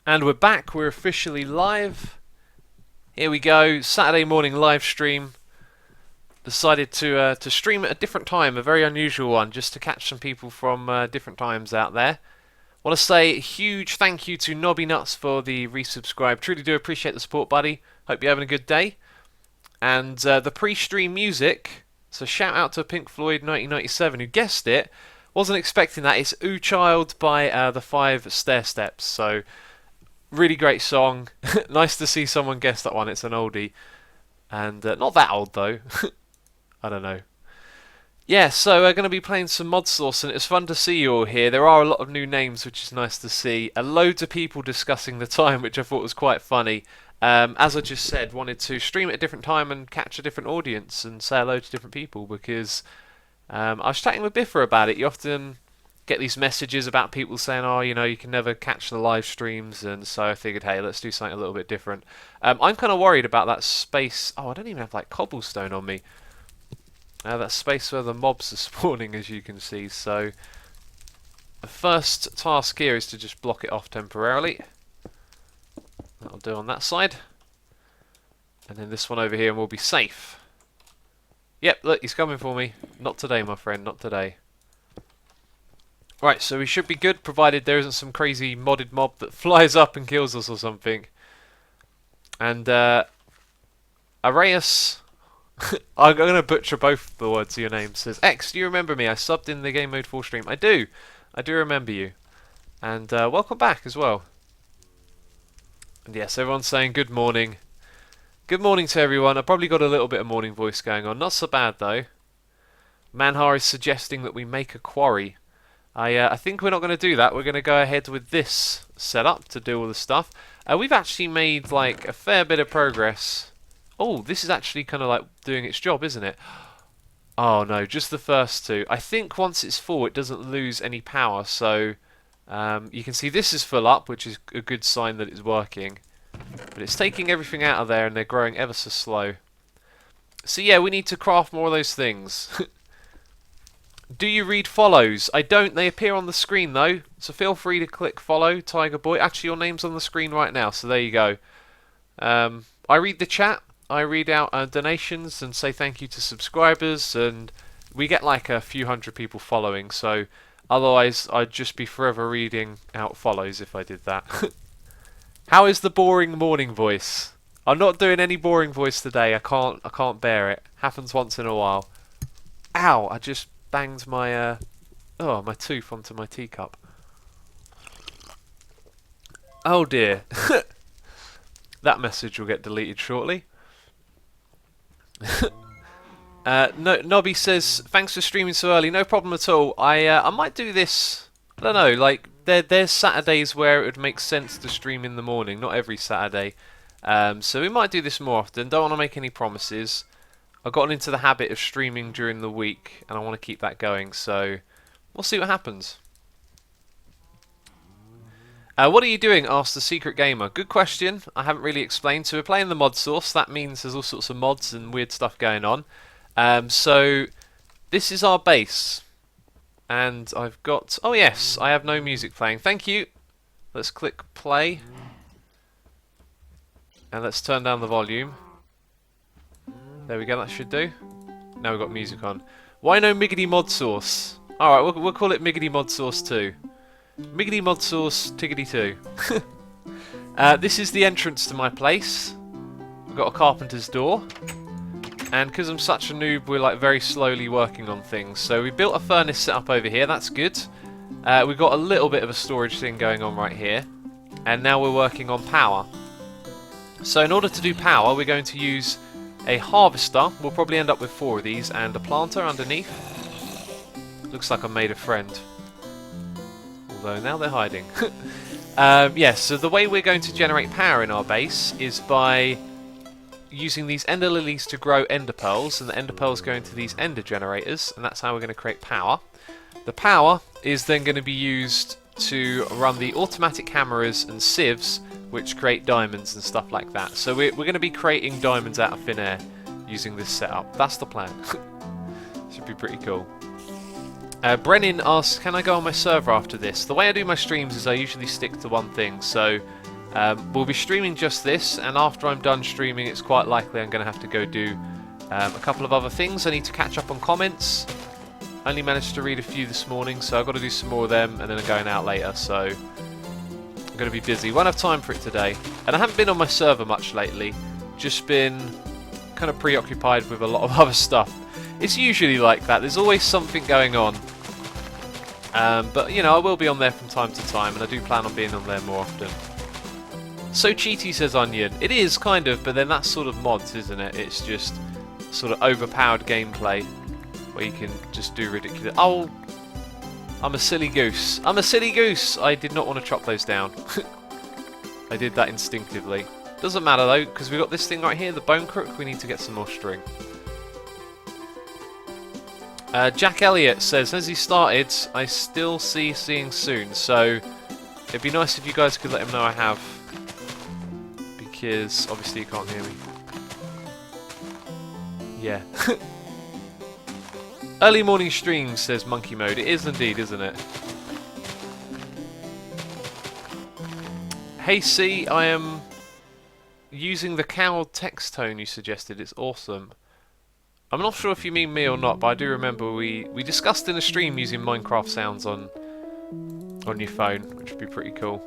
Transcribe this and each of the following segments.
And we're back, we're officially live. Here we go, Saturday morning live stream. Decided to stream at a different time, a very unusual one, just to catch some people from different times out there. Want to say a huge thank you to Nobby Nuts for the resubscribe. Truly do appreciate the support, buddy. Hope you're having a good day. And the pre-stream music, so shout out to Pink Floyd 1997 who guessed it. Wasn't expecting that. It's Ooh Child by the Five Stair Steps. So really great song. Nice to see someone guess that one. It's an oldie. And not that old though. I don't know. Yeah, so we're going to be playing some Modsauce, and it's fun to see you all here. There are a lot of new names, which is nice to see. Loads of people discussing the time, which I thought was quite funny. As I just said, wanted to stream at a different time and catch a different audience and say hello to different people, because I was chatting with Biffa about it. You often get these messages about people saying, oh, you know, you can never catch the live streams, and so I figured, hey, let's do something a little bit different. I'm kind of worried about that space. Oh, I don't even have like cobblestone on me. That space where the mobs are spawning, as you can see. So the first task here is to just block it off temporarily. That'll do on that side. And then this one over here and we'll be safe. Yep, look, he's coming for me. Not today, my friend, not today. Right, so we should be good, provided there isn't some crazy modded mob that flies up and kills us or something. And Arias, I'm going to butcher both the words of your name, says, X, do you remember me? I subbed in the Game Mode 4 stream. I do remember you. And welcome back as well. And yes, everyone's saying good morning. Good morning to everyone. I've probably got a little bit of morning voice going on. Not so bad though. Manhar is suggesting that we make a quarry. I think we're not going to do that. We're going to go ahead with this setup to do all the stuff. We've actually made like a fair bit of progress. Oh, this is actually kind of like doing its job, isn't it? Oh no, just the first two. I think once it's full, it doesn't lose any power. So you can see this is full up, which is a good sign that it's working. But it's taking everything out of there, and they're growing ever so slow. So yeah, we need to craft more of those things. Do you read follows? I don't. They appear on the screen though, so feel free to click follow, Tiger Boy. Actually, your name's on the screen right now, so there you go. I read the chat. I read out donations and say thank you to subscribers, and we get like a few hundred people following. So otherwise, I'd just be forever reading out follows if I did that. How is the boring morning voice? I'm not doing any boring voice today. I can't bear it. Happens once in a while. Ow! I just banged my my tooth onto my teacup. Oh dear. That message will get deleted shortly. No, Nobby says thanks for streaming so early. No problem at all. I might do this. I don't know. Like there's Saturdays where it would make sense to stream in the morning. Not every Saturday. So we might do this more often. Don't want to make any promises. I've gotten into the habit of streaming during the week, and I want to keep that going, so we'll see what happens. What are you doing? Asked the Secret Gamer. Good question. I haven't really explained. So we're playing the Modsauce. That means there's all sorts of mods and weird stuff going on. So this is our base. And I've got... Oh yes, I have no music playing. Thank you. Let's click play. And let's turn down the volume. There we go, that should do. Now we've got music on. Why no Miggity Modsauce? Alright, we'll call it Miggity Modsauce 2. Miggity Modsauce Tiggity 2. This is the entrance to my place. We've got a carpenter's door. And because I'm such a noob, we're like very slowly working on things. So we built a furnace set up over here, that's good. We've got a little bit of a storage thing going on right here. And now we're working on power. So in order to do power, we're going to use a harvester. We'll probably end up with 4 of these, and a planter underneath. Looks like I made a friend. Although now they're hiding. Yes, so the way we're going to generate power in our base is by using these ender lilies to grow ender pearls, and the ender pearls go into these ender generators, and that's how we're going to create power. The power is then going to be used to run the automatic hammerers and sieves, which create diamonds and stuff like that. So we're going to be creating diamonds out of thin air using this setup. That's the plan. Should be pretty cool. Brennan asks, can I go on my server after this? The way I do my streams is I usually stick to one thing. So We'll be streaming just this, and after I'm done streaming, it's quite likely I'm going to have to go do a couple of other things. I need to catch up on comments. Only managed to read a few this morning, so I've got to do some more of them, and then I'm going out later, so I'm going to be busy. Won't have time for it today. And I haven't been on my server much lately, just been kind of preoccupied with a lot of other stuff. It's usually like that, there's always something going on. But, you know, I will be on there from time to time, and I do plan on being on there more often. So cheaty, says Onion. It is, kind of, but then that's sort of mods, isn't it? It's just sort of overpowered gameplay, where you can just do ridiculous... Oh! I'm a silly goose. I'm a silly goose! I did not want to chop those down. I did that instinctively. Doesn't matter though, because we've got this thing right here, the bone crook. We need to get some more string. Jack Elliott says, as he started, I still see seeing soon. So it'd be nice if you guys could let him know I have. Because obviously you can't hear me. Yeah. Early morning streams, says Monkey Mode. It is indeed, isn't it? Hey C, I am using the cowed text tone you suggested. It's awesome. I'm not sure if you mean me or not, but I do remember we discussed in a stream using Minecraft sounds on your phone, which would be pretty cool.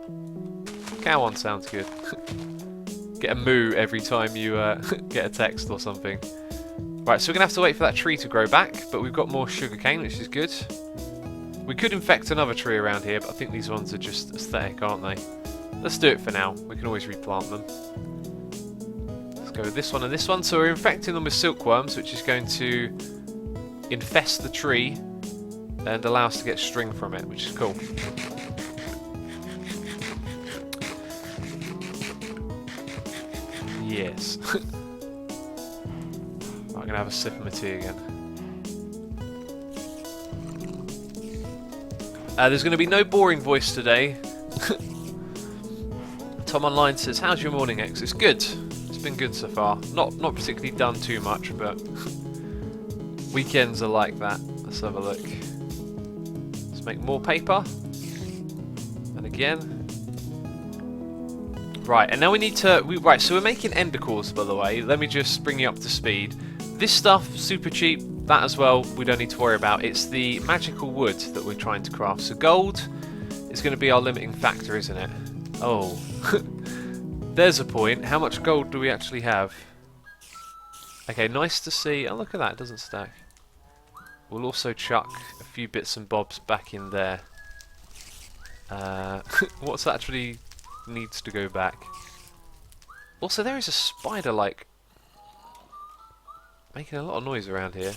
Cow one sounds good. Get a moo every time you get a text or something. Right, so we're going to have to wait for that tree to grow back, but we've got more sugarcane, which is good. We could infect another tree around here, but I think these ones are just aesthetic, aren't they? Let's do it for now. We can always replant them. Let's go with this one and this one. So we're infecting them with silkworms, which is going to infest the tree and allow us to get string from it, which is cool. Yes. I'm going to have a sip of my tea again. There's going to be no boring voice today. Tom Online says, how's your morning, X? It's good. It's been good so far. Not particularly done too much, but weekends are like that. Let's have a look. Let's make more paper. And again. Right, and now we need to... Right, so we're making ender cores, by the way. Let me just bring you up to speed. This stuff, super cheap. That as well, we don't need to worry about. It's the magical wood that we're trying to craft. So gold is going to be our limiting factor, isn't it? Oh. There's a point. How much gold do we actually have? Okay, nice to see. Oh, look at that. It doesn't stack. We'll also chuck a few bits and bobs back in there. What's actually needs to go back? Also, there is a spider, like, making a lot of noise around here.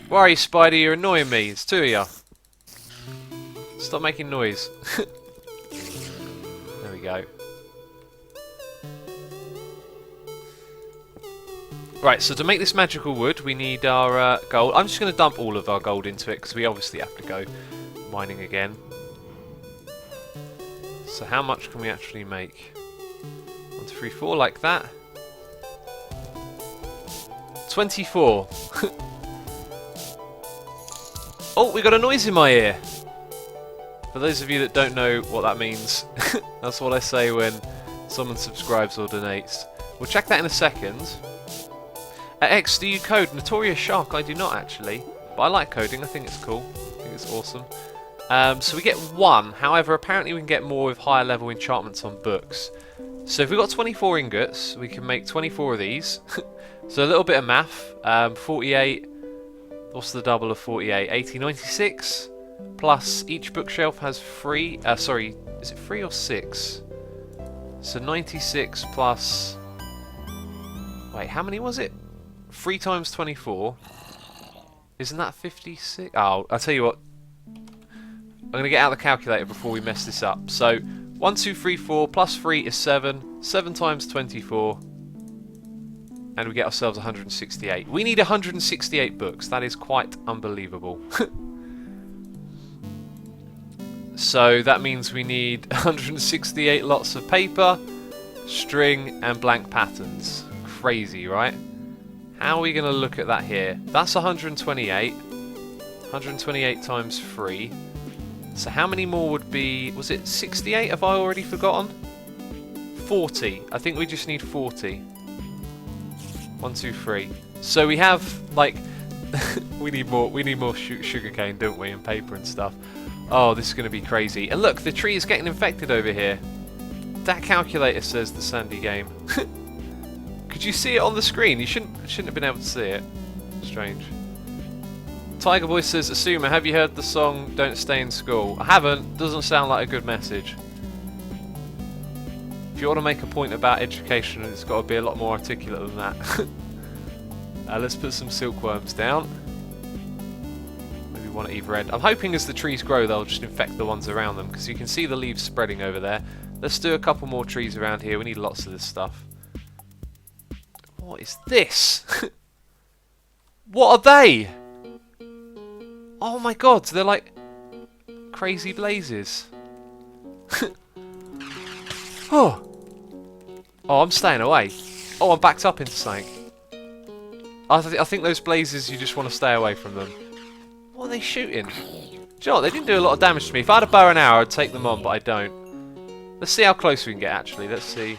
Why are you, spider? You're annoying me. It's two of you. Stop making noise. There we go. Right, so to make this magical wood, we need our gold. I'm just going to dump all of our gold into it, because we obviously have to go mining again. So how much can we actually make? 1, 2, 3, 4, like that. 24. Oh, we got a noise in my ear. For those of you that don't know what that means, that's what I say when someone subscribes or donates. We'll check that in a second. X, do you code? Notorious Shark, I do not actually. But I like coding, I think it's cool. I think it's awesome. So we get 1, however apparently we can get more with higher level enchantments on books. So if we've got 24 ingots, we can make 24 of these. So a little bit of math. 48, what's the double of 48? 80, 96. Plus each bookshelf has 3, sorry, is it 3 or 6? So 96 plus, wait, how many was it? 3 times 24. Isn't that 56? Oh, I'll tell you what. I'm going to get out the calculator before we mess this up. So 1, 2, 3, 4 plus 3 is 7. 7 times 24. And we get ourselves 168. We need 168 books. That is quite unbelievable. So that means we need 168 lots of paper, string, and blank patterns. Crazy, right? How are we going to look at that here? That's 128. 128 times 3. So how many more would be... Was it 68? Have I already forgotten? 40. I think we just need 40. 1, 2, 3. So we have, like... we need more sugarcane, don't we? And paper and stuff. Oh, this is going to be crazy. And look, the tree is getting infected over here. That calculator says the sandy game. Could you see it on the screen? You shouldn't have been able to see it. Strange. Tiger Boy says, Asuma, have you heard the song Don't Stay in School? I haven't. Doesn't sound like a good message. If you want to make a point about education, it's got to be a lot more articulate than that. Let's put some silkworms down. Maybe one at either end. I'm hoping as the trees grow they'll just infect the ones around them, because you can see the leaves spreading over there. Let's do a couple more trees around here. We need lots of this stuff. What is this? What are they? Oh my god, they're like crazy blazes. Oh, I'm staying away. Oh, I'm backed up into something. I think those blazes, you just want to stay away from them. What are they shooting? Do you know what? They didn't do a lot of damage to me. If I had a bow and arrow, I'd take them on, but I don't. Let's see how close we can get, actually. Let's see.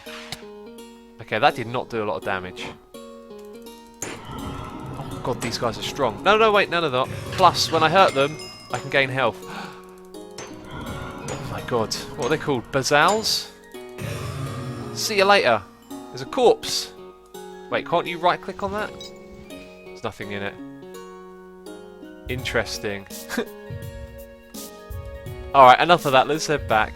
Okay, that did not do a lot of damage. Oh god, these guys are strong. No, wait, none of that. Plus, when I hurt them, I can gain health. Oh my god. What are they called? Bazals? See you later. There's a corpse. Wait, can't you right-click on that? There's nothing in it. Interesting. Alright, enough of that. Let's head back.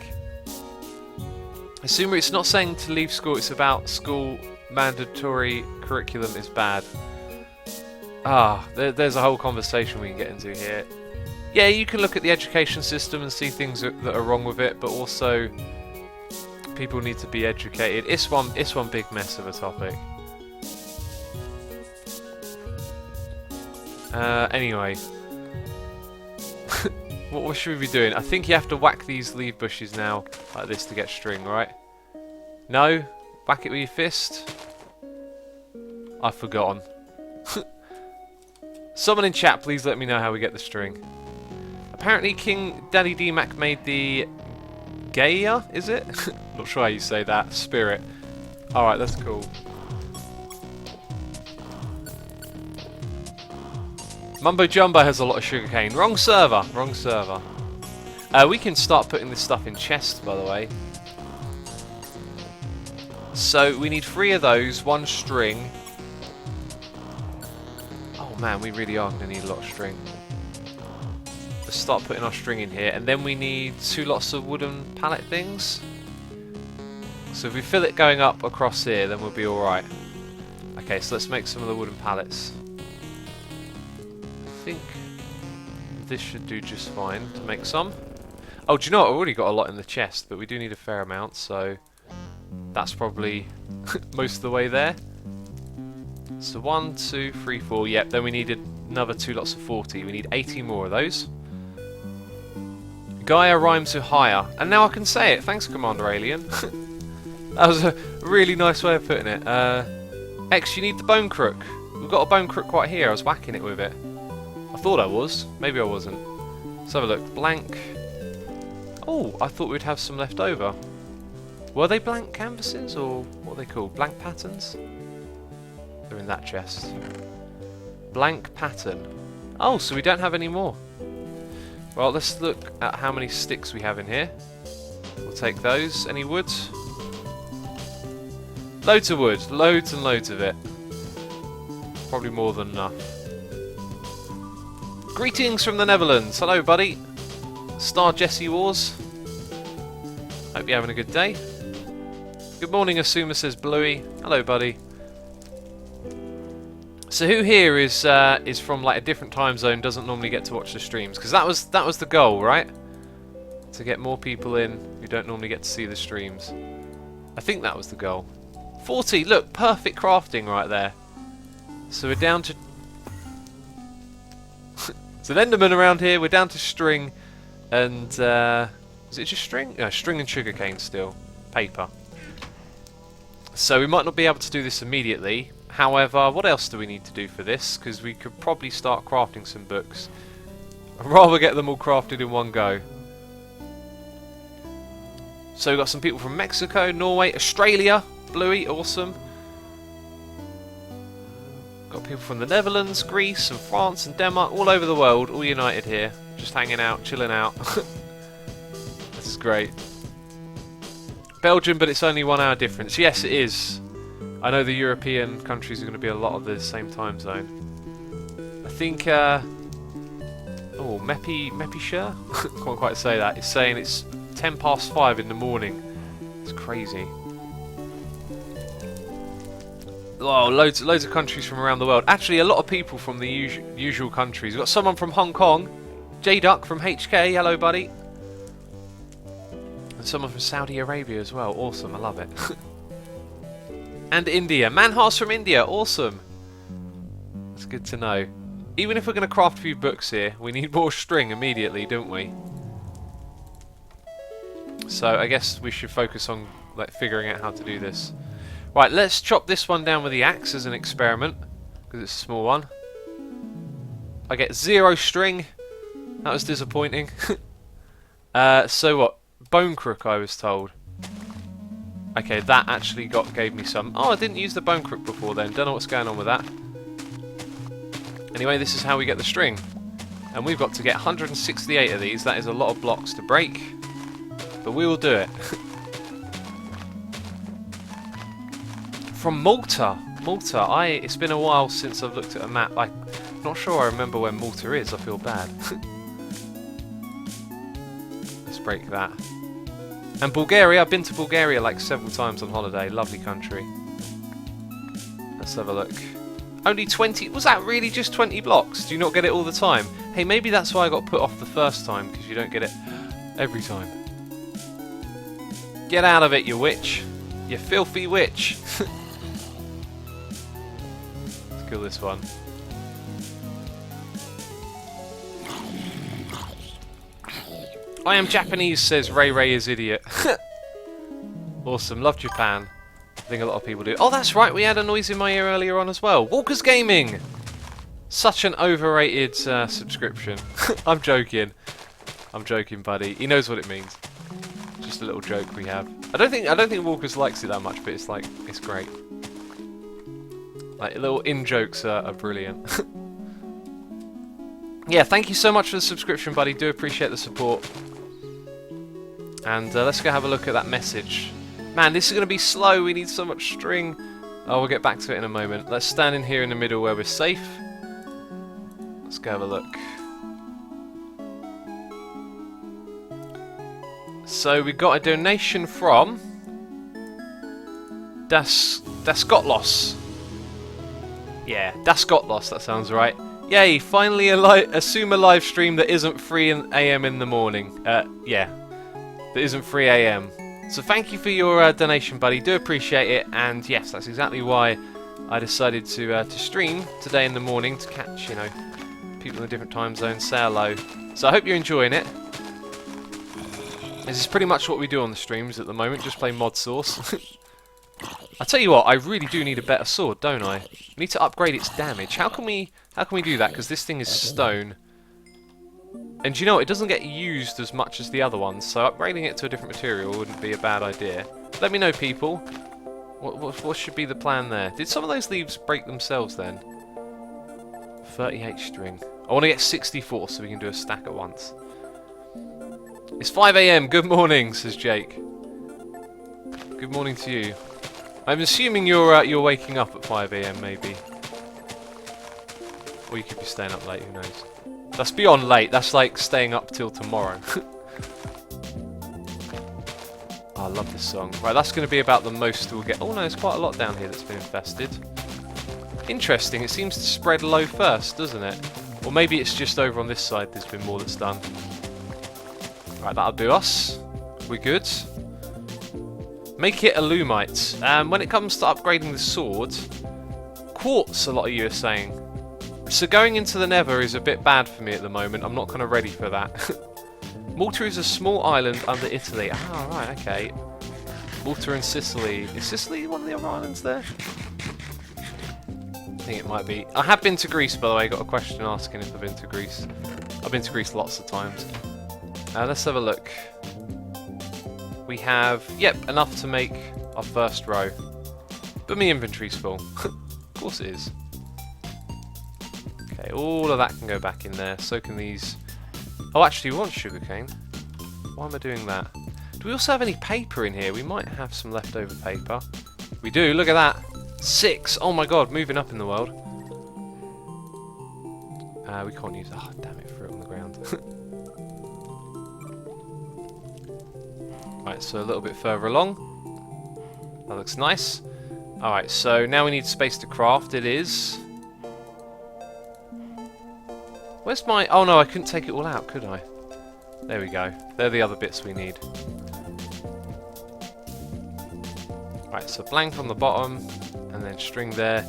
Assume it's not saying to leave school, it's about school mandatory curriculum is bad. There's a whole conversation we can get into here. Yeah, you can look at the education system and see things that are wrong with it, but also people need to be educated. It's one big mess of a topic. Anyway. What should we be doing? I think you have to whack these leaf bushes now, like this, to get string, right? No? Whack it with your fist? I've forgotten. Someone in chat, please let me know how we get the string. Apparently King Daddy D-Mac made the Gaia, is it? Not sure how you say that. Spirit. Alright, that's cool. Mumbo Jumbo has a lot of sugarcane. Wrong server. Wrong server. We can start putting this stuff in chests, by the way. So we need 3 of those, 1 string. Oh man, we really are going to need a lot of string. Let's start putting our string in here, and then we need 2 lots of wooden pallet things. So if we fill it going up across here, then we'll be alright. Okay, so let's make some of the wooden pallets. I think this should do just fine to make some. Oh, do you know what? I've already got a lot in the chest, but we do need a fair amount, so that's probably most of the way there. So 1, 2, 3, 4. Yep, then we needed another 2 lots of 40. We need 80 more of those. Gaia rhymes with higher. And now I can say it. Thanks, Commander Alien. That was a really nice way of putting it. X, you need the bone crook. We've got a bone crook right here. I was whacking it with it. I thought I was. Maybe I wasn't. Let's have a look. Blank. Oh, I thought we'd have some left over. Were they blank canvases, or what are they called? Blank patterns? They're in that chest. Blank pattern. Oh, so we don't have any more. Well, let's look at how many sticks we have in here. We'll take those. Any wood? Loads of wood. Loads and loads of it. Probably more than enough. Greetings from the Netherlands. Hello, buddy. Star Jesse Wars. Hope you're having a good day. Good morning, Asuma, says Bluey. Hello, buddy. So who here is from like a different time zone, doesn't normally get to watch the streams? Because that was the goal, right? To get more people in who don't normally get to see the streams. I think that was the goal. 40, look, perfect crafting right there. So we're down to... It's an Enderman around here, we're down to string and... is it just string? No, string and sugarcane still. Paper. So we might not be able to do this immediately. However, what else do we need to do for this? Because we could probably start crafting some books. I'd rather get them all crafted in one go. So we've got some people from Mexico, Norway, Australia, Bluey, awesome. Got people from the Netherlands, Greece and France and Denmark, all over the world, all united here. Just hanging out, chilling out. This is great. Belgium, but it's only 1 hour difference. Yes, it is. I know the European countries are going to be a lot of the same time zone. I think, oh, Mepisher? Can't quite say that. It's saying it's 5:10 in the morning. It's crazy. Oh, loads of countries from around the world. Actually, a lot of people from the usual countries. We've got someone from Hong Kong. J-Duck from HK. Hello, buddy. And someone from Saudi Arabia as well. Awesome. I love it. And India. Manhas from India. Awesome. That's good to know. Even if we're going to craft a few books here, we need more string immediately, don't we? So I guess we should focus on like figuring out how to do this. Right, let's chop this one down with the axe as an experiment, because it's a small one. I get 0 string. That was disappointing. So what? Bone crook, I was told. Okay, that actually gave me some. Oh, I didn't use the bone crook before then. Don't know what's going on with that. Anyway, this is how we get the string. And we've got to get 168 of these. That is a lot of blocks to break. But we will do it. From Malta. Malta. It's been a while since I've looked at a map. I'm not sure I remember where Malta is. I feel bad. Let's break that. And Bulgaria. I've been to Bulgaria like several times on holiday. Lovely country. Let's have a look. Only 20. Was that really just 20 blocks? Do you not get it all the time? Hey, maybe that's why I got put off the first time, because you don't get it every time. Get out of it, you witch. You filthy witch. Let's kill this one. I am Japanese, says Ray Ray is idiot. Awesome, love Japan. I think a lot of people do. Oh, that's right, we had a noise in my ear earlier on as well. Walker's Gaming! Such an overrated subscription. I'm joking. I'm joking, buddy. He knows what it means. Just a little joke we have. I don't think Walker's likes it that much, but it's like, it's great. Like, little in-jokes are brilliant. Yeah, thank you so much for the subscription, buddy. Do appreciate the support. And let's go have a look at that message. Man, this is going to be slow. We need so much string. Oh, we'll get back to it in a moment. Let's stand in here in the middle where we're safe. Let's go have a look. So we got a donation from Dasgotlos. Yeah, Dasgotlos, that sounds right. Yay, finally assume a live stream that isn't 3 AM in the morning. Yeah, that isn't 3 AM. So thank you for your donation, buddy. Do appreciate it. And yes, that's exactly why I decided to stream today in the morning to catch, you know, people in the different time zones. Say hello. So I hope you're enjoying it. This is pretty much what we do on the streams at the moment. Just play Modsauce. I tell you what, I really do need a better sword, don't I? I need to upgrade its damage. How can we do that? Because this thing is stone. And you know what? It doesn't get used as much as the other ones, so upgrading it to a different material wouldn't be a bad idea. Let me know, people. What should be the plan there? Did some of those leaves break themselves then? 38 string. I want to get 64 so we can do a stack at once. It's 5 AM. Good morning, says Jake. Good morning to you. I'm assuming you're waking up at 5 AM maybe. Or you could be staying up late, who knows. That's beyond late, that's like staying up till tomorrow. Oh, I love this song. Right, that's going to be about the most we'll get. Oh no, there's quite a lot down here that's been infested. Interesting, it seems to spread low first, doesn't it? Or maybe it's just over on this side there's been more that's done. Right, that'll do us. We're good. Make it Illumite. When it comes to upgrading the sword, quartz, a lot of you are saying. So going into the Nether is a bit bad for me at the moment. I'm not kind of ready for that. Malta is a small island under Italy. Ah, right, okay. Malta and Sicily. Is Sicily one of the other islands there? I think it might be. I have been to Greece, by the way. Got a question asking if I've been to Greece. I've been to Greece lots of times. Let's have a look. we have, yep, enough to make our first row. But my inventory's full. Of course it is. Okay, all of that can go back in there. So can these. Oh, actually, we want sugarcane. Why am I doing that? Do we also have any paper in here? We might have some leftover paper. We do, look at that. 6! Oh my god, moving up in the world. We can't use... Oh, damn it, threw it on the ground. Right, so a little bit further along. That looks nice. Alright, so now we need space to craft. It is... Where's my... Oh no, I couldn't take it all out, could I? There we go. They're the other bits we need. Right, so blank on the bottom, and then string there,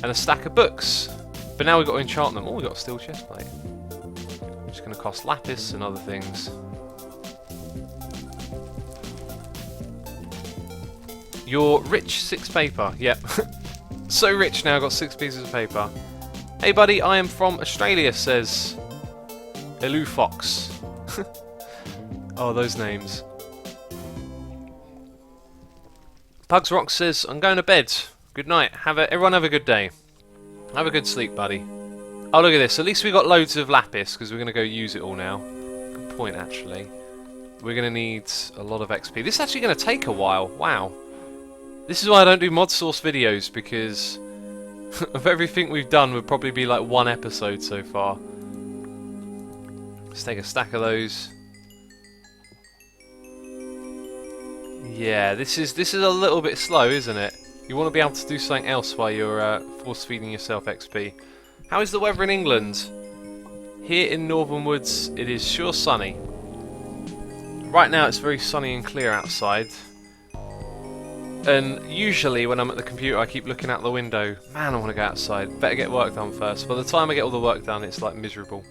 and a stack of books. But now we've got to enchant them. Oh, we've got a steel chestplate. Which is going to cost lapis and other things. You're rich 6 paper. Yep. So rich now, I've got 6 pieces of paper. Hey buddy, I am from Australia, says Elu Fox. Oh, those names. Pugs Rock says, I'm going to bed. Good night. Everyone have a good day. Have a good sleep, buddy. Oh, look at this. At least we got loads of lapis, because we're going to go use it all now. Good point, actually. We're going to need a lot of XP. This is actually going to take a while. Wow. This is why I don't do Modsauce videos, because of everything we've done would probably be like 1 episode so far. Let's take a stack of those. Yeah, this is a little bit slow, isn't it? You want to be able to do something else while you're force-feeding yourself XP. How is the weather in England? Here in Northern Woods, it is sure sunny. Right now it's very sunny and clear outside. And usually when I'm at the computer I keep looking out the window. Man, I want to go outside. Better get work done first. By the time I get all the work done, it's like miserable.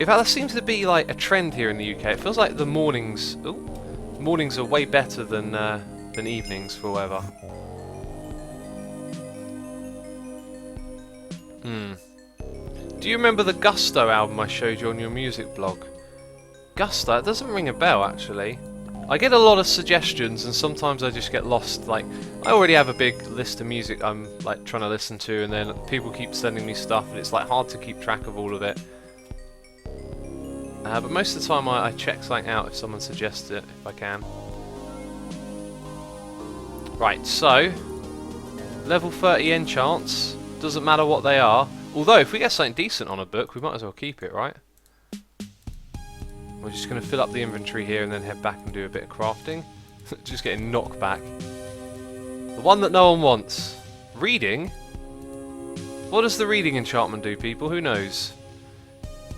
In fact, that seems to be like a trend here in the UK. It feels like the mornings... Ooh, mornings are way better than evenings for weather. Do you remember the Gusto album I showed you on your music blog? Gusto? It doesn't ring a bell, actually. I get a lot of suggestions, and sometimes I just get lost. Like, I already have a big list of music I'm like trying to listen to, and then people keep sending me stuff, and it's like hard to keep track of all of it. But most of the time I check something out if someone suggests it, if I can. Right, so level 30 enchants. Doesn't matter what they are. Although, if we get something decent on a book, we might as well keep it, right? We're just going to fill up the inventory here and then head back and do a bit of crafting. Just getting knocked back. The one that no one wants. Reading? What does the reading enchantment do, people? Who knows?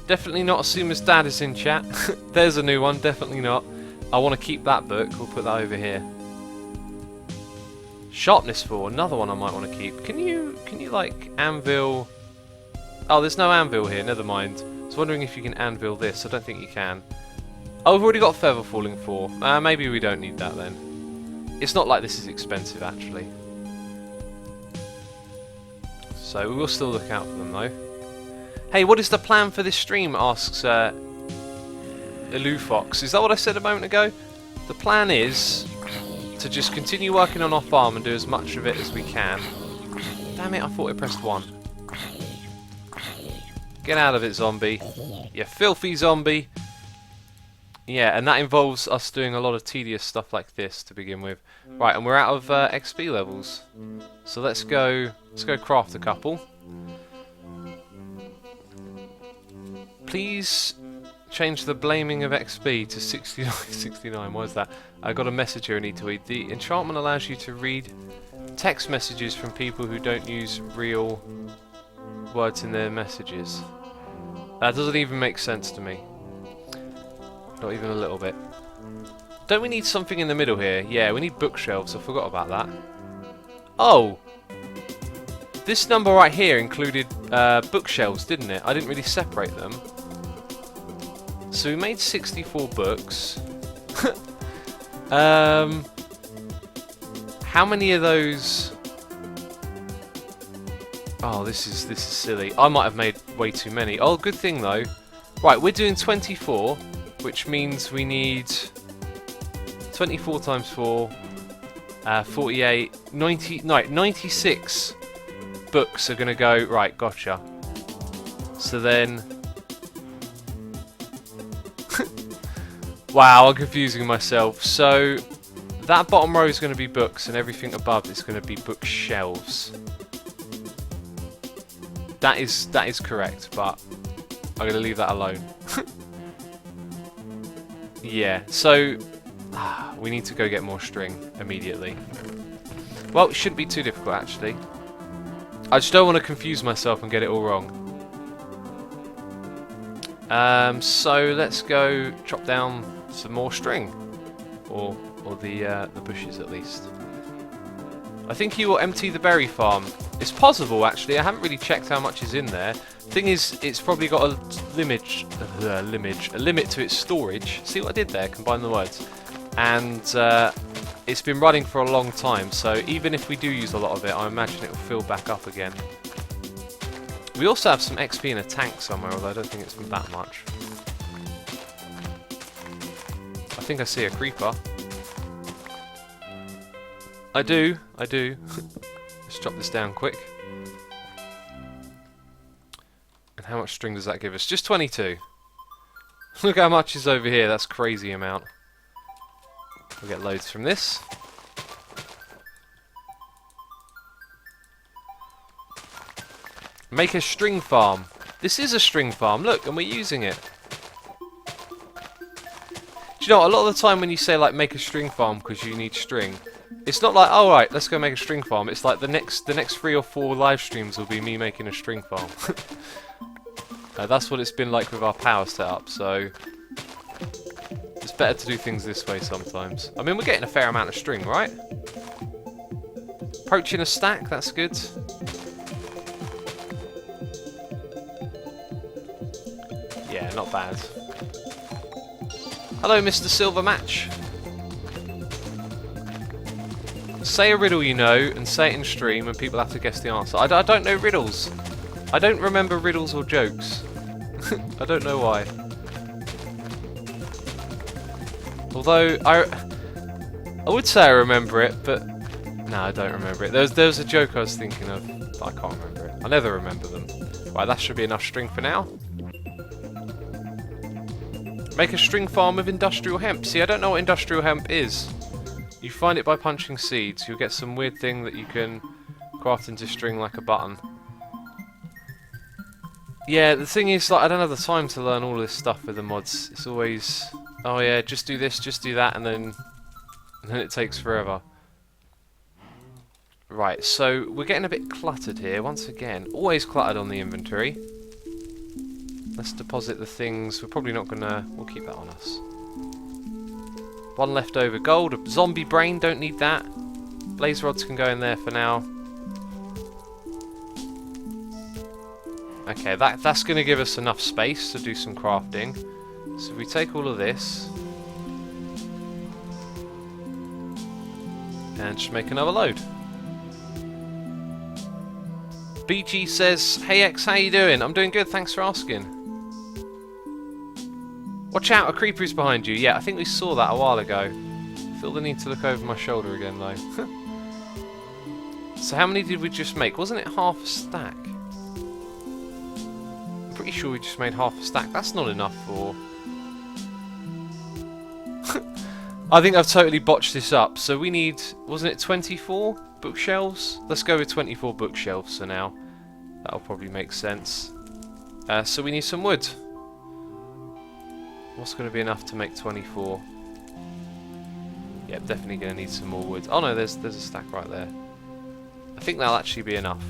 Definitely not assume his dad is in chat. There's a new one, definitely not. I want to keep that book. We'll put that over here. Sharpness 4, another one I might want to keep. Can you like anvil... Oh, there's no anvil here, never mind. I was wondering if you can anvil this. I don't think you can. Oh, we've already got Feather Falling 4. Maybe we don't need that then. It's not like this is expensive, actually. So we will still look out for them, though. Hey, what is the plan for this stream? Asks Elu Fox. Is that what I said a moment ago? The plan is to just continue working on our farm and do as much of it as we can. Damn it, I thought I pressed 1. Get out of it, zombie. You filthy zombie. Yeah, and that involves us doing a lot of tedious stuff like this to begin with. Right, and we're out of XP levels. So let's go craft a couple. Please change the blaming of XP to 69. 69, what is that? I got a message here I need to read. The enchantment allows you to read text messages from people who don't use real words in their messages. That doesn't even make sense to me. Not even a little bit. Don't we need something in the middle here? Yeah, we need bookshelves. I forgot about that. Oh! This number right here included bookshelves, didn't it? I didn't really separate them. So we made 64 books. How many of those... Oh, this is silly. I might have made way too many. Oh, good thing though. Right, we're doing 24, which means we need 24 times 4, 48, 90, no, 96 books are going to go, right, gotcha. So then, wow, I'm confusing myself. So that bottom row is going to be books and everything above is going to be bookshelves. That is correct, but I'm going to leave that alone. Yeah, so we need to go get more string immediately. Well, it shouldn't be too difficult actually. I just don't want to confuse myself and get it all wrong. So let's go chop down some more string, or the bushes at least. I think he will empty the berry farm. It's possible actually. I haven't really checked how much is in there. Thing is, it's probably got a limit to its storage. See what I did there? Combine the words. And it's been running for a long time, so even if we do use a lot of it, I imagine it will fill back up again. We also have some XP in a tank somewhere, although I don't think it's that much. I think I see a creeper. I do. Let's chop this down quick. And how much string does that give us? Just 22. Look how much is over here, that's a crazy amount. We'll get loads from this. Make a string farm. This is a string farm, look, and we're using it. Do you know, a lot of the time when you say like make a string farm because you need string, it's not like, oh right, let's go make a string farm. It's like the next 3 or 4 live streams will be me making a string farm. That's what it's been like with our power setup, so it's better to do things this way sometimes. I mean, we're getting a fair amount of string, right? Approaching a stack, that's good. Yeah, not bad. Hello, Mr. Silver Match. Say a riddle you know, and say it in stream, and people have to guess the answer. I don't know riddles. I don't remember riddles or jokes. I don't know why. Although, I would say I remember it, but no, I don't remember it. There was a joke I was thinking of, but I can't remember it. I never remember them. Right, that should be enough string for now. Make a string farm with industrial hemp. See, I don't know what industrial hemp is. You find it by punching seeds. You'll get some weird thing that you can craft into string like a button. Yeah, the thing is, like, I don't have the time to learn all this stuff with the mods. It's always, oh yeah, just do this, just do that, and then it takes forever. Right, so we're getting a bit cluttered here once again. Always cluttered on the inventory. Let's deposit the things. We're probably not gonna. We'll keep that on us. 1 leftover gold. A zombie brain. Don't need that. Blaze rods can go in there for now. Okay, that's going to give us enough space to do some crafting. So if we take all of this and just make another load. BG says, "Hey X, how you doing? I'm doing good. Thanks for asking." Watch out, a creeper is behind you. Yeah, I think we saw that a while ago. Feel the need to look over my shoulder again, though. So how many did we just make? Wasn't it half a stack? I'm pretty sure we just made half a stack. That's not enough for... I think I've totally botched this up. So we need... Wasn't it 24 bookshelves? Let's go with 24 bookshelves for now. That'll probably make sense. So we need some wood. What's going to be enough to make 24? Yeah, definitely going to need some more wood. Oh no, there's a stack right there. I think that'll actually be enough.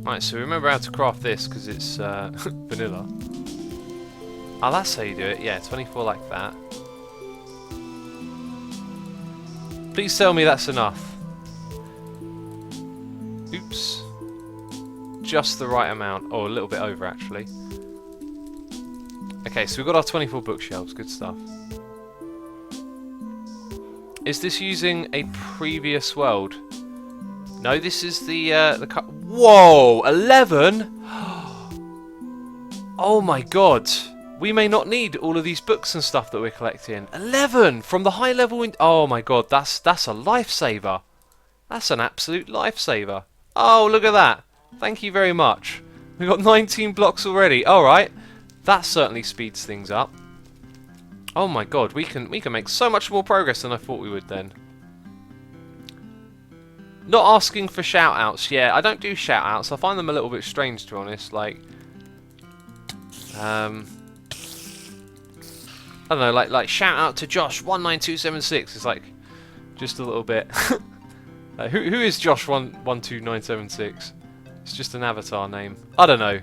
Right, so remember how to craft this because it's vanilla. Oh, that's how you do it. Yeah, 24 like that. Please tell me that's enough. Oops. Just the right amount. Oh, a little bit over actually. Okay, so we've got our 24 bookshelves. Good stuff. Is this using a previous world? No, this is the Whoa! 11? Oh my god! we may not need all of these books and stuff that we're collecting. 11 from the high level. Oh my god, that's a lifesaver. That's an absolute lifesaver. Oh, look at that. Thank you very much. We've got 19 blocks already. Alright. That certainly speeds things up. Oh my god, we can make so much more progress than I thought we would then. Not asking for shout-outs. Yeah, I don't do shout-outs. I find them a little bit strange, to be honest. Like, I don't know, like shout out to Josh 19276. It's like just a little bit. Who is Josh 12976? It's just an avatar name. I don't know.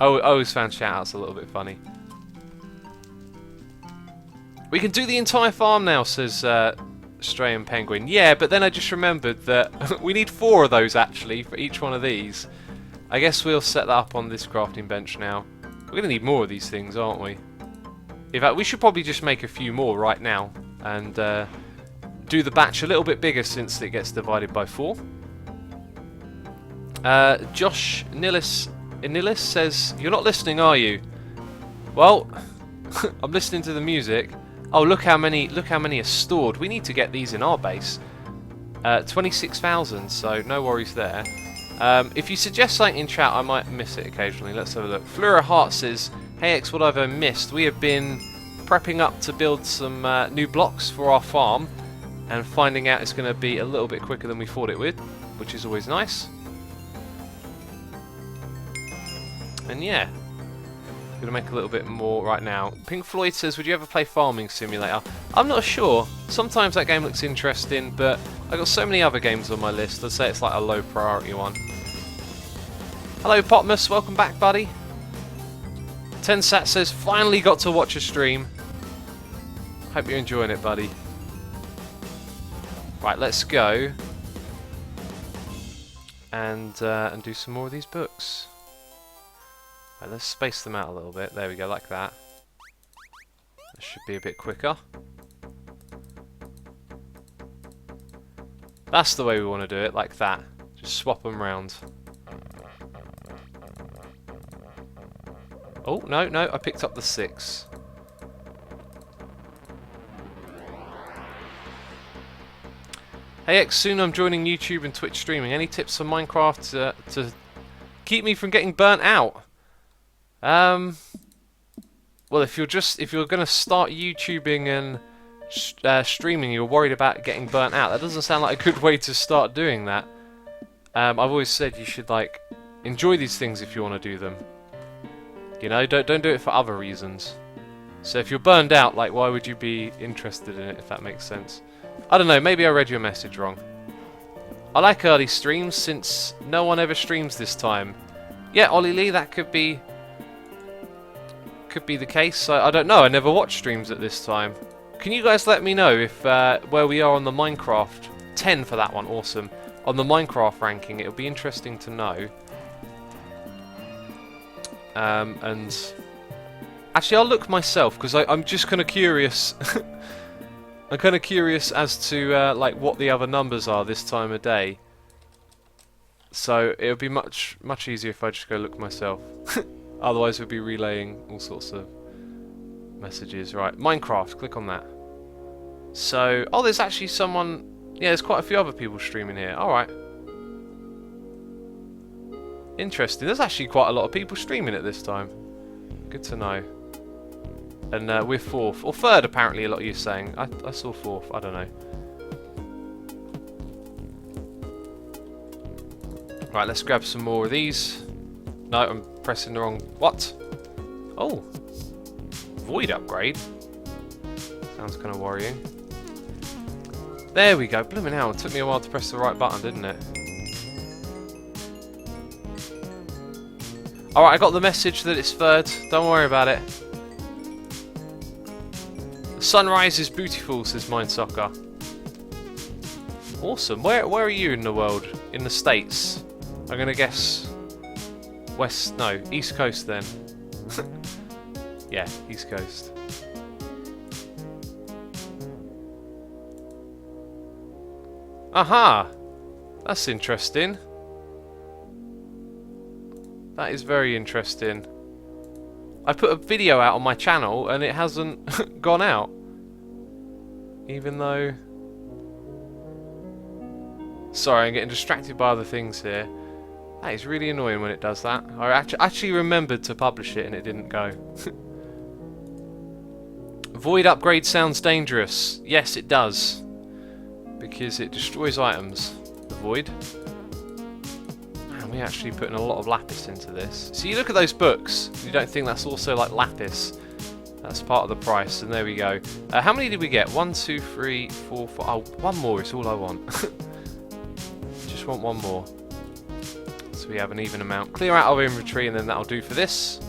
I always found shout outs a little bit funny. We can do the entire farm now, says Stray and Penguin. Yeah, but then I just remembered that we need 4 of those actually for each one of these. I guess we'll set that up on this crafting bench now. We're going to need more of these things, aren't we? In fact, we should probably just make a few more right now and do the batch a little bit bigger since it gets divided by 4. Josh Inilis says, "You're not listening, are you?" Well, I'm listening to the music. Oh, look how many are stored. We need to get these in our base. 26,000, so no worries there. If you suggest something in chat, I might miss it occasionally. Let's have a look. Fleur Hart says, "Hey X, what have I missed? We have been prepping up to build some new blocks for our farm, and finding out it's going to be a little bit quicker than we thought it would, which is always nice." And yeah, going to make a little bit more right now. Pink Floyd says, "Would you ever play Farming Simulator?" I'm not sure. Sometimes that game looks interesting, but I've got so many other games on my list. I'd say it's like a low priority one. Hello Potmus, welcome back buddy. Tensat says, "Finally got to watch a stream." Hope you're enjoying it, buddy. Right, let's go and do some more of these books. Right, let's space them out a little bit. There we go, like that. That should be a bit quicker. That's the way we want to do it, like that. Just swap them round. Oh, no, I picked up the 6. Hey X, soon I'm joining YouTube and Twitch streaming. Any tips on Minecraft to keep me from getting burnt out? Well, if you're going to start YouTubing and streaming, you're worried about getting burnt out. That doesn't sound like a good way to start doing that. I've always said you should like enjoy these things if you want to do them. You know, don't do it for other reasons. So if you're burned out, like why would you be interested in it? If that makes sense. I don't know. Maybe I read your message wrong. I like early streams since no one ever streams this time. Yeah, Ollie Lee, that could be the case. I don't know. I never watch streams at this time. Can you guys let me know if where we are on the Minecraft 10 for that one? Awesome. On the Minecraft ranking, it'll be interesting to know. And actually, I'll look myself because I'm just kind of curious. I'm kind of curious as to like what the other numbers are this time of day. So it'll be much easier if I just go look myself. Otherwise, we'll be relaying all sorts of messages. Right, Minecraft. Click on that. So, oh, there's actually someone. Yeah, there's quite a few other people streaming here. All right. Interesting. There's actually quite a lot of people streaming at this time. Good to know. And we're 4th. Or 3rd, apparently, a lot of you are saying. I saw 4th. I don't know. Right, let's grab some more of these. No, I'm pressing the wrong... What? Oh. Void upgrade. Sounds kind of worrying. There we go. Blooming hell. It took me a while to press the right button, didn't it? Alright, I got the message that it's 3rd. Don't worry about it. The sunrise is beautiful, says Mind Soccer. Awesome. Where are you in the world? In the States? I'm going to guess... West... No, East Coast then. Yeah, East Coast. Aha! That's interesting. That is very interesting. I put a video out on my channel and it hasn't gone out. Even though... Sorry, I'm getting distracted by other things here. That is really annoying when it does that. I actually remembered to publish it and it didn't go. Void upgrade sounds dangerous. Yes, it does. Because it destroys items. The void. Man, we're actually putting a lot of lapis into this. So you look at those books, you don't think that's also like lapis. That's part of the price, and there we go. How many did we get? 1, 2, 3, 4, 5... Oh, one more is all I want. Just want one more. So we have an even amount. Clear out our inventory, and then that'll do for this.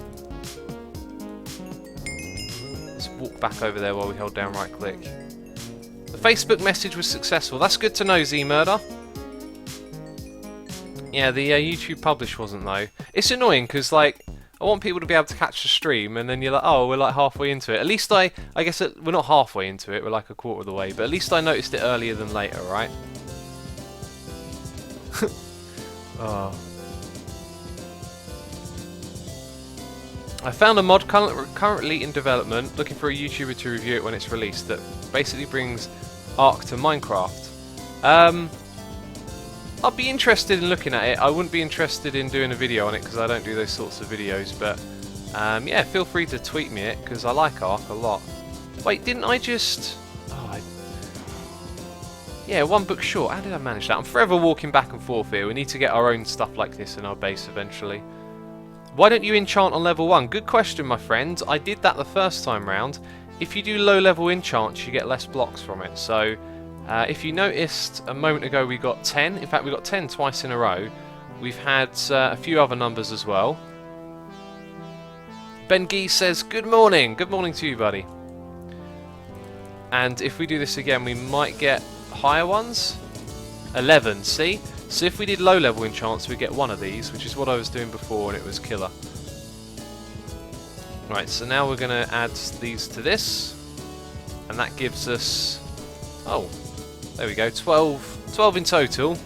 Let's walk back over there while we hold down right click. The Facebook message was successful. That's good to know, Z-Murder. Yeah, the YouTube publish wasn't though. It's annoying because like I want people to be able to catch the stream, and then you're like, oh, we're like halfway into it. At least I guess we're not halfway into it. We're like a quarter of the way, but at least I noticed it earlier than later, right? Oh. I found a mod currently in development, looking for a YouTuber to review it when it's released, that basically brings Ark to Minecraft. I'd be interested in looking at it. I wouldn't be interested in doing a video on it because I don't do those sorts of videos, but yeah, feel free to tweet me it because I like Ark a lot. Wait, didn't I just... Oh, yeah, one book short. How did I manage that? I'm forever walking back and forth here. We need to get our own stuff like this in our base eventually. Why don't you enchant on level 1? Good question, my friend. I did that the first time round. If you do low level enchants, you get less blocks from it. So if you noticed a moment ago we got 10. In fact, we got 10 twice in a row. We've had a few other numbers as well. Ben Gee says, good morning. Good morning to you, buddy. And if we do this again, we might get higher ones. 11, see? So if we did low level enchants, we get one of these, which is what I was doing before, and it was killer. Right, so now we're going to add these to this, and that gives us, oh, there we go, 12 in total.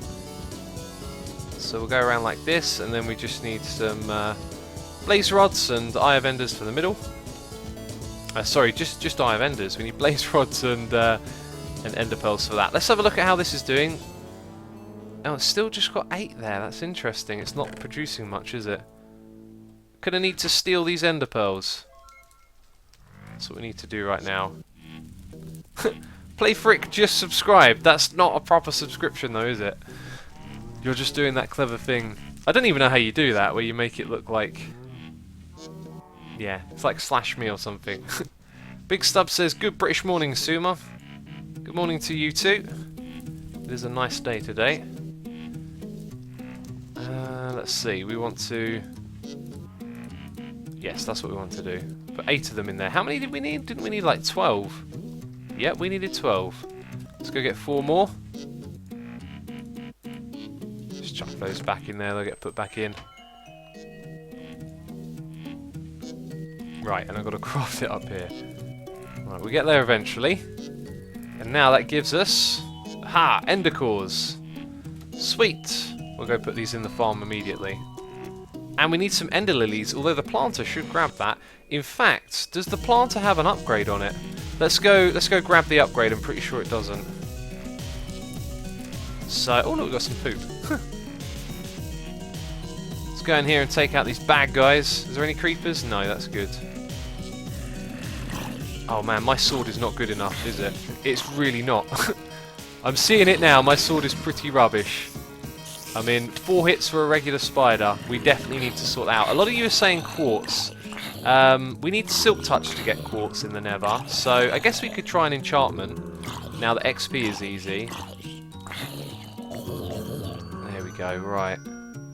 So we'll go around like this, and then we just need some blaze rods and eye of enders for the middle. Sorry, just eye of enders. We need blaze rods and ender pearls for that. Let's have a look at how this is doing. Oh, it's still just got 8 there. That's interesting. It's not producing much, is it? Gonna need to steal these ender pearls. That's what we need to do right now. Play Frick just subscribed. That's not a proper subscription though, is it? You're just doing that clever thing. I don't even know how you do that, where you make it look like... Yeah, it's like slash me or something. Big Stub says, good British morning, Suma. Good morning to you too. It is a nice day today. Let's see, we want to... Yes, that's what we want to do. Put 8 of them in there. How many did we need? Didn't we need like 12? Yep, we needed 12. Let's go get 4 more. Just chuck those back in there, they'll get put back in. Right, and I've got to craft it up here. Right, we get there eventually. And now that gives us... Ha! Ender cores. Sweet! We'll go put these in the farm immediately. And we need some ender lilies, although the planter should grab that. In fact, does the planter have an upgrade on it? Let's go grab the upgrade. I'm pretty sure it doesn't. So, oh look, we've got some poop. Let's go in here and take out these bad guys. Is there any creepers? No, that's good. Oh man, my sword is not good enough, is it? It's really not. I'm seeing it now, my sword is pretty rubbish. I mean, 4 hits for a regular spider. We definitely need to sort that out. A lot of you are saying quartz. We need silk touch to get quartz in the Nether. So I guess we could try an enchantment. Now that XP is easy. There we go, right.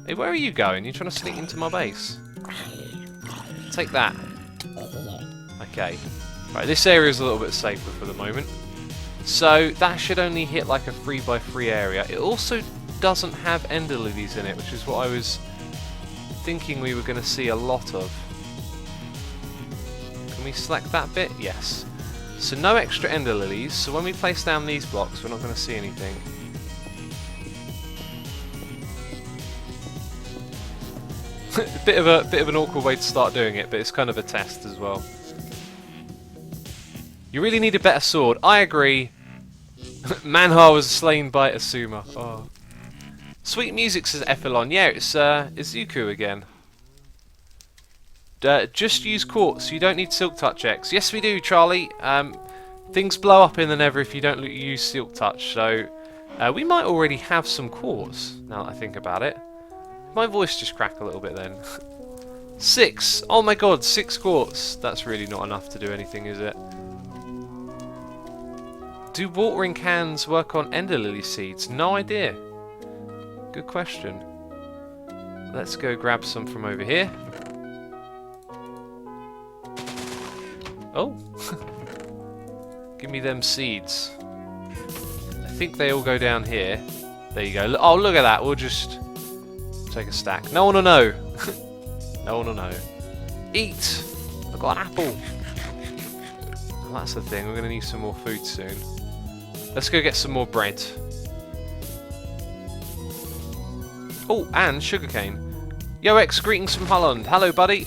Hey, where are you going? You're trying to sneak into my base. Take that. Okay. Right, this area is a little bit safer for the moment. So that should only hit like a 3x3 area. It also doesn't have ender lilies in it, which is what I was thinking we were going to see a lot of. Can we select that bit? Yes. So no extra ender lilies, so when we place down these blocks we're not going to see anything. A bit of an awkward way to start doing it, but it's kind of a test as well. You really need a better sword. I agree. Manhar was slain by Asuma. Oh. Sweet music, says Ephelon. Yeah, it's Zuku again. Just use quartz. You don't need Silk Touch X. Yes, we do, Charlie. Things blow up in the Nether if you don't use Silk Touch. So we might already have some quartz. Now that I think about it, my voice just cracked a little bit then. 6. Oh my God, 6 quartz. That's really not enough to do anything, is it? Do watering cans work on ender lily seeds? No idea. Good question. Let's go grab some from over here. Oh. Give me them seeds. I think they all go down here. There you go. Oh, look at that. We'll just take a stack. No one will know. No one will know. Eat! I've got an apple. Well, that's the thing. We're going to need some more food soon. Let's go get some more bread. Oh, and sugarcane. Yo, X, greetings from Holland. Hello, buddy.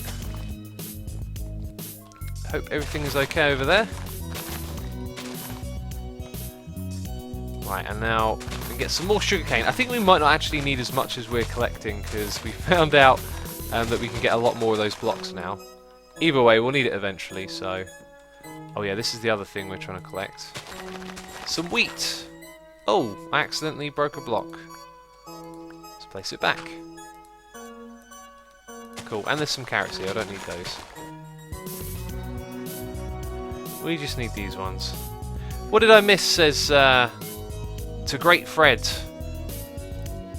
Hope everything is okay over there. Right, and now we get some more sugarcane. I think we might not actually need as much as we're collecting because we found out that we can get a lot more of those blocks now. Either way, we'll need it eventually, so... Oh yeah, this is the other thing we're trying to collect. Some wheat! Oh, I accidentally broke a block. Let's place it back. Cool, and there's some carrots here, I don't need those. We just need these ones. What did I miss, says to Great Fred.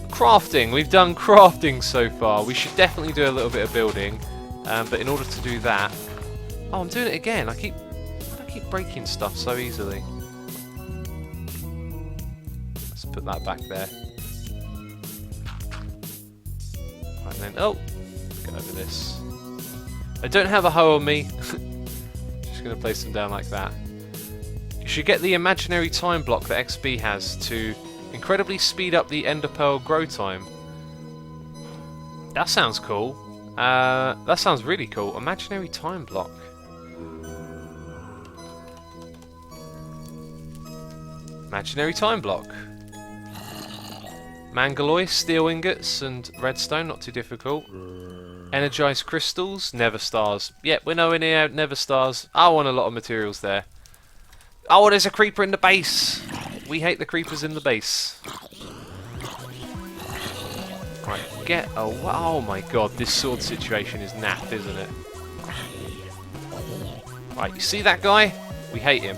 Crafting, we've done crafting so far. We should definitely do a little bit of building. But in order to do that... Oh, I'm doing it again. I keep breaking stuff so easily. Let's put that back there. Right, and then... Oh! Get over this. I don't have a hoe on me. Just going to place them down like that. You should get the imaginary time block that XB has to incredibly speed up the Ender Pearl grow time. That sounds cool. That sounds really cool. Imaginary time block. Imaginary time block. Mangaloy, steel ingots, and redstone, not too difficult. Energized crystals, Nether stars. Yep, we're nowhere near Nether stars. I want a lot of materials there. Oh, there's a creeper in the base. We hate the creepers in the base. Right, get away. Oh my God, this sword situation is naff, isn't it? Right, you see that guy? We hate him.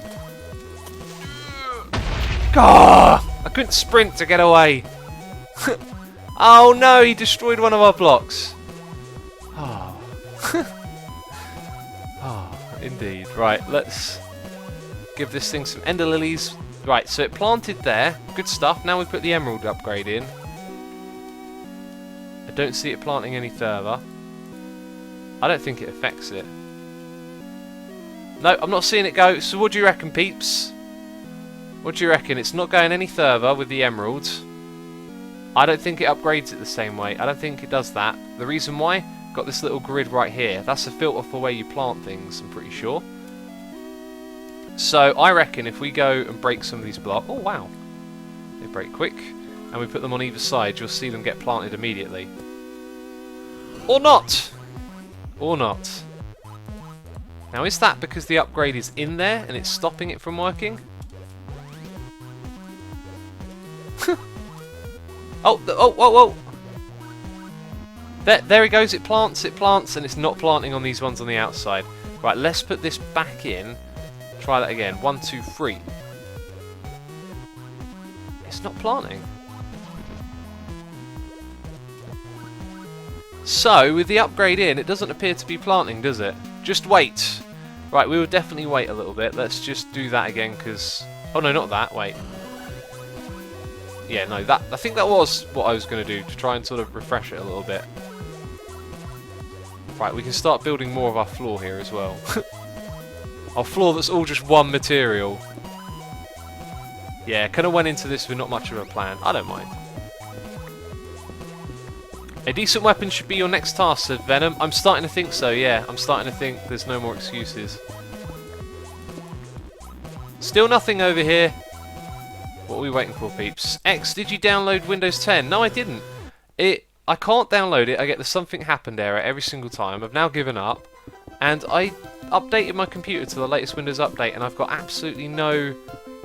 Gah! I couldn't sprint to get away. Oh no, he destroyed one of our blocks. Oh. Oh, indeed. Right, let's give this thing some ender lilies. Right, so it planted there. Good stuff. Now we put the emerald upgrade in. I don't see it planting any further. I don't think it affects it. No, I'm not seeing it go. So what do you reckon, peeps? What do you reckon? It's not going any further with the emeralds. I don't think it upgrades it the same way. I don't think it does that. The reason why? Got this little grid right here. That's a filter for where you plant things, I'm pretty sure. So I reckon if we go and break some of these blocks... Oh, wow. They break quick. And we put them on either side, you'll see them get planted immediately. Or not! Or not. Now, is that because the upgrade is in there and it's stopping it from working? Oh, whoa! There it goes, it plants, and it's not planting on these ones on the outside. Right, let's put this back in. Try that again. 1, 2, 3. It's not planting. So, with the upgrade in, it doesn't appear to be planting, does it? Just wait. Right, we will definitely wait a little bit. Let's just do that again, because... Oh, no, not that. Wait. Yeah, no, that. I think that was what I was going to do, to try and sort of refresh it a little bit. Right, we can start building more of our floor here as well. Our floor that's all just one material. Yeah, kind of went into this with not much of a plan. I don't mind. A decent weapon should be your next task, said Venom. I'm starting to think so, yeah. I'm starting to think there's no more excuses. Still nothing over here. What are we waiting for, peeps? X, did you download Windows 10? No, I didn't. I can't download it. I get the something happened error every single time. I've now given up. And I updated my computer to the latest Windows update, and I've got absolutely no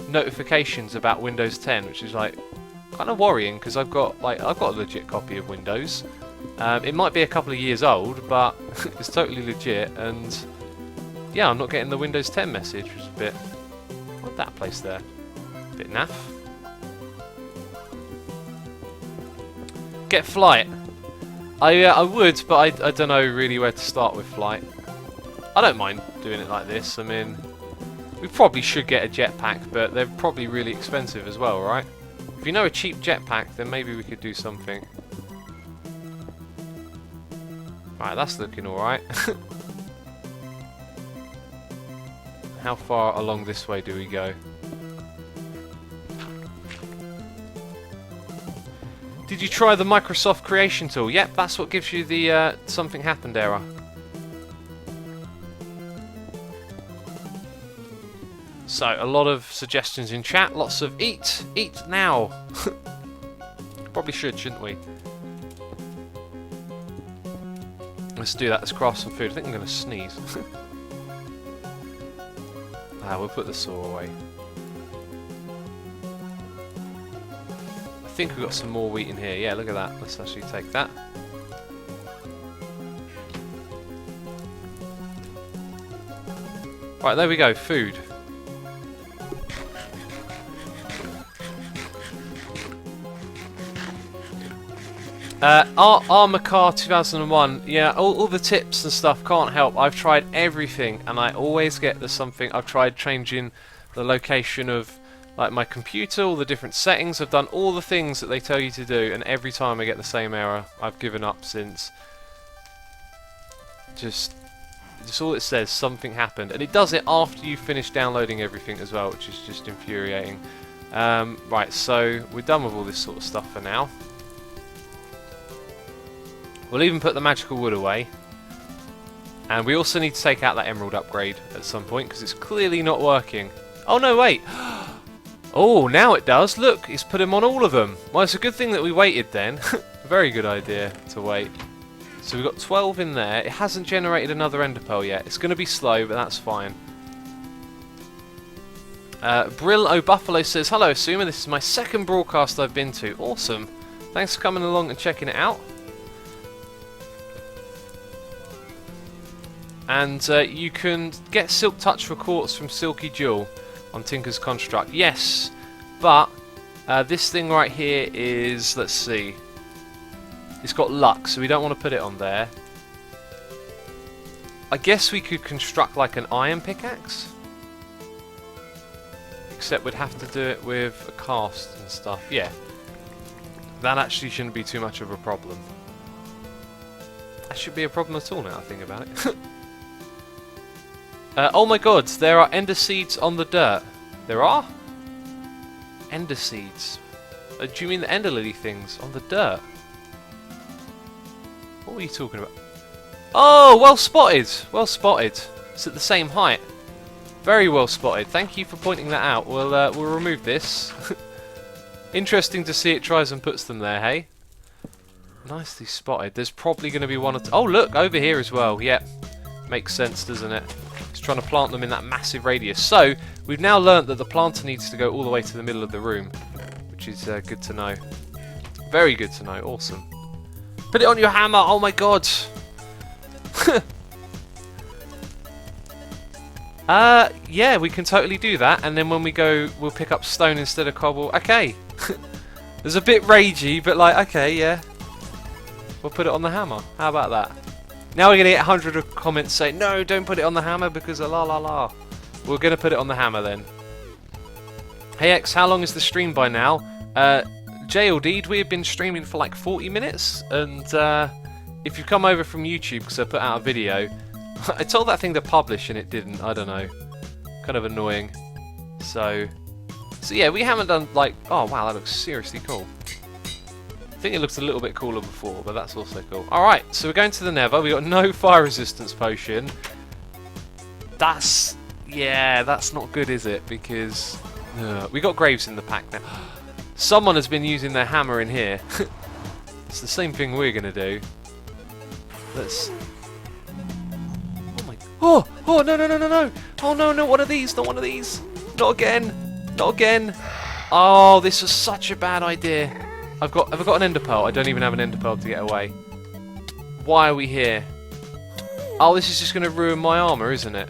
notifications about Windows 10, which is like kind of worrying because I've got a legit copy of Windows. It might be a couple of years old, but it's totally legit. And yeah, I'm not getting the Windows 10 message, which is a bit. What's that place there? A bit naff. Get flight. I would, but I don't know really where to start with flight. I don't mind doing it like this. I mean, we probably should get a jetpack, but they're probably really expensive as well, right? If you know a cheap jetpack, then maybe we could do something. Right, that's looking alright. How far along this way do we go? Did you try the Microsoft creation tool? Yep, that's what gives you the something happened error. So, a lot of suggestions in chat, lots of eat now. Probably should, shouldn't we? Let's do that, let's craft some food. I think I'm going to sneeze. We'll put the saw away. I think we've got some more wheat in here. Yeah, look at that. Let's actually take that. Right, there we go, food. Armour Car 2001, yeah, all the tips and stuff can't help. I've tried everything and I always get the something. I've tried changing the location of like my computer, all the different settings. I've done all the things that they tell you to do, and every time I get the same error. I've given up since. Just all it says, something happened, and it does it after you finish downloading everything as well, which is just infuriating. Right, so we're done with all this sort of stuff for now. We'll even put the magical wood away. And we also need to take out that emerald upgrade at some point, because it's clearly not working. Oh no, wait! Oh, now it does. Look, it's put him on all of them. Well, it's a good thing that we waited then. Very good idea to wait. So we've got 12 in there. It hasn't generated another ender pearl yet. It's going to be slow, but that's fine. Brill O'Buffalo says, hello, Asuma. This is my second broadcast I've been to. Awesome. Thanks for coming along and checking it out. And you can get Silk Touch for quartz from Silky Jewel on Tinker's Construct. Yes, but this thing right here is, let's see, it's got luck, so we don't want to put it on there. I guess we could construct like an iron pickaxe, except we'd have to do it with a cast and stuff. Yeah, that actually shouldn't be too much of a problem. That should be a problem at all now I think about it. Oh my god, there are ender seeds on the dirt. There are? Ender seeds. Do you mean the ender lily things on the dirt? What were you talking about? Oh, well spotted. Well spotted. It's at the same height. Very well spotted. Thank you for pointing that out. We'll remove this. Interesting to see it tries and puts them there, hey? Nicely spotted. There's probably going to be one or two. Oh, look, over here as well. Yep. Makes sense, doesn't it? It's trying to plant them in that massive radius. So, we've now learnt that the planter needs to go all the way to the middle of the room, which is good to know. Very good to know. Awesome. Put it on your hammer. Oh my god. Yeah, we can totally do that. And then when we go, we'll pick up stone instead of cobble. Okay. There's a bit ragey, but like, okay, yeah. We'll put it on the hammer. How about that? Now we're going to get 100 of comments saying, no, don't put it on the hammer because la la la. We're going to put it on the hammer then. Hey X, how long is the stream by now? JLD'd, we have been streaming for like 40 minutes. And if you've come over from YouTube because I put out a video, I told that thing to publish and it didn't. I don't know. Kind of annoying. So yeah, we haven't done like... Oh wow, that looks seriously cool. I think it looks a little bit cooler before, but that's also cool. Alright, so we're going to the Nether. We got no fire resistance potion. That's... yeah, that's not good, is it? Because... we got graves in the pack now. Someone has been using their hammer in here. It's the same thing we're going to do. Let's... oh my... oh! Oh, no, no, no, no, no! Oh, no, no, one of these! Not one of these! Not again! Not again! Oh, this was such a bad idea. Have I got an ender pearl? I don't even have an ender pearl to get away. Why are we here? Oh, this is just going to ruin my armour, isn't it?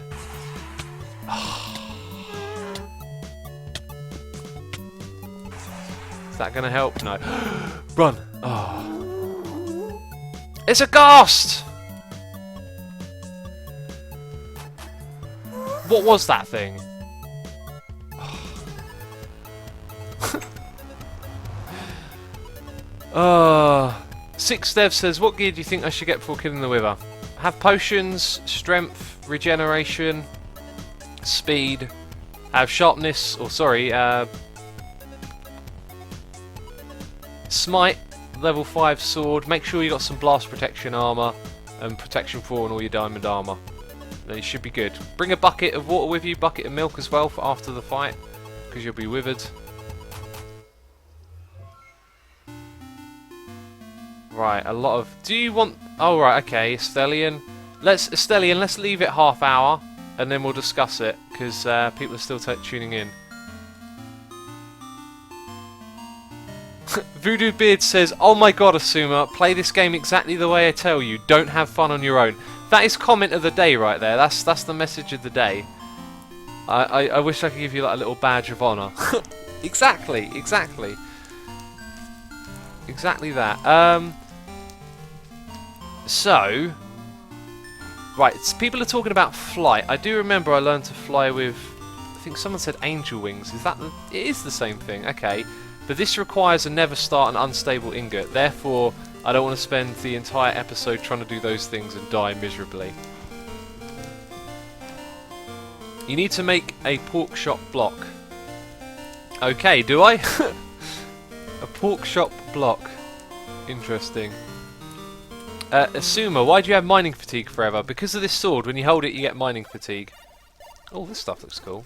Is that going to help? No. Run! Oh. It's a ghast! What was that thing? Six Dev says, what gear do you think I should get before killing the Wither? Have potions, strength, regeneration, speed, have sharpness, or sorry, smite, level 5 sword. Make sure you got some blast protection armour and protection 4 on all your diamond armour. Then you should be good. Bring a bucket of water with you, bucket of milk as well for after the fight, because you'll be withered. Right, a lot of... do you want... oh, right, okay, Estelian. Let's leave it half hour, and then we'll discuss it, because people are still tuning in. Voodoo Beard says, oh my god, Asuma, play this game exactly the way I tell you. Don't have fun on your own. That is comment of the day right there. That's the message of the day. I wish I could give you like a little badge of honour. Exactly, exactly. Exactly that. So, right, people are talking about flight. I do remember I learned to fly with, I think someone said angel wings. Is that it is the same thing, okay. But this requires a never start an unstable ingot. Therefore, I don't want to spend the entire episode trying to do those things and die miserably. You need to make a pork shop block. Okay, do I? A pork shop block. Interesting. Asuma, why do you have mining fatigue forever? Because of this sword, when you hold it you get mining fatigue. Oh, this stuff looks cool.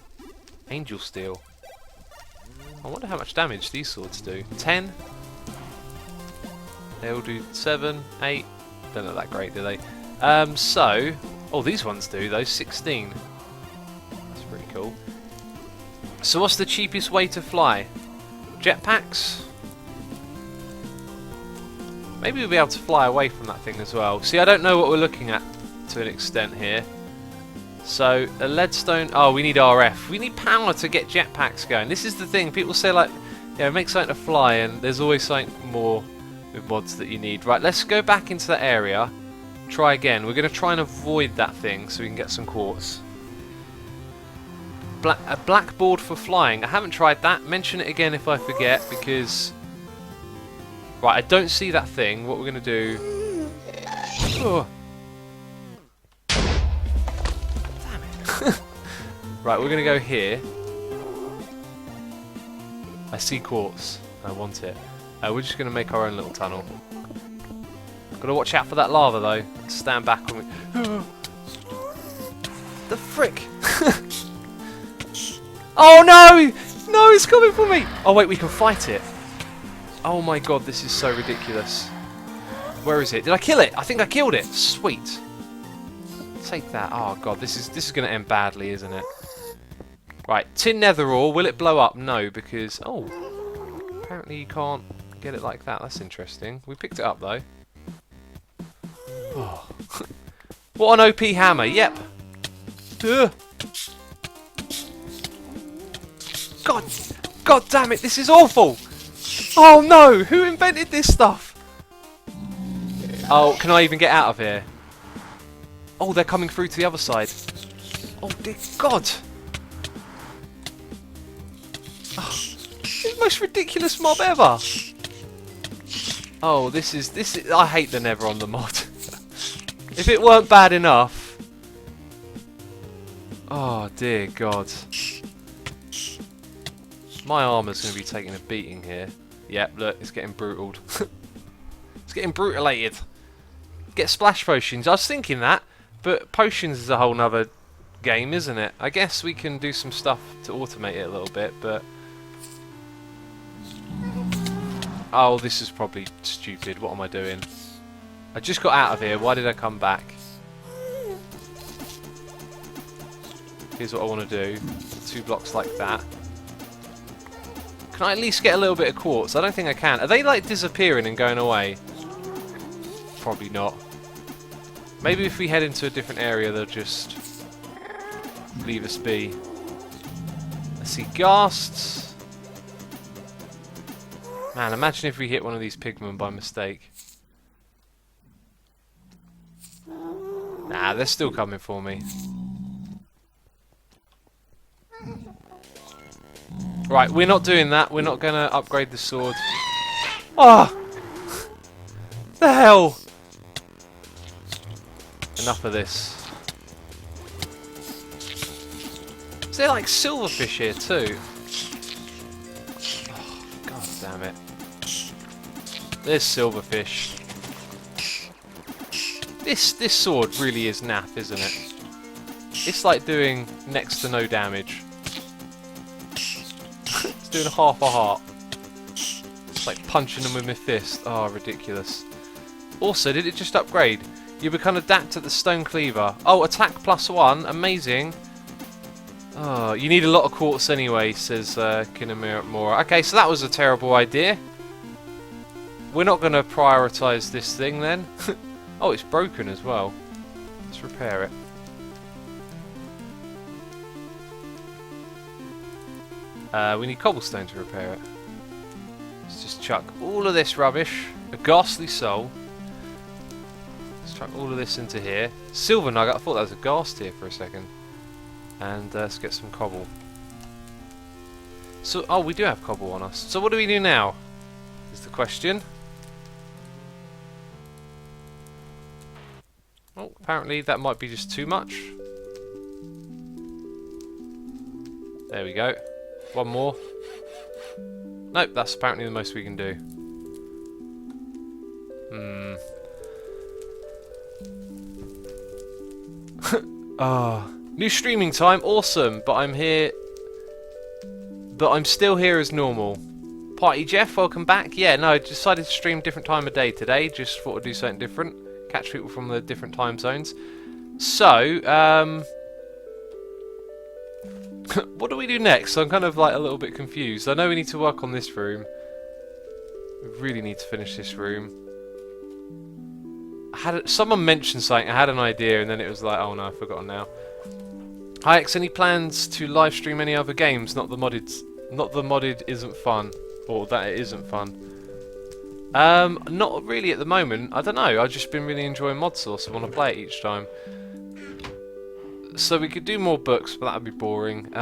Angel steel. I wonder how much damage these swords do. 10? They all do 7, 8. Don't look that great, do they? So... oh, these ones do, those 16. That's pretty cool. So what's the cheapest way to fly? Jetpacks? Maybe we'll be able to fly away from that thing as well. See, I don't know what we're looking at to an extent here. So, a leadstone... oh, we need RF. We need power to get jetpacks going. This is the thing. People say, like, you know, make something to fly, and there's always something more with mods that you need. Right, let's go back into that area. Try again. We're going to try and avoid that thing so we can get some quartz. A blackboard for flying. I haven't tried that. Mention it again if I forget, because... right, I don't see that thing. What we're going to do... oh. Damn it. Right, we're going to go here. I see quartz. I want it. We're just going to make our own little tunnel. Got to watch out for that lava, though. Stand back when we... the frick! Oh no! No, it's coming for me! Oh wait, we can fight it. Oh my god, this is so ridiculous. Where is it? Did I kill it? I think I killed it. Sweet. Take that. Oh god, this is going to end badly, isn't it? Right, tin nether ore. Will it blow up? No, because... oh, apparently you can't get it like that. That's interesting. We picked it up though. Oh. What an OP hammer. Yep. Ugh. God damn it, this is awful! Oh no, who invented this stuff? Oh, can I even get out of here? Oh, they're coming through to the other side. Oh dear God! Oh, this is the most ridiculous mob ever! Oh, this is... I hate the Nether on the mod. If it weren't bad enough... oh dear God. My armour's going to be taking a beating here. Yep, look, it's getting brutaled. It's getting brutalated. Get splash potions. I was thinking that, but potions is a whole nother game, isn't it? I guess we can do some stuff to automate it a little bit, but... Oh, this is probably stupid. What am I doing? I just got out of here. Why did I come back? Here's what I want to do. 2 blocks like that. Can I at least get a little bit of quartz? I don't think I can. Are they like disappearing and going away? Probably not. Maybe if we head into a different area, they'll just leave us be. I see ghasts. Man, imagine if we hit one of these pigmen by mistake. Nah, they're still coming for me. Right, we're not doing that. We're not going to upgrade the sword. Oh! The hell! Enough of this. Is there like silverfish here too? Oh, God damn it. There's silverfish. This sword really is naff, isn't it? It's like doing next to no damage. It's doing half a heart. It's like punching them with my fist. Oh, ridiculous. Also, did it just upgrade? You become adept at the stone cleaver. Oh, attack +1. Amazing. Oh, you need a lot of quartz anyway, says Kinamura. Okay, so that was a terrible idea. We're not going to prioritise this thing then. Oh, it's broken as well. Let's repair it. We need cobblestone to repair it. Let's just chuck all of this rubbish. A ghastly soul. Let's chuck all of this into here. Silver nugget. I thought that was a ghast here for a second. And let's get some cobble. So, oh, we do have cobble on us. So what do we do now? Is the question. Oh, apparently that might be just too much. There we go. One more. Nope, that's apparently the most we can do. New streaming time, awesome, but I'm here. But I'm still here as normal. Party Jeff, welcome back. Yeah, no, I decided to stream different time of day today. Just thought I'd do something different. Catch people from the different time zones. So, what do we do next? I'm kind of like a little bit confused. I know we need to work on this room. We really need to finish this room. Someone mentioned something, I had an idea, and then it was like, oh no, I've forgotten now. Hi X, any plans to live stream any other games? Not the modded isn't fun. Or that it isn't fun. Not really at the moment. I don't know, I've just been really enjoying Modsauce. I want to play it each time. So we could do more books, but that would be boring.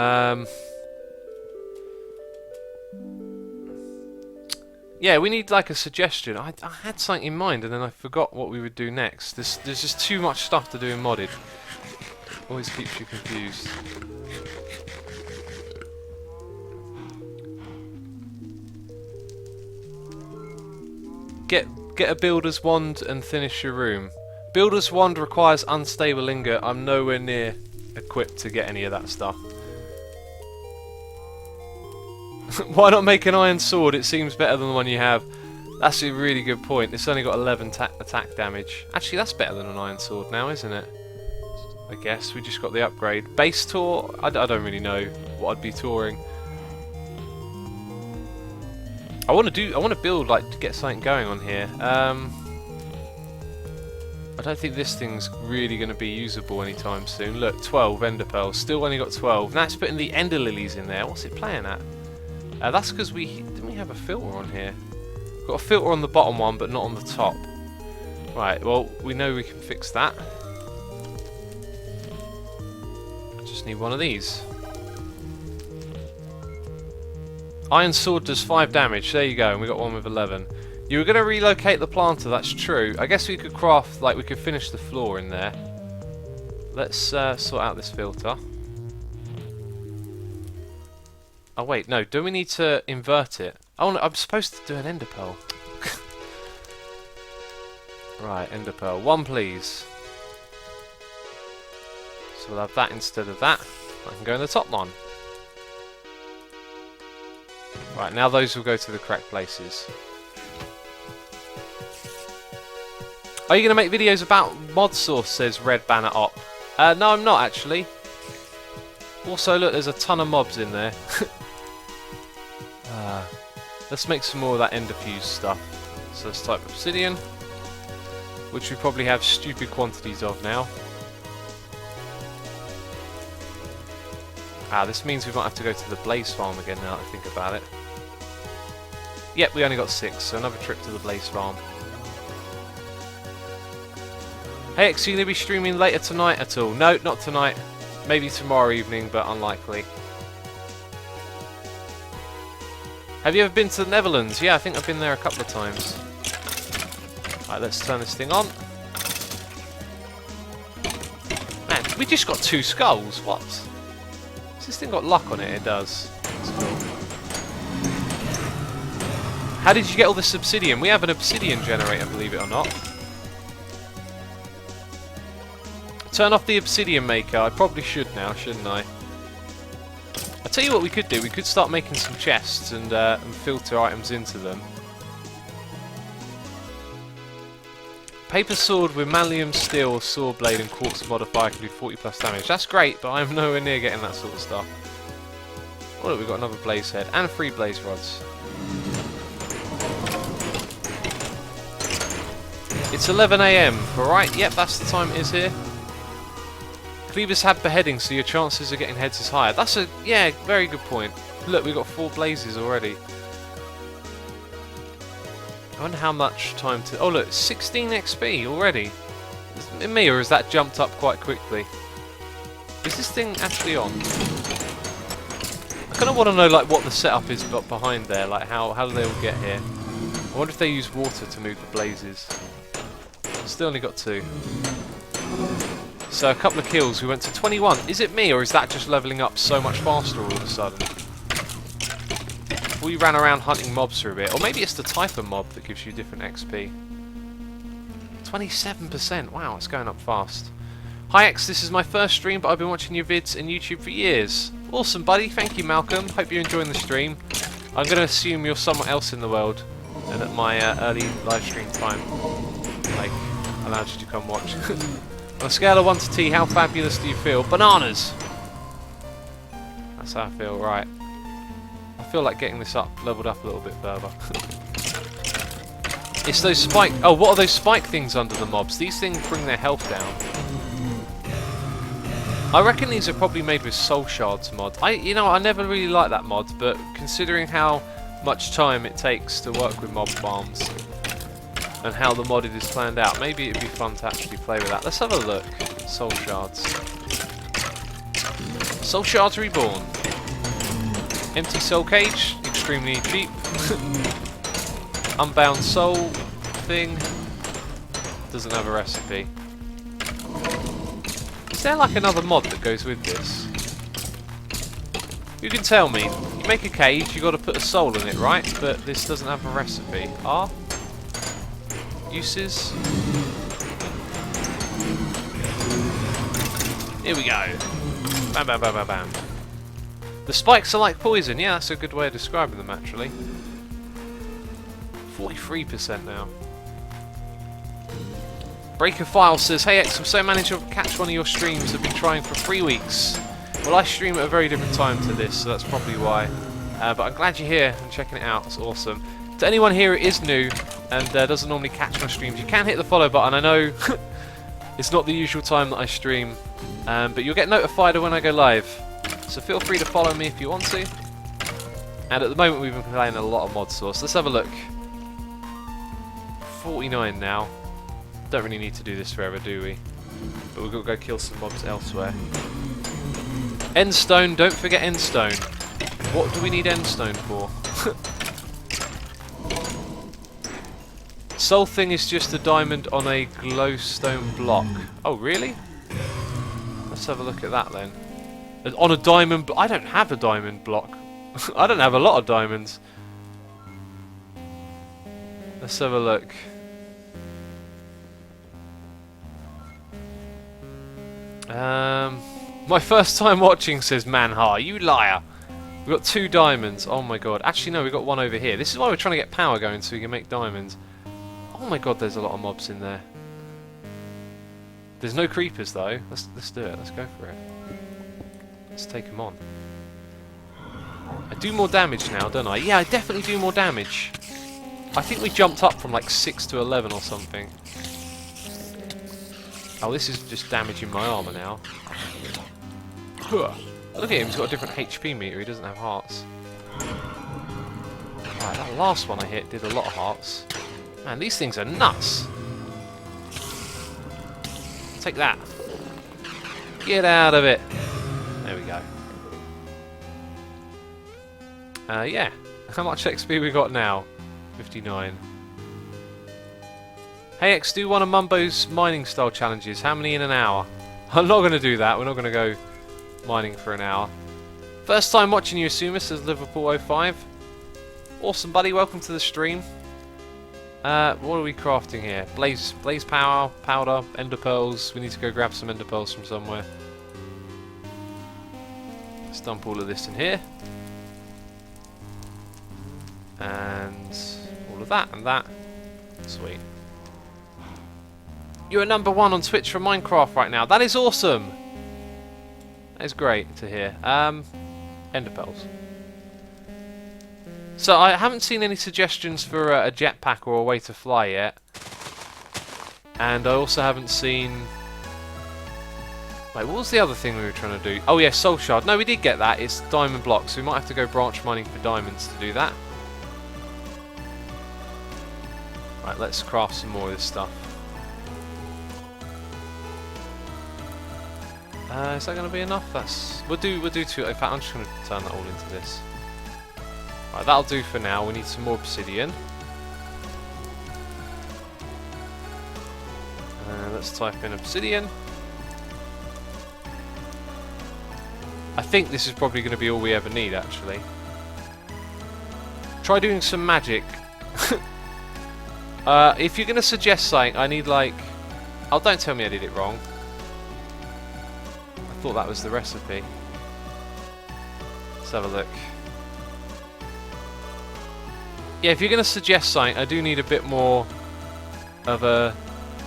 Yeah, we need like a suggestion. I had something in mind and then I forgot what we would do next. There's just too much stuff to do in modded. Always keeps you confused. Get a builder's wand and finish your room. Builder's wand requires unstable ingot. I'm nowhere near equipped to get any of that stuff. Why not make an iron sword? It seems better than the one you have. That's a really good point. It's only got 11 attack damage. Actually, that's better than an iron sword now, isn't it? I guess we just got the upgrade. Base tour? I don't really know what I'd be touring. I want to build, like, to get something going on here. I don't think this thing's really going to be usable anytime soon. Look, 12 ender pearls. Still only got 12. Now it's putting the ender lilies in there. What's it playing at? That's because didn't we have a filter on here? Got a filter on the bottom one, but not on the top. Right, well, we know we can fix that. I just need one of these. Iron sword does 5 damage. There you go, and we got one with 11. You were going to relocate the planter, that's true. I guess we could craft, like, we could finish the floor in there. Let's sort out this filter. Oh wait, no, do we need to invert it? Oh no, I'm supposed to do an ender pearl. Right, ender pearl. 1 please. So we'll have that instead of that. I can go in the top one. Right, now those will go to the correct places. Are you going to make videos about Modsauce, says Red Banner Op. No, I'm not actually. Also, look, there's a ton of mobs in there. Let's make some more of that ender fuse stuff. So let's type obsidian, which we probably have stupid quantities of now. This means we might have to go to the blaze farm again now that I think about it. Yep, we only got 6, so another trip to the blaze farm. Hey X, are you going to be streaming later tonight at all? No, not tonight. Maybe tomorrow evening, but unlikely. Have you ever been to the Netherlands? Yeah, I think I've been there a couple of times. Right, let's turn this thing on. Man, we just got 2 skulls. What? Has this thing got luck on it? It does. That's cool. How did you get all this obsidian? We have an obsidian generator, believe it or not. Turn off the obsidian maker. I probably should now, shouldn't I? I'll tell you what we could do. We could start making some chests and filter items into them. Paper sword with malleum steel, saw blade and quartz modifier can do 40 plus damage. That's great, but I'm nowhere near getting that sort of stuff. Oh look, we've got another blaze head and 3 blaze rods. It's 11 AM, alright? Yep, that's the time it is here. Cleavers have beheading, so your chances of getting heads is higher. That's a, yeah, very good point. Look, we've got 4 blazes already. I wonder how much time to... Oh look, 16 XP already. Is it me, or has that jumped up quite quickly? Is this thing actually on? I kind of want to know like what the setup is behind there, like how do they all get here? I wonder if they use water to move the blazes. Still only got 2. So a couple of kills, we went to 21. Is it me, or is that just levelling up so much faster all of a sudden? We ran around hunting mobs for a bit, or maybe it's the type of mob that gives you different XP. 27%, wow, it's going up fast. Hi X, this is my first stream, but I've been watching your vids in YouTube for years. Awesome buddy, thank you Malcolm, hope you're enjoying the stream. I'm going to assume you're somewhere else in the world, and at my early live stream time, like, allowed you to come watch. On a scale of 1 to T, how fabulous do you feel? Bananas! That's how I feel, right. I feel like getting this up, leveled up a little bit further. It's those spike... Oh, what are those spike things under the mobs? These things bring their health down. I reckon these are probably made with soul shards mod. You know, I never really liked that mod, but considering how much time it takes to work with mob farms and how the modded is planned out, maybe it'd be fun to actually play with that. Let's have a look. Soul shards. Soul shards reborn. Empty soul cage, extremely cheap. Unbound soul thing. Doesn't have a recipe. Is there like another mod that goes with this? You can tell me. You make a cage, you got to put a soul in it, right? But this doesn't have a recipe. Uses. Here we go. Bam, bam, bam, bam, bam. The spikes are like poison. Yeah, that's a good way of describing them, actually. 43% now. Breaker File says, hey X, I'm so managed to catch one of your streams. I've been trying for 3 weeks. Well, I stream at a very different time to this, so that's probably why. But I'm glad you're here and checking it out. It's awesome. To anyone here who is new and doesn't normally catch my streams, you can hit the follow button. I know it's not the usual time that I stream, but you'll get notified when I go live. So feel free to follow me if you want to. And at the moment we've been playing a lot of Modsauce. Let's have a look. 49 now. Don't really need to do this forever, do we? But we've got to go kill some mobs elsewhere. Endstone, don't forget Endstone. What do we need Endstone for? Soul thing is just a diamond on a glowstone block. Oh, really? Let's have a look at that then. On a diamond I don't have a diamond block. I don't have a lot of diamonds. Let's have a look. My first time watching, says Manhar. You liar. We've got 2 diamonds. Oh my god. Actually, no, we've got 1 over here. This is why we're trying to get power going so we can make diamonds. Oh my god, there's a lot of mobs in there. There's no creepers though. Let's do it. Let's go for it. Let's take them on. I do more damage now, don't I? Yeah, I definitely do more damage. I think we jumped up from like 6 to 11 or something. Oh, this is just damaging my armour now. Look at him, he's got a different HP meter, he doesn't have hearts. Right, that last one I hit did a lot of hearts. Man, these things are nuts! Take that. Get out of it! There we go. Yeah. How much XP we got now? 59. Hey X, do one of Mumbo's mining style challenges. How many in an hour? I'm not going to do that. We're not going to go mining for an hour. First time watching you, Asuma, says Liverpool05. Awesome, buddy. Welcome to the stream. What are we crafting here? Blaze power, powder, ender pearls. We need to go grab some ender pearls from somewhere. Let's dump all of this in here. And all of that and that. Sweet. You're number 1 on Twitch for Minecraft right now. That is awesome. That is great to hear. Ender pearls. So I haven't seen any suggestions for a jetpack or a way to fly yet. And I also haven't seen... Wait, what was the other thing we were trying to do? Oh yeah, soul shard. No, we did get that. It's diamond blocks. So we might have to go branch mining for diamonds to do that. Right, let's craft some more of this stuff. Is that going to be enough? We'll do 2. In fact, I'm just going to turn that all into this. Right, that'll do for now. We need some more obsidian. Let's type in obsidian. I think this is probably going to be all we ever need, actually. Try doing some magic. If you're going to suggest something, I need like... Oh, don't tell me I did it wrong. I thought that was the recipe. Let's have a look. Yeah, if you're going to suggest something, I do need a bit more of a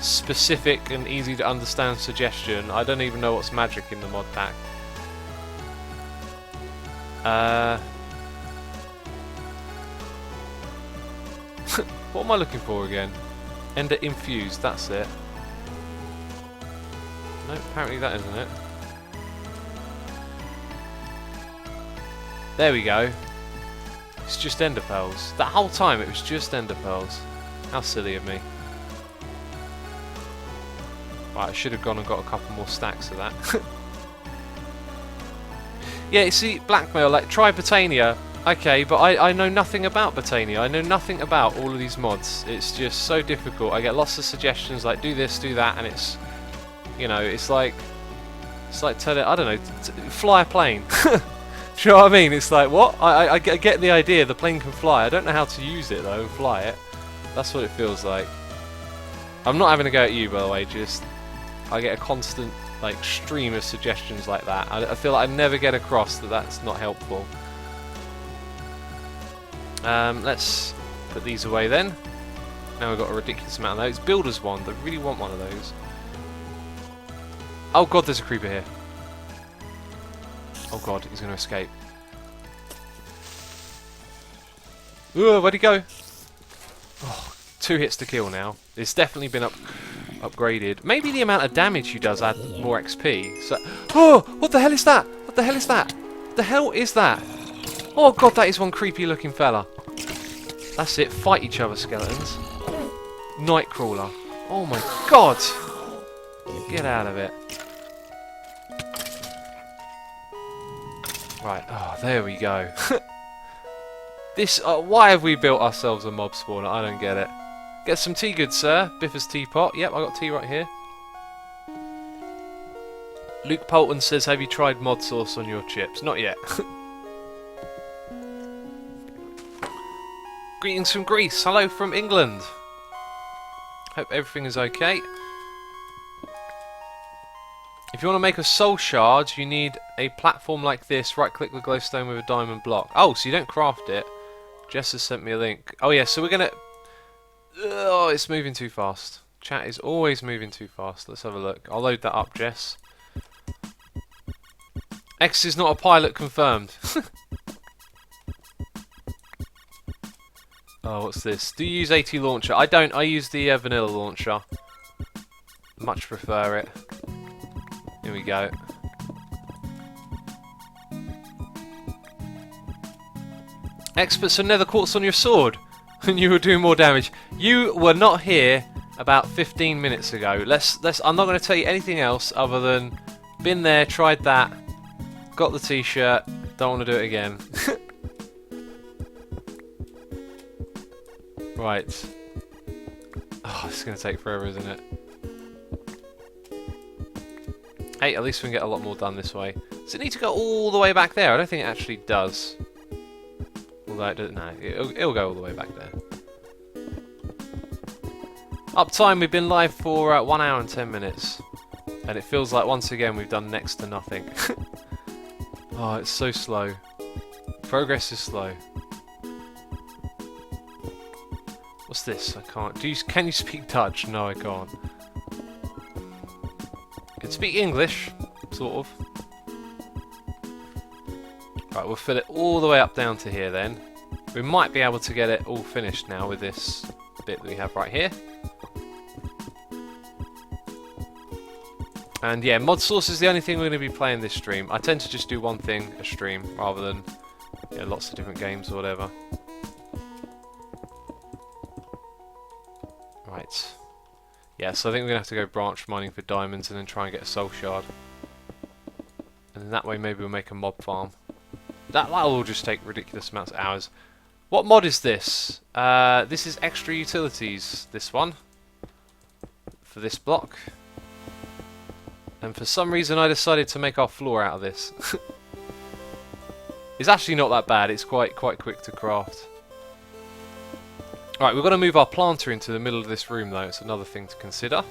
specific and easy to understand suggestion. I don't even know what's magic in the mod pack. What am I looking for again? Ender infused, that's it. No, apparently that isn't it. There we go. It's just ender pearls. That whole time it was just ender pearls. How silly of me. Right, I should have gone and got a couple more stacks of that. Yeah, you see, blackmail, like, try Botania. Okay, but I know nothing about Botania. I know nothing about all of these mods. It's just so difficult. I get lots of suggestions like, do this, do that, and it's, you know, it's like tell it, I don't know, fly a plane. Do you know what I mean? It's like, what? I get the idea, the plane can fly. I don't know how to use it, though, and fly it. That's what it feels like. I'm not having a go at you, by the way, just... I get a constant, like, stream of suggestions like that. I feel like I never get across that that's not helpful. Let's put these away then. Now we've got a ridiculous amount of those. Builder's wand, I really want one of those. Oh god, there's a creeper here. Oh god, he's going to escape. Ooh, where'd he go? Oh, 2 hits to kill now. It's definitely been upgraded. Maybe the amount of damage he does add more XP. So, oh, what the hell is that? What the hell is that? The hell is that? Oh god, that is one creepy looking fella. That's it, fight each other, skeletons. Nightcrawler. Oh my god! Get out of it. Right, oh, there we go. This, why have we built ourselves a mob spawner? I don't get it. Get some tea, good sir. Biffa's teapot. Yep, I got tea right here. Luke Polton says, have you tried Modsauce on your chips? Not yet. Greetings from Greece. Hello from England. Hope everything is okay. If you want to make a soul shard, you need a platform like this. Right click the glowstone with a diamond block. Oh, so you don't craft it. Jess has sent me a link. Oh yeah, so we're gonna... Oh, it's moving too fast. Chat is always moving too fast. Let's have a look. I'll load that up, Jess. X is not a pilot confirmed. Oh, what's this? Do you use AT launcher? I don't. I use the vanilla launcher. Much prefer it. Here we go. Experts on nether quartz on your sword, and you will do more damage. You were not here about 15 minutes ago. I'm not going to tell you anything else other than been there, tried that, got the t-shirt. Don't want to do it again. Right. Oh, this is going to take forever, isn't it? Hey, at least we can get a lot more done this way. Does it need to go all the way back there? I don't think it actually does. Although it doesn't, no, it'll go all the way back there. Uptime, we've been live for 1 hour and 10 minutes. And it feels like once again we've done next to nothing. Oh, it's so slow. Progress is slow. What's this? I can't. Can you speak Dutch? No, I can't. I can speak English, sort of. Right, we'll fill it all the way up down to here then. We might be able to get it all finished now with this bit that we have right here. And yeah, Modsauce is the only thing we're going to be playing this stream. I tend to just do one thing a stream rather than lots of different games or whatever. Right. Yeah, so I think we're going to have to go branch mining for diamonds and then try and get a soul shard. And then that way maybe we'll make a mob farm. That'll all just take ridiculous amounts of hours. What mod is this? This is extra utilities, this one. For this block. And for some reason I decided to make our floor out of this. It's actually not that bad, it's quite quick to craft. Alright, we've got to move our planter into the middle of this room though, it's another thing to consider.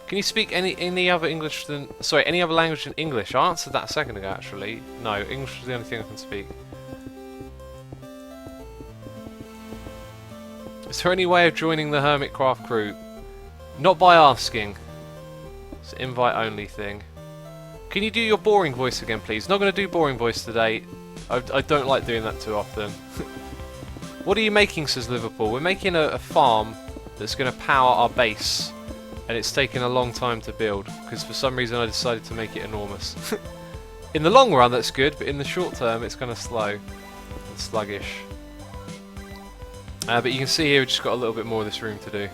Can you speak any other English than... Sorry, any other language than English? I answered that a second ago actually. No, English is the only thing I can speak. Is there any way of joining the Hermitcraft crew? Not by asking. It's an invite only thing. Can you do your boring voice again please? Not going to do boring voice today. I don't like doing that too often. What are you making, says Liverpool? We're making a farm that's going to power our base. And it's taken a long time to build, because for some reason I decided to make it enormous. In the long run that's good, but in the short term it's kind of slow and sluggish. But you can see here we've just got a little bit more of this room to do.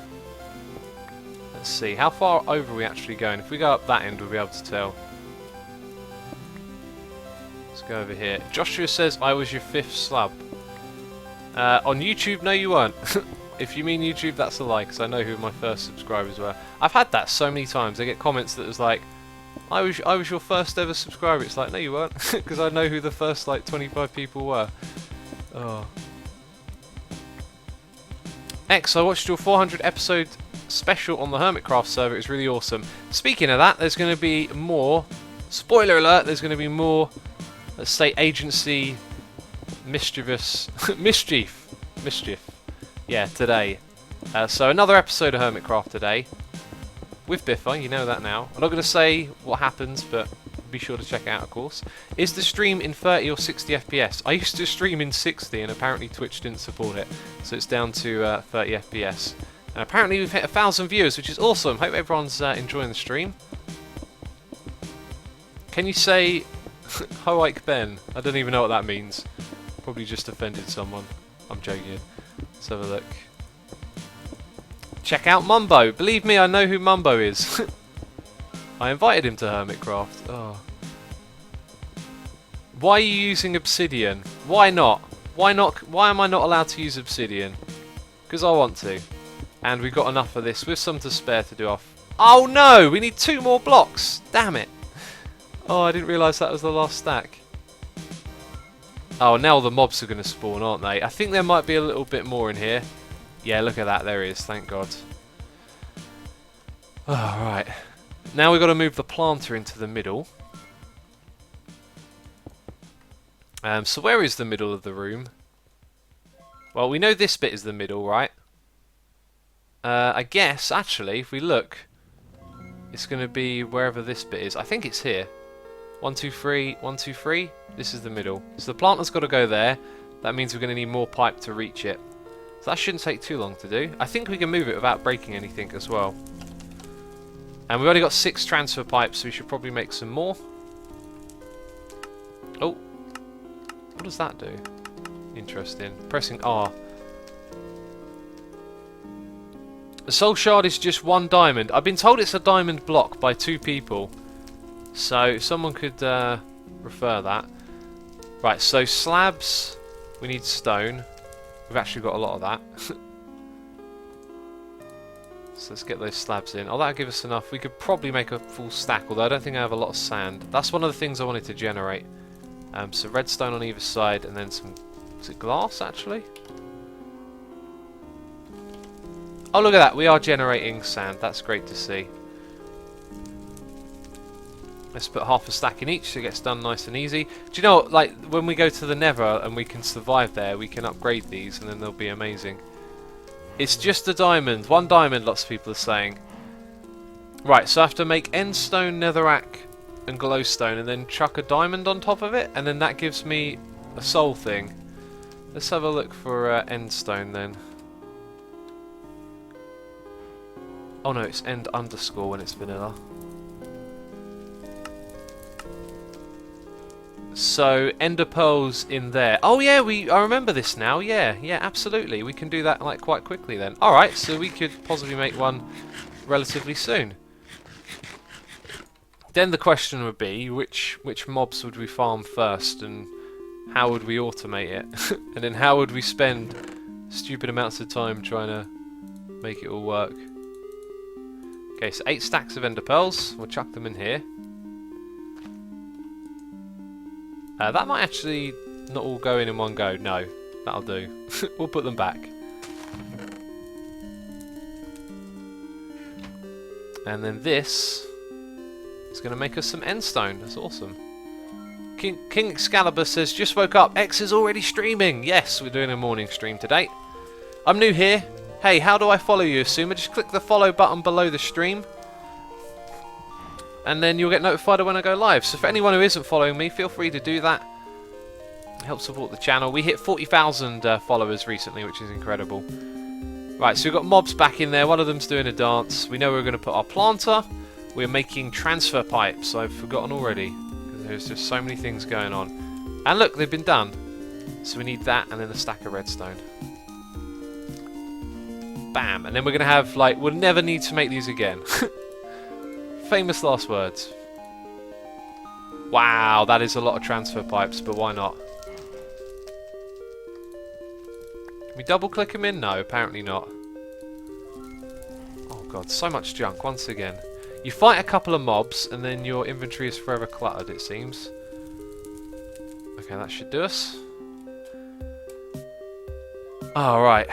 Let's see, how far over are we actually going? If we go up that end we'll be able to tell. Let's go over here. Joshua says I was your 5th slub. On YouTube, no you weren't. If you mean YouTube, that's a lie, because I know who my first subscribers were. I've had that so many times. I get comments that was like, I was your first ever subscriber. It's like, no you weren't, because I know who the first like 25 people were. Oh. X, I watched your 400 episode special on the Hermitcraft server. It was really awesome. Speaking of that, there's going to be more. Spoiler alert, there's going to be more, let's say, agency mischief. Yeah, today. So another episode of Hermitcraft today. With Biffa, you know that now. I'm not going to say what happens, but be sure to check it out, of course. Is the stream in 30 or 60 FPS? I used to stream in 60, and apparently Twitch didn't support it. So it's down to 30 FPS. And apparently we've hit 1,000 viewers, which is awesome. Hope everyone's enjoying the stream. Can you say Hoike Ben? I don't even know what that means. Probably just offended someone. I'm joking. Let's have a look. Check out Mumbo. Believe me, I know who Mumbo is. I invited him to Hermitcraft. Oh. Why are you using obsidian? Why not? Why not? Why am I not allowed to use obsidian? Because I want to. And we've got enough of this with some to spare to do off. Oh no! We need 2 more blocks! Damn it! Oh, I didn't realise that was the last stack. Oh, now the mobs are going to spawn, aren't they? I think there might be a little bit more in here. Yeah, look at that. There he is. Thank God. Alright. Now we've got to move the planter into the middle. So where is the middle of the room? Well, we know this bit is the middle, right? I guess, actually, if we look, it's going to be wherever this bit is. I think it's here. 1, 2, 3, 1, 2, 3. This is the middle. So the planter's got to go there. That means we're going to need more pipe to reach it. So that shouldn't take too long to do. I think we can move it without breaking anything as well. And we've only got 6 transfer pipes, so we should probably make some more. Oh. What does that do? Interesting. Pressing R. The soul shard is just 1 diamond. I've been told it's a diamond block by 2 people. So someone could refer that. Right, so slabs. We need stone. We've actually got a lot of that. So let's get those slabs in. Oh, that'll give us enough. We could probably make a full stack, although I don't think I have a lot of sand. That's one of the things I wanted to generate. So redstone on either side, and then some... Is it glass, actually? Oh, look at that. We are generating sand. That's great to see. Let's put half a stack in each so it gets done nice and easy. Do you know, like, when we go to the Nether and we can survive there, we can upgrade these and then they'll be amazing. It's just a diamond. 1 diamond, lots of people are saying. Right, so I have to make endstone, netherrack, and glowstone, and then chuck a diamond on top of it, and then that gives me a soul thing. Let's have a look for endstone then. Oh no, it's end underscore when it's vanilla. So ender pearls in there. Oh yeah, I remember this now. Yeah, absolutely. We can do that like quite quickly then. All right, so we could possibly make one relatively soon. Then the question would be, which mobs would we farm first, and how would we automate it? And then how would we spend stupid amounts of time trying to make it all work? Okay, so 8 stacks of ender pearls. We'll chuck them in here. That might actually not all go in one go. No, that'll do. We'll put them back. And then this is going to make us some endstone. That's awesome. King Excalibur says, just woke up. X is already streaming. Yes, we're doing a morning stream today. I'm new here. Hey, how do I follow you, Asuma? Just click the follow button below the stream. And then you'll get notified when I go live. So for anyone who isn't following me, feel free to do that. Help support the channel. We hit 40,000 followers recently, which is incredible. Right, so we've got mobs back in there. One of them's doing a dance. We know we're going to put our planter. We're making transfer pipes. I've forgotten already, because there's just so many things going on. And look, they've been done. So we need that and then a stack of redstone. Bam. And then we're going to have, like, we'll never need to make these again. Famous last words. Wow, that is a lot of transfer pipes, but why not? Can we double click them in? No, apparently not. Oh god, so much junk once again. You fight a couple of mobs and then your inventory is forever cluttered, it seems. Okay, that should do us. Alright.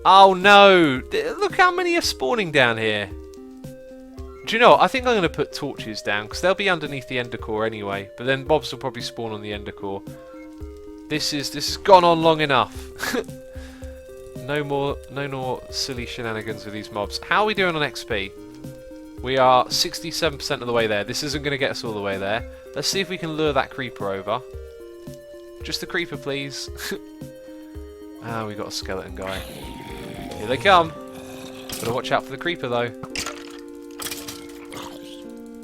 Oh no! Look how many are spawning down here. Do you know what? I think I'm going to put torches down, because they'll be underneath the ender core anyway. But then mobs will probably spawn on the ender core. This has gone on long enough. No more silly shenanigans with these mobs. How are we doing on XP? We are 67% of the way there. This isn't going to get us all the way there. Let's see if we can lure that creeper over. Just the creeper, please. Ah, we got a skeleton guy. Here they come. Gotta watch out for the creeper though.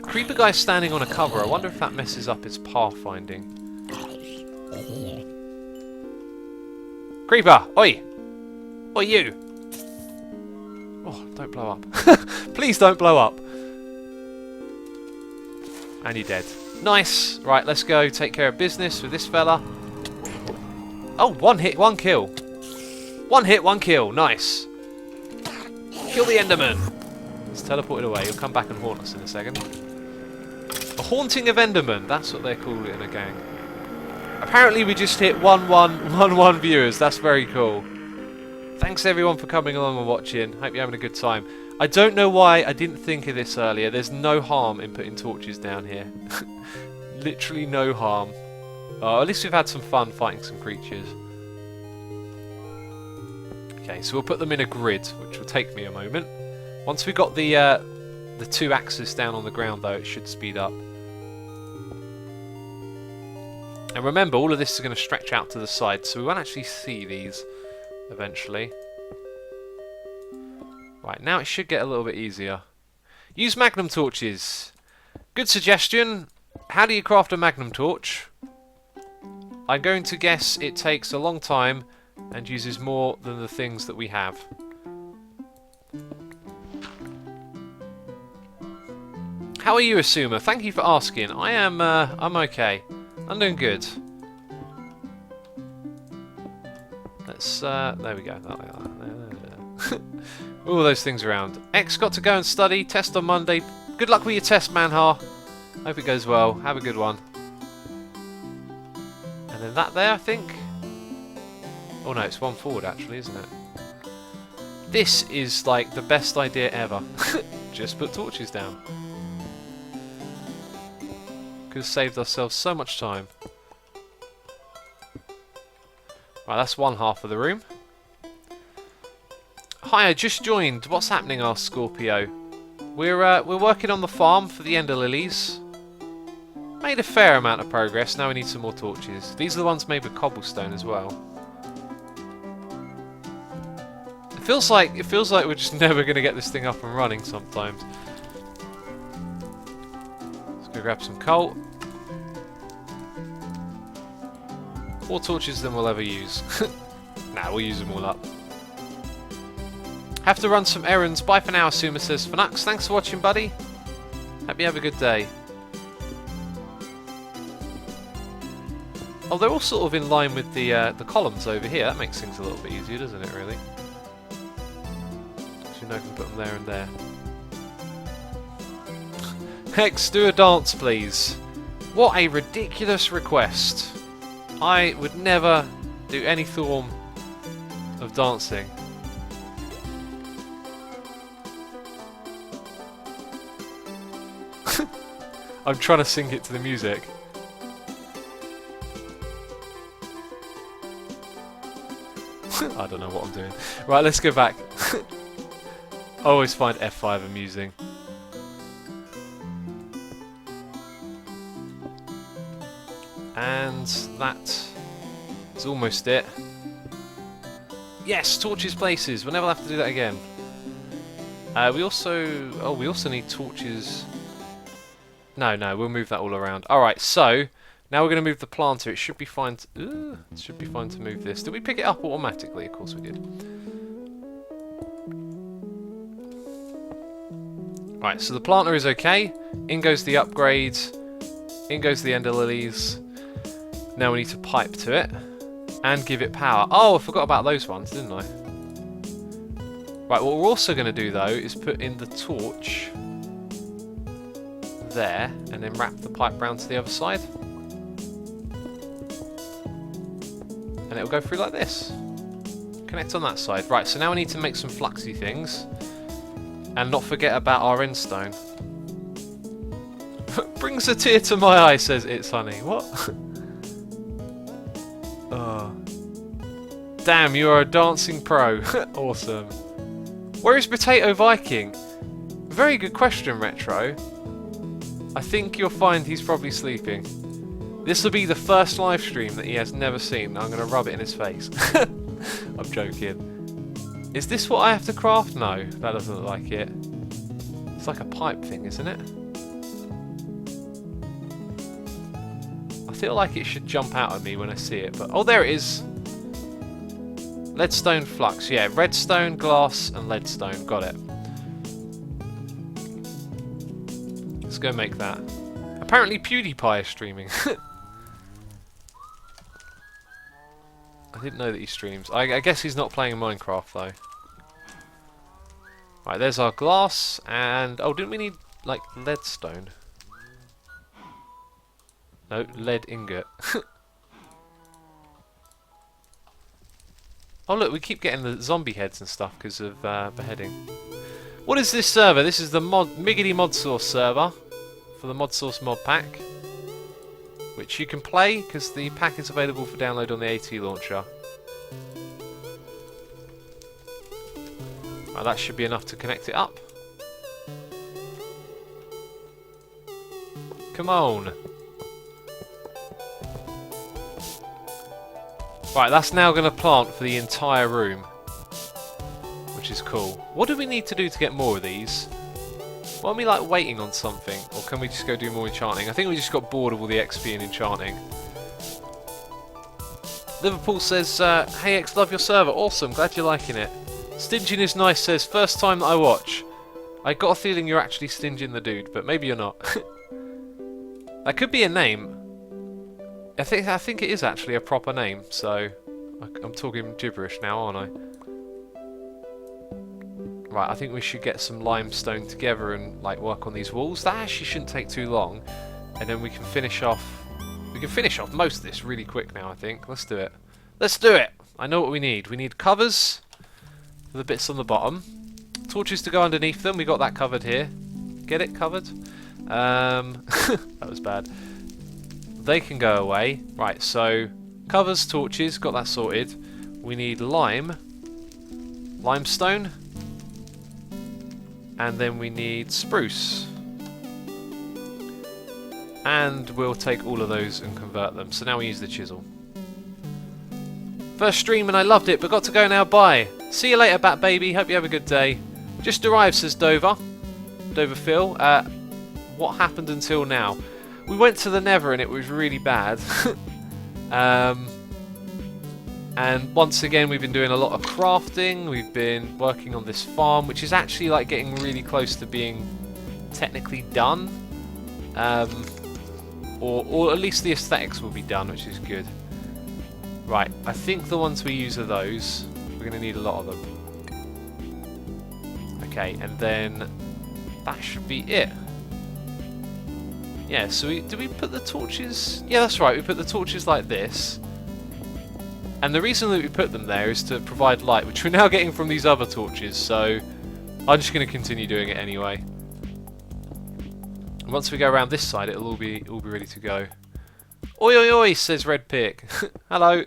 Creeper guy's standing on a cover. I wonder if that messes up his pathfinding. Creeper! Oi! Oi, you! Oh, don't blow up. Please don't blow up. And you're dead. Nice! Right, let's go take care of business with this fella. Oh, 1 hit, 1 kill. 1 hit, 1 kill. Nice. Kill the Enderman. He's teleported away. He'll come back and haunt us in a second. A haunting of Enderman. That's what they call it in a gang. Apparently we just hit 1-1-1-1 viewers. That's very cool. Thanks everyone for coming along and watching. Hope you're having a good time. I don't know why I didn't think of this earlier. There's no harm in putting torches down here. Literally no harm. At least we've had some fun fighting some creatures. Okay, so we'll put them in a grid, which will take me a moment. Once we've got the 2 axes down on the ground, though, it should speed up. And remember, all of this is going to stretch out to the side, so we won't actually see these eventually. Right, now it should get a little bit easier. Use magnum torches. Good suggestion. How do you craft a magnum torch? I'm going to guess it takes a long time and uses more than the things that we have. How are you, Asuma? Thank you for asking. I'm okay. I'm doing good. Let's, there we go. All those things around. X got to go and study. Test on Monday. Good luck with your test, Manhar. Hope it goes well. Have a good one. And then that there, I think. Oh no, it's one forward actually, isn't it? This is like the best idea ever. Just put torches down. Could have saved ourselves so much time. Right, that's one half of the room. Hi, I just joined. What's happening, asked Scorpio. We're working on the farm for the Ender Lilies. Made a fair amount of progress. Now we need some more torches. These are the ones made with cobblestone as well. It feels like we're just never going to get this thing up and running sometimes. Let's go grab some coal. More torches than we'll ever use. Nah, we'll use them all up. Have to run some errands. Bye for now, Asuma says. Fanux, thanks for watching, buddy. Hope you have a good day. Oh, they're all sort of in line with the columns over here. That makes things a little bit easier, doesn't it, really? So you know I can put them there and there. Hex, do a dance, please. What a ridiculous request. I would never do any form of dancing. I'm trying to sync it to the music. I don't know what I'm doing. Right, let's go back. I always find F5 amusing. And that is almost it. Yes, torches places. We'll never have to do that again. We also need torches. No, we'll move that all around. Alright, so now we're going to move the planter. It should be fine to, move this. Did we pick it up automatically? Of course we did. Right, so the planter is okay. In goes the upgrade. In goes the Ender Lilies. Now we need to pipe to it and give it power. Oh, I forgot about those ones, didn't I? Right, what we're also going to do though is put in the torch there and then wrap the pipe round to the other side. And it'll go through like this. Connect on that side. Right, so now we need to make some fluxy things and not forget about our endstone. Brings a tear to my eye, says It's Honey. What? Oh. Damn, you are a dancing pro. Awesome. Where is Potato Viking? Very good question, Retro. I think you'll find he's probably sleeping. This will be the first live stream that he has never seen. I'm going to rub it in his face. I'm joking. Is this what I have to craft? No, that doesn't look like it. It's like a pipe thing, isn't it? I feel like it should jump out at me when I see it, but... Oh, there it is! Leadstone flux. Yeah, redstone, glass, and leadstone. Got it. Let's go make that. Apparently PewDiePie is streaming. I didn't know that he streams. I guess he's not playing Minecraft though. Right, there's our glass, and... Oh, didn't we need, like, leadstone? No, lead ingot. Oh look, we keep getting the zombie heads and stuff because of beheading. What is this server? This is the Miggity Modsauce server for the Modsauce mod pack, which you can play because the pack is available for download on the AT launcher. Right, that should be enough to connect it up. Come on. Right, that's now going to plant for the entire room, which is cool. What do we need to do to get more of these? Why aren't we like waiting on something? Or can we just go do more enchanting? I think we just got bored of all the XP and enchanting. Liverpool says, hey X, love your server. Awesome, glad you're liking it. Stinging is nice says, first time that I watch. I got a feeling you're actually stinging the dude, but maybe you're not. That could be a name. I think it is actually a proper name, so I'm talking gibberish now, aren't I? Right, I think we should get some limestone together and like work on these walls. That actually shouldn't take too long, and then we can finish off. We can finish off most of this really quick now. I think. Let's do it. Let's do it. I know what we need. We need covers for the bits on the bottom. Torches to go underneath them. We got that covered here. Get it covered? That was bad. They can go away. Right, so covers, torches, got that sorted. We need limestone, and then we need spruce. And we'll take all of those and convert them. So now we use the chisel. First stream and I loved it, but got to go now. Bye. See you later, Bat Baby. Hope you have a good day. Just arrived, says Dover. Dover Phil. What happened until now? We went to the Nether and it was really bad. And once again, we've been doing a lot of crafting. We've been working on this farm, which is actually like getting really close to being technically done. Or at least the aesthetics will be done, which is good. Right, I think the ones we use are those. We're going to need a lot of them. Okay, and then that should be it. Yeah, so did we put the torches? Yeah, that's right, we put the torches like this. And the reason that we put them there is to provide light, which we're now getting from these other torches, so I'm just going to continue doing it anyway. And once we go around this side, it'll all be ready to go. Oi oi oi, says Red Pick. Hello.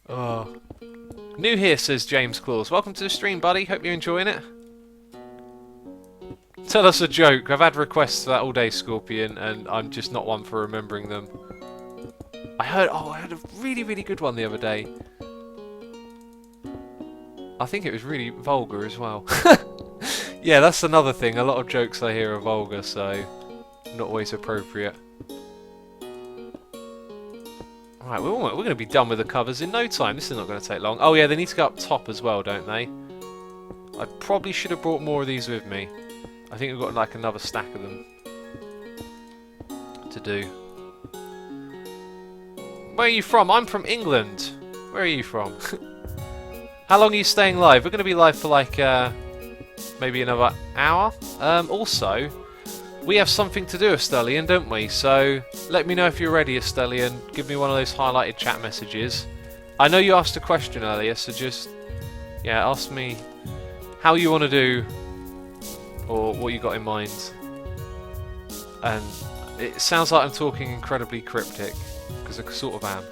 Oh. New here, says James Claus. Welcome to the stream, buddy. Hope you're enjoying it. Tell us a joke. I've had requests for that all day, Scorpion, and I'm just not one for remembering them. I heard a really, really good one the other day. I think it was really vulgar as well. Yeah, that's another thing. A lot of jokes I hear are vulgar, so not always appropriate. Right, we're going to be done with the covers in no time. This is not going to take long. Oh yeah, they need to go up top as well, don't they? I probably should have brought more of these with me. I think we've got like another stack of them to do. Where are you from? I'm from England. Where are you from? How long are you staying live? We're going to be live for like maybe another hour. Also, we have something to do, Estelian, don't we? So let me know if you're ready, Estelian. Give me one of those highlighted chat messages. I know you asked a question earlier, so just ask me how you want to do or what you got in mind. And it sounds like I'm talking incredibly cryptic, because I sort of am.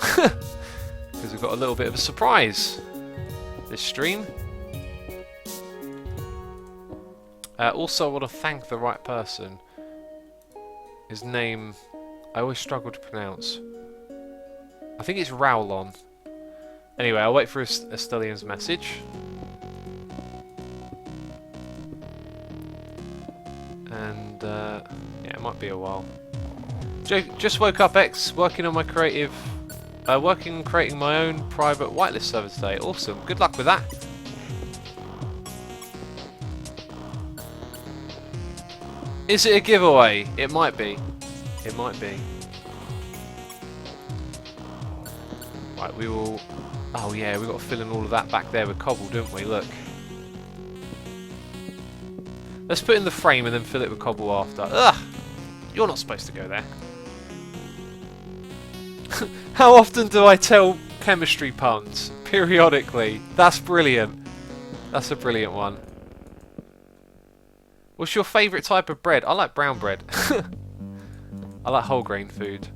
Because we've got a little bit of a surprise this stream. Also, I want to thank the right person. His name, I always struggle to pronounce. I think it's Rowlon. Anyway, I'll wait for Estelian's message. And yeah, it might be a while. Just woke up, X, working on my creating my own private whitelist server today. Awesome, good luck with that. Is it a giveaway? It might be. It might be. Right, we will. Oh yeah, we've got to fill in all of that back there with cobble, don't we? Look. Let's put in the frame and then fill it with cobble after. Ugh! You're not supposed to go there. How often do I tell chemistry puns? Periodically. That's brilliant. That's a brilliant one. What's your favourite type of bread? I like brown bread. I like whole grain food.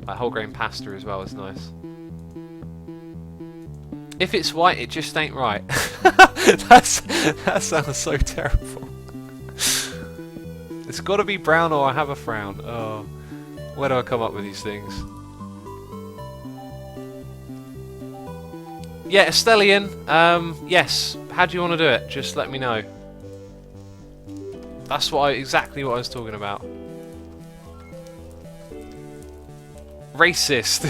Like whole grain pasta as well is nice. If it's white, it just ain't right. That sounds so terrible. It's got to be brown or I have a frown. Oh, where do I come up with these things? Yeah, Estellian. Yes. How do you want to do it? Just let me know. That's exactly what I was talking about. Racist.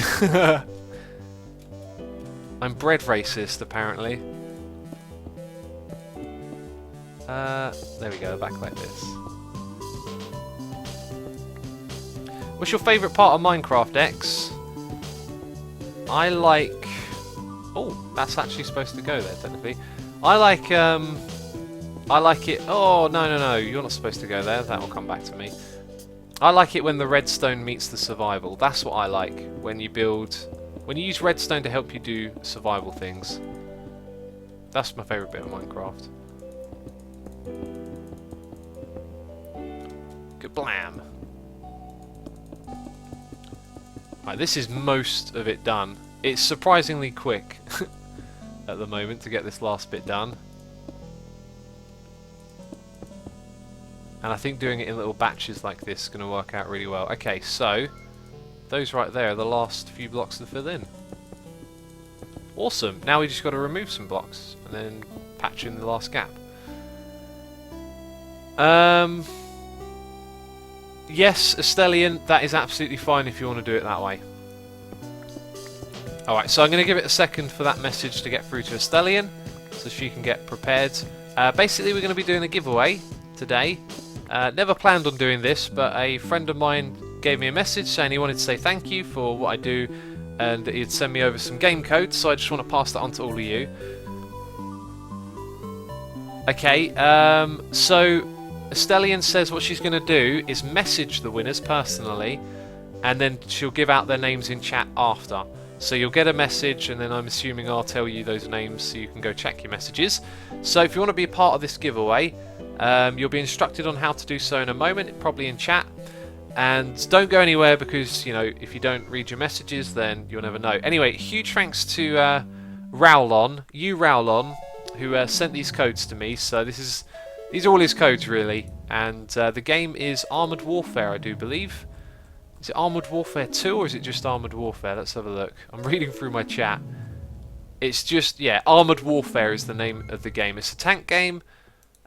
I'm bread racist, apparently. There we go, back like this. What's your favourite part of Minecraft, X? I like... Oh, that's actually supposed to go there, technically. I like it... Oh, no, you're not supposed to go there. That will come back to me. I like it when the redstone meets the survival. That's what I like. When you build... When you use redstone to help you do survival things. That's my favourite bit of Minecraft. Kablam! Right, this is most of it done. It's surprisingly quick at the moment to get this last bit done. And I think doing it in little batches like this is going to work out really well. Okay, so those right there are the last few blocks to fill in. Awesome. Now we just got to remove some blocks and then patch in the last gap. Yes, Estellian, that is absolutely fine if you want to do it that way. Alright, so I'm going to give it a second for that message to get through to Estellian so she can get prepared. Basically, we're going to be doing a giveaway today. Never planned on doing this, but a friend of mine gave me a message saying he wanted to say thank you for what I do and he'd send me over some game codes, so I just want to pass that on to all of you. Okay, so Estellian says what she's going to do is message the winners personally and then she'll give out their names in chat after. So you'll get a message and then I'm assuming I'll tell you those names so you can go check your messages. So if you want to be a part of this giveaway, you'll be instructed on how to do so in a moment, probably in chat. And don't go anywhere because, you know, if you don't read your messages then you'll never know. Anyway, huge thanks to Rowlon, who sent these codes to me. So these are all his codes really. And the game is Armoured Warfare, I do believe. Is it Armoured Warfare 2 or is it just Armoured Warfare? Let's have a look. I'm reading through my chat. It's just, yeah, Armoured Warfare is the name of the game. It's a tank game.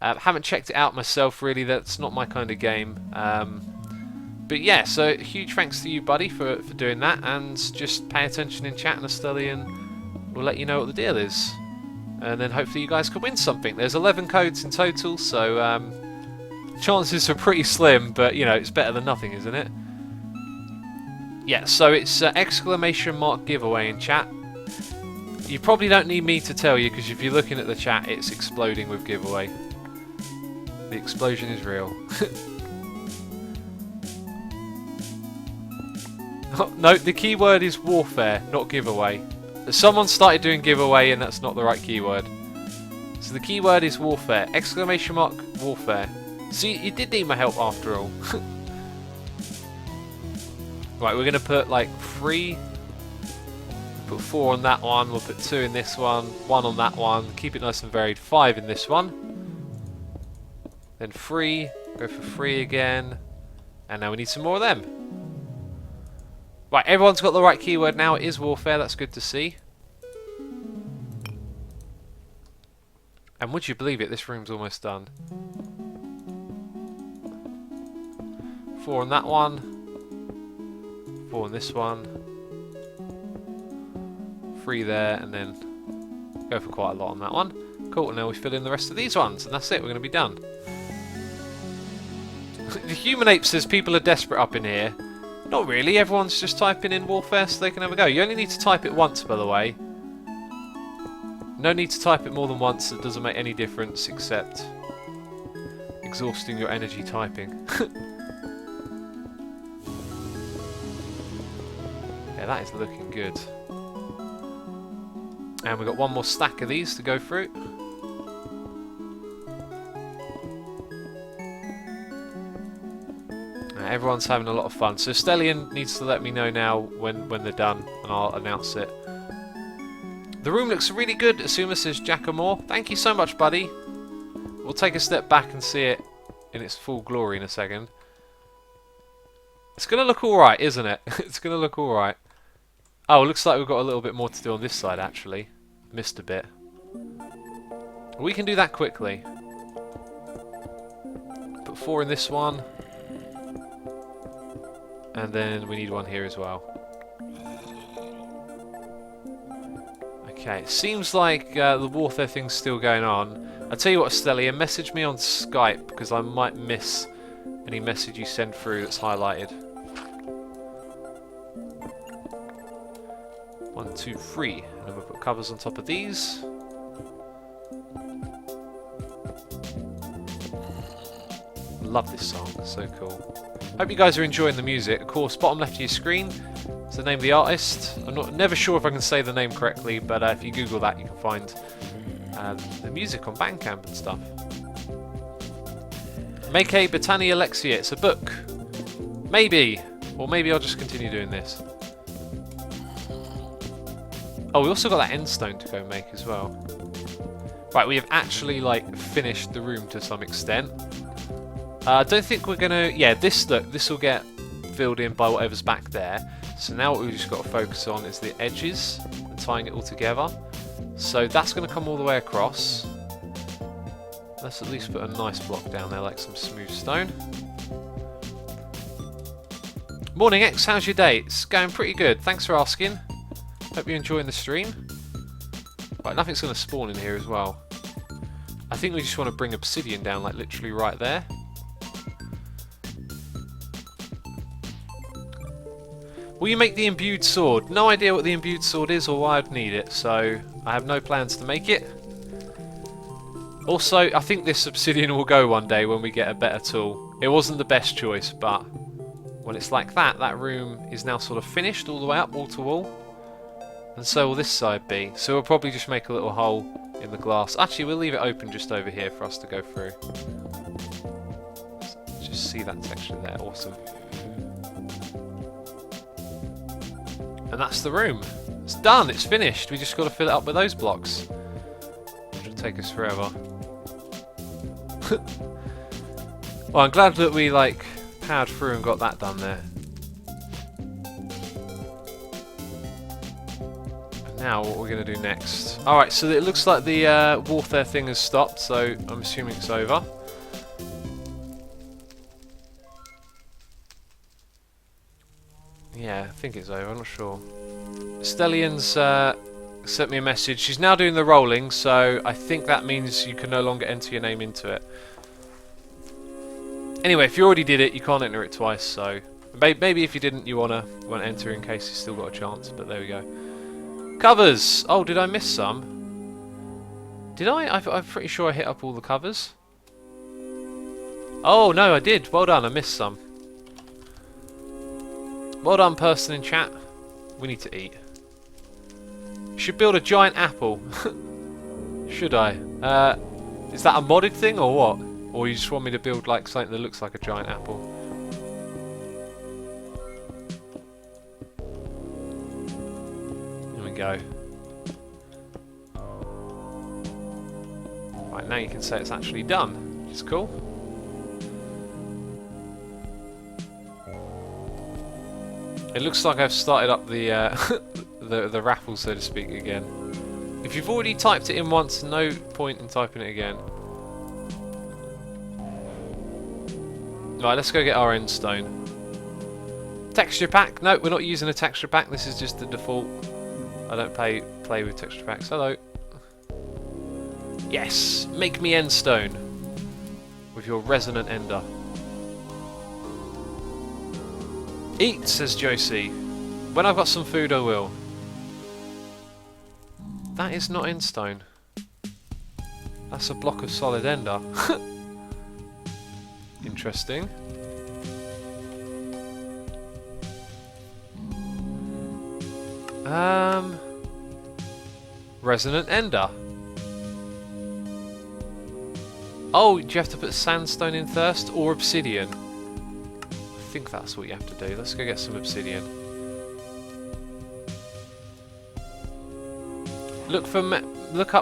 Haven't checked it out myself really, that's not my kind of game. But yeah, so huge thanks to you, buddy, for doing that. And just pay attention in chat and Estellian will let you know what the deal is. And then hopefully you guys can win something. There's 11 codes in total, so chances are pretty slim, but you know, it's better than nothing, isn't it? Yeah, so it's exclamation mark giveaway in chat. You probably don't need me to tell you, because if you're looking at the chat, it's exploding with giveaway. The explosion is real. No, the keyword is warfare, not giveaway. Someone started doing giveaway and that's not the right keyword. So the keyword is warfare. Exclamation mark warfare. See, you did need my help after all. Right, we're going to put like 3. Put 4 on that one. We'll put 2 in this one. 1 on that one. Keep it nice and varied. 5 in this one. Then 3. Go for 3 again. And now we need some more of them. Right, everyone's got the right keyword now. It is warfare. That's good to see. And would you believe it, this room's almost done. 4 on that one. 4 on this one. 3 there, and then go for quite a lot on that one. Cool, and now we fill in the rest of these ones, and that's it, we're going to be done. The Human Ape says people are desperate up in here. Not really, everyone's just typing in warfare so they can have a go. You only need to type it once, by the way. No need to type it more than once, it doesn't make any difference except exhausting your energy typing. Yeah, that is looking good. And we've got one more stack of these to go through. Everyone's having a lot of fun. So Stellian needs to let me know now when they're done, and I'll announce it. The room looks really good, Asuma says Jackamore. Thank you so much, buddy. We'll take a step back and see it in its full glory in a second. It's going to look alright, isn't it? It's going to look alright. Oh, looks like we've got a little bit more to do on this side, actually. Missed a bit. We can do that quickly. Put 4 in this one. And then we need one here as well. Okay, it seems like the warfare thing's still going on. I'll tell you what, Stellia, message me on Skype because I might miss any message you send through that's highlighted. 1, 2, 3. And then we'll put covers on top of these. Love this song, so cool. Hope you guys are enjoying the music. Of course, bottom left of your screen is the name of the artist. I'm never sure if I can say the name correctly, but if you Google that, you can find the music on Bandcamp and stuff. Make a Botany Alexia. It's a book. Maybe. Or maybe I'll just continue doing this. Oh, we also got that end stone to go make as well. Right, we have actually like finished the room to some extent. I don't think we're gonna. Yeah, this will get filled in by whatever's back there. So now what we've just got to focus on is the edges and tying it all together. So that's going to come all the way across. Let's at least put a nice block down there, like some smooth stone. Morning X, how's your day? It's going pretty good. Thanks for asking. Hope you're enjoying the stream. Right, nothing's going to spawn in here as well. I think we just want to bring obsidian down, like literally right there. Will you make the imbued sword? No idea what the imbued sword is or why I'd need it, so I have no plans to make it. Also, I think this obsidian will go one day when we get a better tool. It wasn't the best choice, but when it's like that, that room is now sort of finished all the way up, wall to wall. And so will this side be. So we'll probably just make a little hole in the glass. Actually, we'll leave it open just over here for us to go through. Just see that texture there, awesome. And that's the room. It's done, it's finished. We just got to fill it up with those blocks. Which will take us forever. Well, I'm glad that we like powered through and got that done there. Now what we're going to do next. Alright, so it looks like the warfare thing has stopped, so I'm assuming it's over. Yeah, I think it's over, I'm not sure. Stellian's sent me a message. She's now doing the rolling, so I think that means you can no longer enter your name into it. Anyway, if you already did it, you can't enter it twice, so maybe if you didn't, you want to enter in case you still got a chance, but there we go. Covers! Oh, did I miss some? Did I? I'm pretty sure I hit up all the covers. Oh, no, I did. Well done, I missed some. Well done, person in chat. We need to eat. Should build a giant apple. Should I? Is that a modded thing or what? Or you just want me to build like something that looks like a giant apple? There we go. Right, now you can say it's actually done. It's cool. It looks like I've started up the the raffle, so to speak, again. If you've already typed it in once, no point in typing it again. Right, let's go get our end stone. Texture pack? No, we're not using a texture pack. This is just the default. I don't play with texture packs. Hello. Yes, make me end stone with your resonant ender. Eat, says Josie. When I've got some food, I will. That is not end stone. That's a block of solid ender. Interesting. Resonant ender. Oh, do you have to put sandstone in first or obsidian? think that's what you have to do. Let's go get some obsidian. Look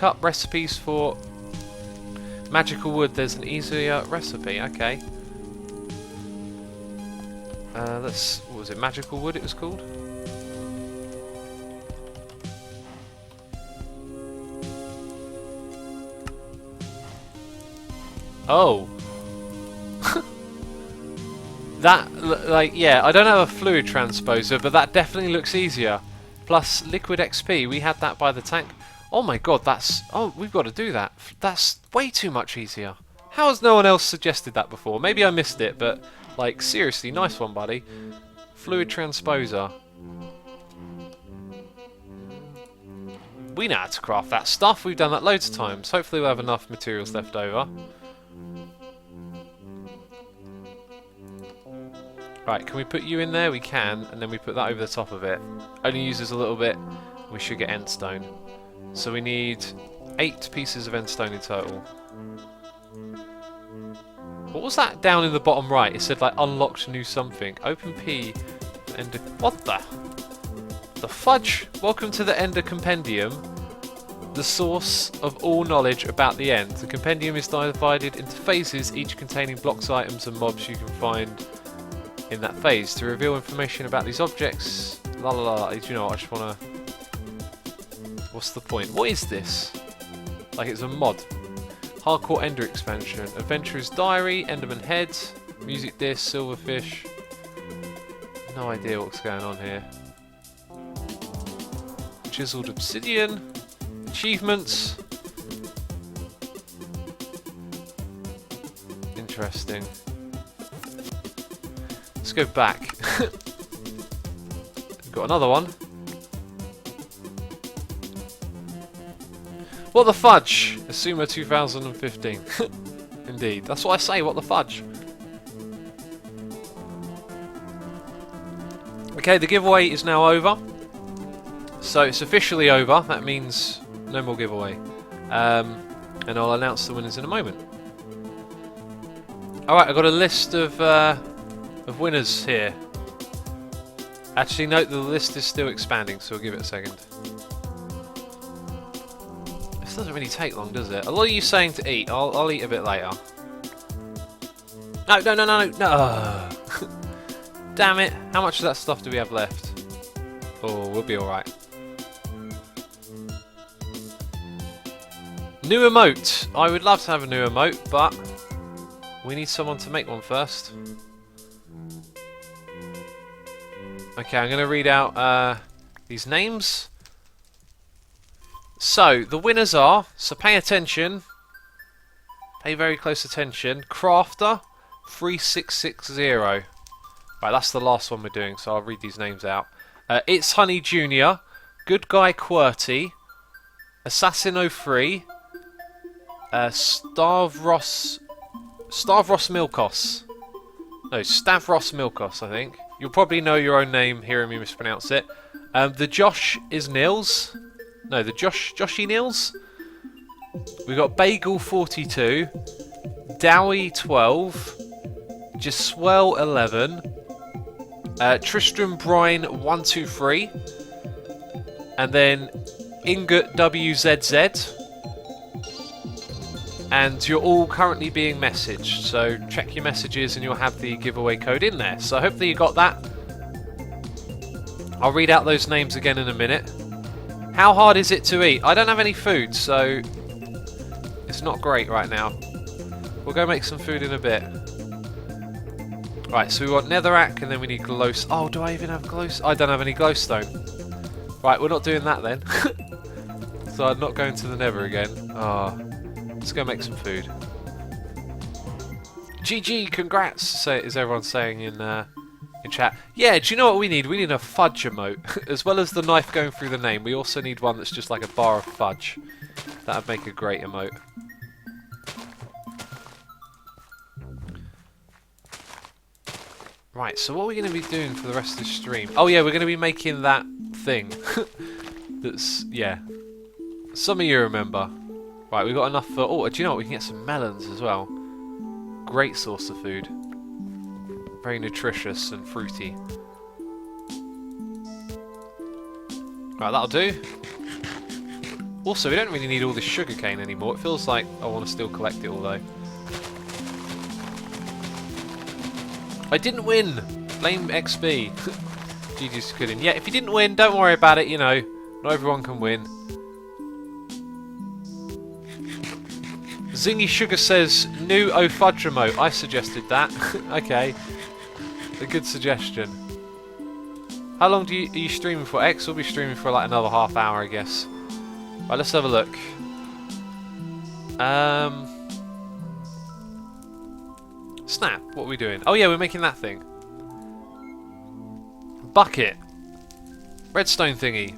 up recipes for magical wood. There's an easier recipe. Okay. What was it? Magical wood it was called? Oh. That, like, yeah, I don't have a fluid transposer, but that definitely looks easier. Plus liquid XP, we had that by the tank. Oh my god, that's... Oh, we've got to do that. That's way too much easier. How has no one else suggested that before? Maybe I missed it, but, like, seriously, nice one, buddy. Fluid transposer. We know how to craft that stuff. We've done that loads of times. Hopefully we'll have enough materials left over. Right, can we put you in there? We can, and then we put that over the top of it. Only uses a little bit. We should get endstone. So we need 8 pieces of endstone in total. What was that down in the bottom right? It said like unlocked new something. Open P. Ender. What the fudge? Welcome to the Ender Compendium, the source of all knowledge about the end. The compendium is divided into phases, each containing blocks, items, and mobs you can find in that phase. To reveal information about these objects, la la la. Do you know what? I just wanna. What's the point? What is this? Like it's a mod. Hardcore Ender expansion. Adventurer's Diary, Enderman Head, Music Disc, Silverfish. No idea what's going on here. Chiseled Obsidian. Achievements. Interesting. Let's go back. We've got another one. What the fudge? Asuma 2015. Indeed. That's what I say, what the fudge. Okay, the giveaway is now over. So it's officially over. That means no more giveaway. And I'll announce the winners in a moment. Alright, I've got a list of winners here. Actually, note the list is still expanding, so we'll give it a second. This doesn't really take long, does it? A lot of you saying to eat. I'll eat a bit later. No. Damn it. How much of that stuff do we have left? Oh, we'll be alright. New emote. I would love to have a new emote, but we need someone to make one first. Okay, I'm going to read out these names. So, the winners are, so pay attention, pay very close attention, Crafter 3660. Right, that's the last one we're doing, so I'll read these names out. It's Honey Jr., Good Guy QWERTY, Assassin 03, Stavros Milkos. No, Stavros Milkos, I think. You'll probably know your own name hearing me mispronounce it. The Josh is Nils. No, the Joshy Nils. We've got Bagel 42, Dowie 12, Jeswell 11, Tristram Brine 123, and then Ingot WZZ. And you're all currently being messaged, so check your messages and you'll have the giveaway code in there. So hopefully you got that. I'll read out those names again in a minute. How hard is it to eat? I don't have any food, so it's not great right now. We'll go make some food in a bit. Right, so we want netherrack and then we need glowstone. Oh, do I even have glowstone? I don't have any glowstone. Right, we're not doing that then. So I'm not going to the nether again. Ah. Let's go make some food. GG, congrats, is everyone saying in chat. Yeah, do you know what we need? We need a fudge emote. As well as the knife going through the name, we also need one that's just like a bar of fudge. That would make a great emote. Right, so what are we going to be doing for the rest of the stream? Oh yeah, we're going to be making that thing. That's, yeah. Some of you remember. Right, we've got enough for... Oh, do you know what? We can get some melons as well. Great source of food. Very nutritious and fruity. Right, that'll do. Also, we don't really need all this sugarcane anymore. It feels like I want to still collect it all, though. I didn't win! Lame XP. GG's couldn't. Yeah, if you didn't win, don't worry about it, you know. Not everyone can win. Zingy Sugar says, new O Fudge remote. I suggested that. Okay. A good suggestion. How long are you streaming for? X will be streaming for like another half hour, I guess. Right, let's have a look. Snap, what are we doing? Oh yeah, we're making that thing. Bucket. Redstone thingy.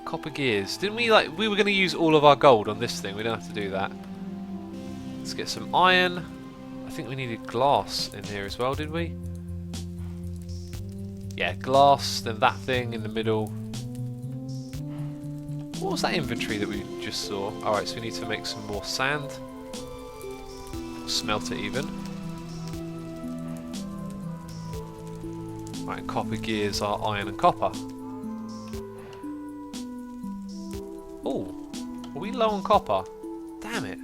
Copper gears. Didn't we we were going to use all of our gold on this thing. We don't have to do that. Let's get some iron. I think we needed glass in here as well, did we? Yeah, glass, then that thing in the middle. What was that inventory that we just saw? Alright, so we need to make some more sand. Smelt it even. Right, copper gears are iron and copper. Oh, are we low on copper? Damn it.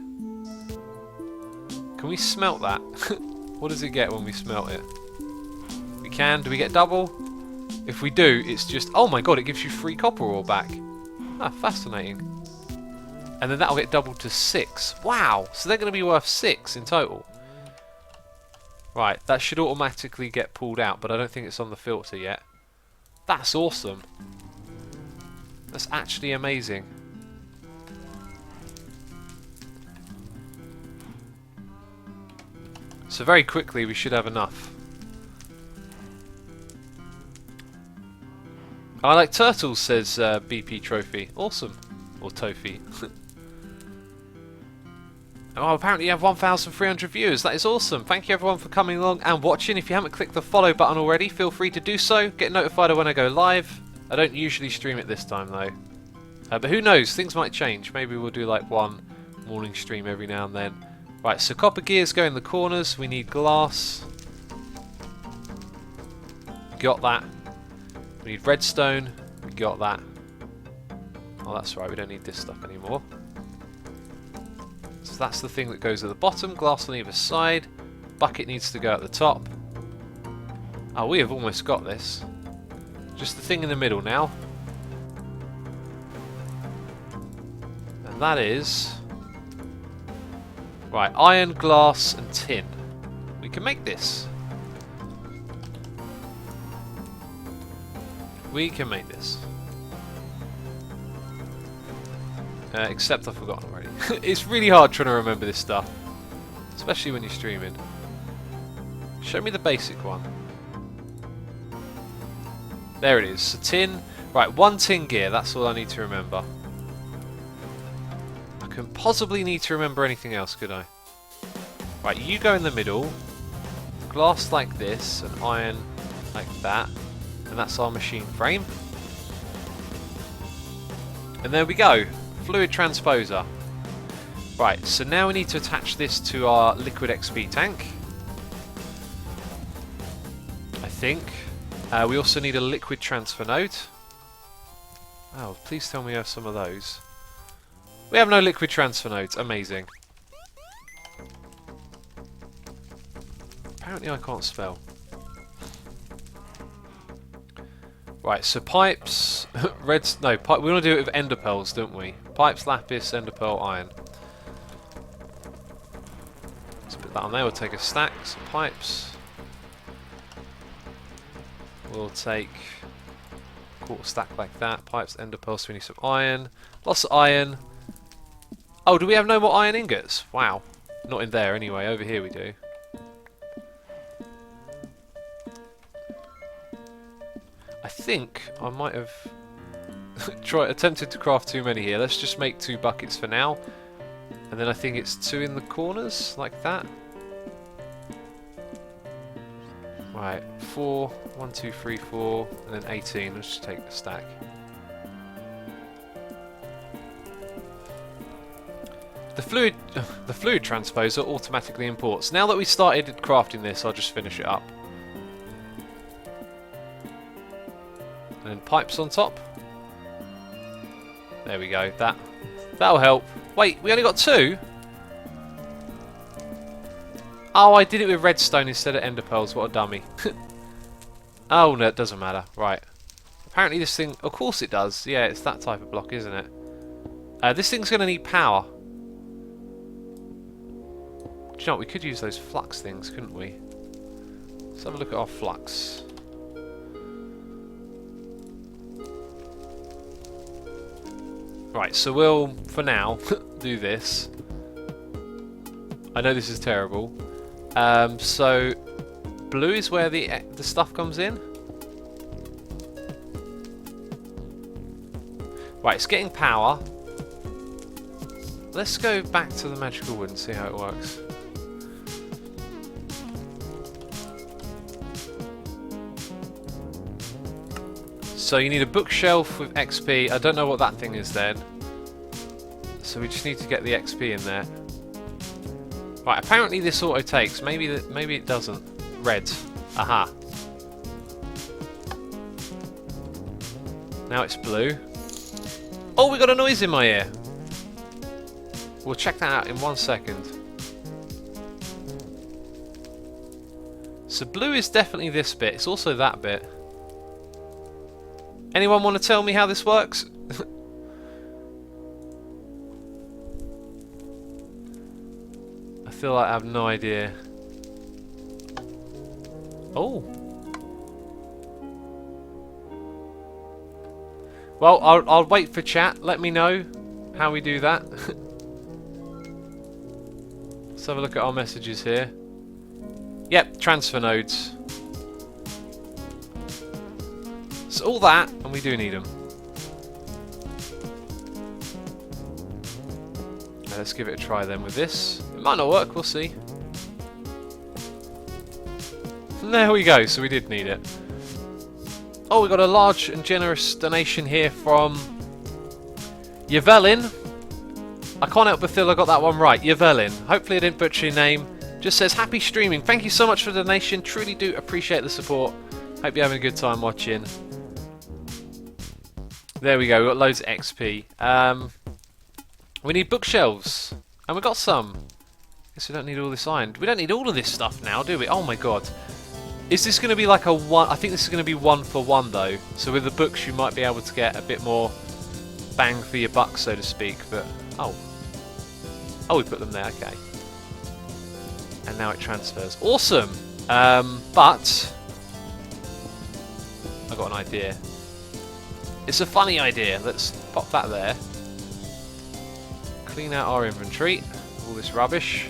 Can we smelt that? What does it get when we smelt it? We can. Do we get double? If we do, it's just... Oh my god, it gives you 3 copper ore back. Ah, fascinating. And then that'll get doubled to 6. Wow! So they're going to be worth 6 in total. Right, that should automatically get pulled out, but I don't think it's on the filter yet. That's awesome. That's actually amazing. So very quickly we should have enough. I like turtles, says BP Trophy. Awesome. Or Tofi. Oh, apparently you have 1,300 viewers. That is awesome. Thank you everyone for coming along and watching. If you haven't clicked the follow button already, feel free to do so. Get notified when I go live. I don't usually stream it this time though. But who knows, things might change. Maybe we'll do like one morning stream every now and then. Right, so copper gears go in the corners. We need glass. Got that. We need redstone. We got that. Oh, that's right, we don't need this stuff anymore. So that's the thing that goes at the bottom. Glass on either side. Bucket needs to go at the top. Oh, we have almost got this. Just the thing in the middle now. And that is... Right, iron, glass and tin. We can make this. We can make this. Except I've forgotten already. It's really hard trying to remember this stuff. Especially when you're streaming. Show me the basic one. There it is. So tin. Right, 1 tin gear. That's all I need to remember. I couldn't possibly need to remember anything else, could I? Right, you go in the middle. Glass like this. And iron like that. And that's our machine frame. And there we go. Fluid transposer. Right, so now we need to attach this to our liquid XP tank. I think. We also need a liquid transfer node. Oh, please tell me you have some of those. We have no liquid transfer nodes. Amazing. Apparently I can't spell. Right, so pipes, we want to do it with ender pearls, don't we? Pipes, lapis, ender pearl, iron. Let's put that on there, we'll take a stack, some pipes. We'll take a quarter stack like that, pipes, ender pearls, so we need some iron. Lots of iron. Oh, do we have no more iron ingots? Wow. Not in there anyway, over here we do. I think I might have attempted to craft too many here. Let's just make 2 buckets for now. And then I think it's 2 in the corners, like that. Right, 4, 1, 2, 3, 4, and then 18. Let's just take a stack. The fluid transposer automatically imports. Now that we started crafting this, I'll just finish it up. And then pipes on top. There we go. That'll help. Wait, we only got 2? Oh, I did it with redstone instead of ender pearls. What a dummy. Oh, no, it doesn't matter. Right. Apparently this thing... Of course it does. Yeah, it's that type of block, isn't it? This thing's going to need power. Do you know what? We could use those flux things, couldn't we? Let's have a look at our flux. Right, so we'll, for now, do this. I know this is terrible. So, blue is where the stuff comes in. Right, it's getting power. Let's go back to the magical wood and see how it works. So you need a bookshelf with XP. I don't know what that thing is then. So we just need to get the XP in there. Right, apparently this auto takes. Maybe it doesn't. Red. Aha. Now it's blue. Oh, we got a noise in my ear. We'll check that out in 1 second. So blue is definitely this bit. It's also that bit. Anyone want to tell me how this works? I feel like I have no idea. Oh. Well, I'll wait for chat. Let me know how we do that. Let's have a look at our messages here. Yep, transfer nodes. So all that, and we do need them. Let's give it a try then with this. It might not work, we'll see. And there we go, so we did need it. Oh, we got a large and generous donation here from Yvelin. I can't help but feel I got that one right. Yvelin. Hopefully I didn't butcher your name. Just says, happy streaming. Thank you so much for the donation. Truly do appreciate the support. Hope you're having a good time watching. There we go, we've got loads of XP. We need bookshelves. And we got some. Guess we don't need all this iron. We don't need all of this stuff now, do we? Oh my god. Is this going to be like a one? I think this is going to be 1 for 1 though. So with the books you might be able to get a bit more bang for your buck, so to speak. But, oh. Oh, we put them there, okay. And now it transfers. Awesome! But I got an idea. It's a funny idea. Let's pop that there. Clean out our inventory. All this rubbish.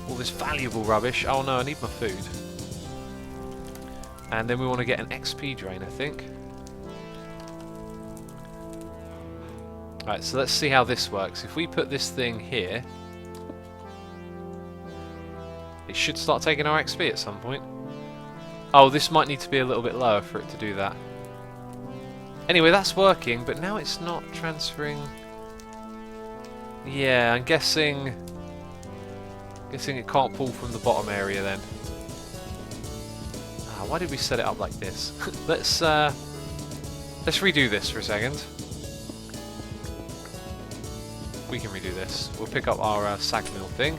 All this valuable rubbish. Oh no, I need my food. And then we want to get an XP drain, I think. Right, so let's see how this works. If we put this thing here, it should start taking our XP at some point. Oh, this might need to be a little bit lower for it to do that. Anyway, that's working, but now it's not transferring. Yeah, I'm guessing it can't pull from the bottom area then. Ah, why did we set it up like this? Let's redo this for a second. We can redo this. We'll pick up our sag mill thing.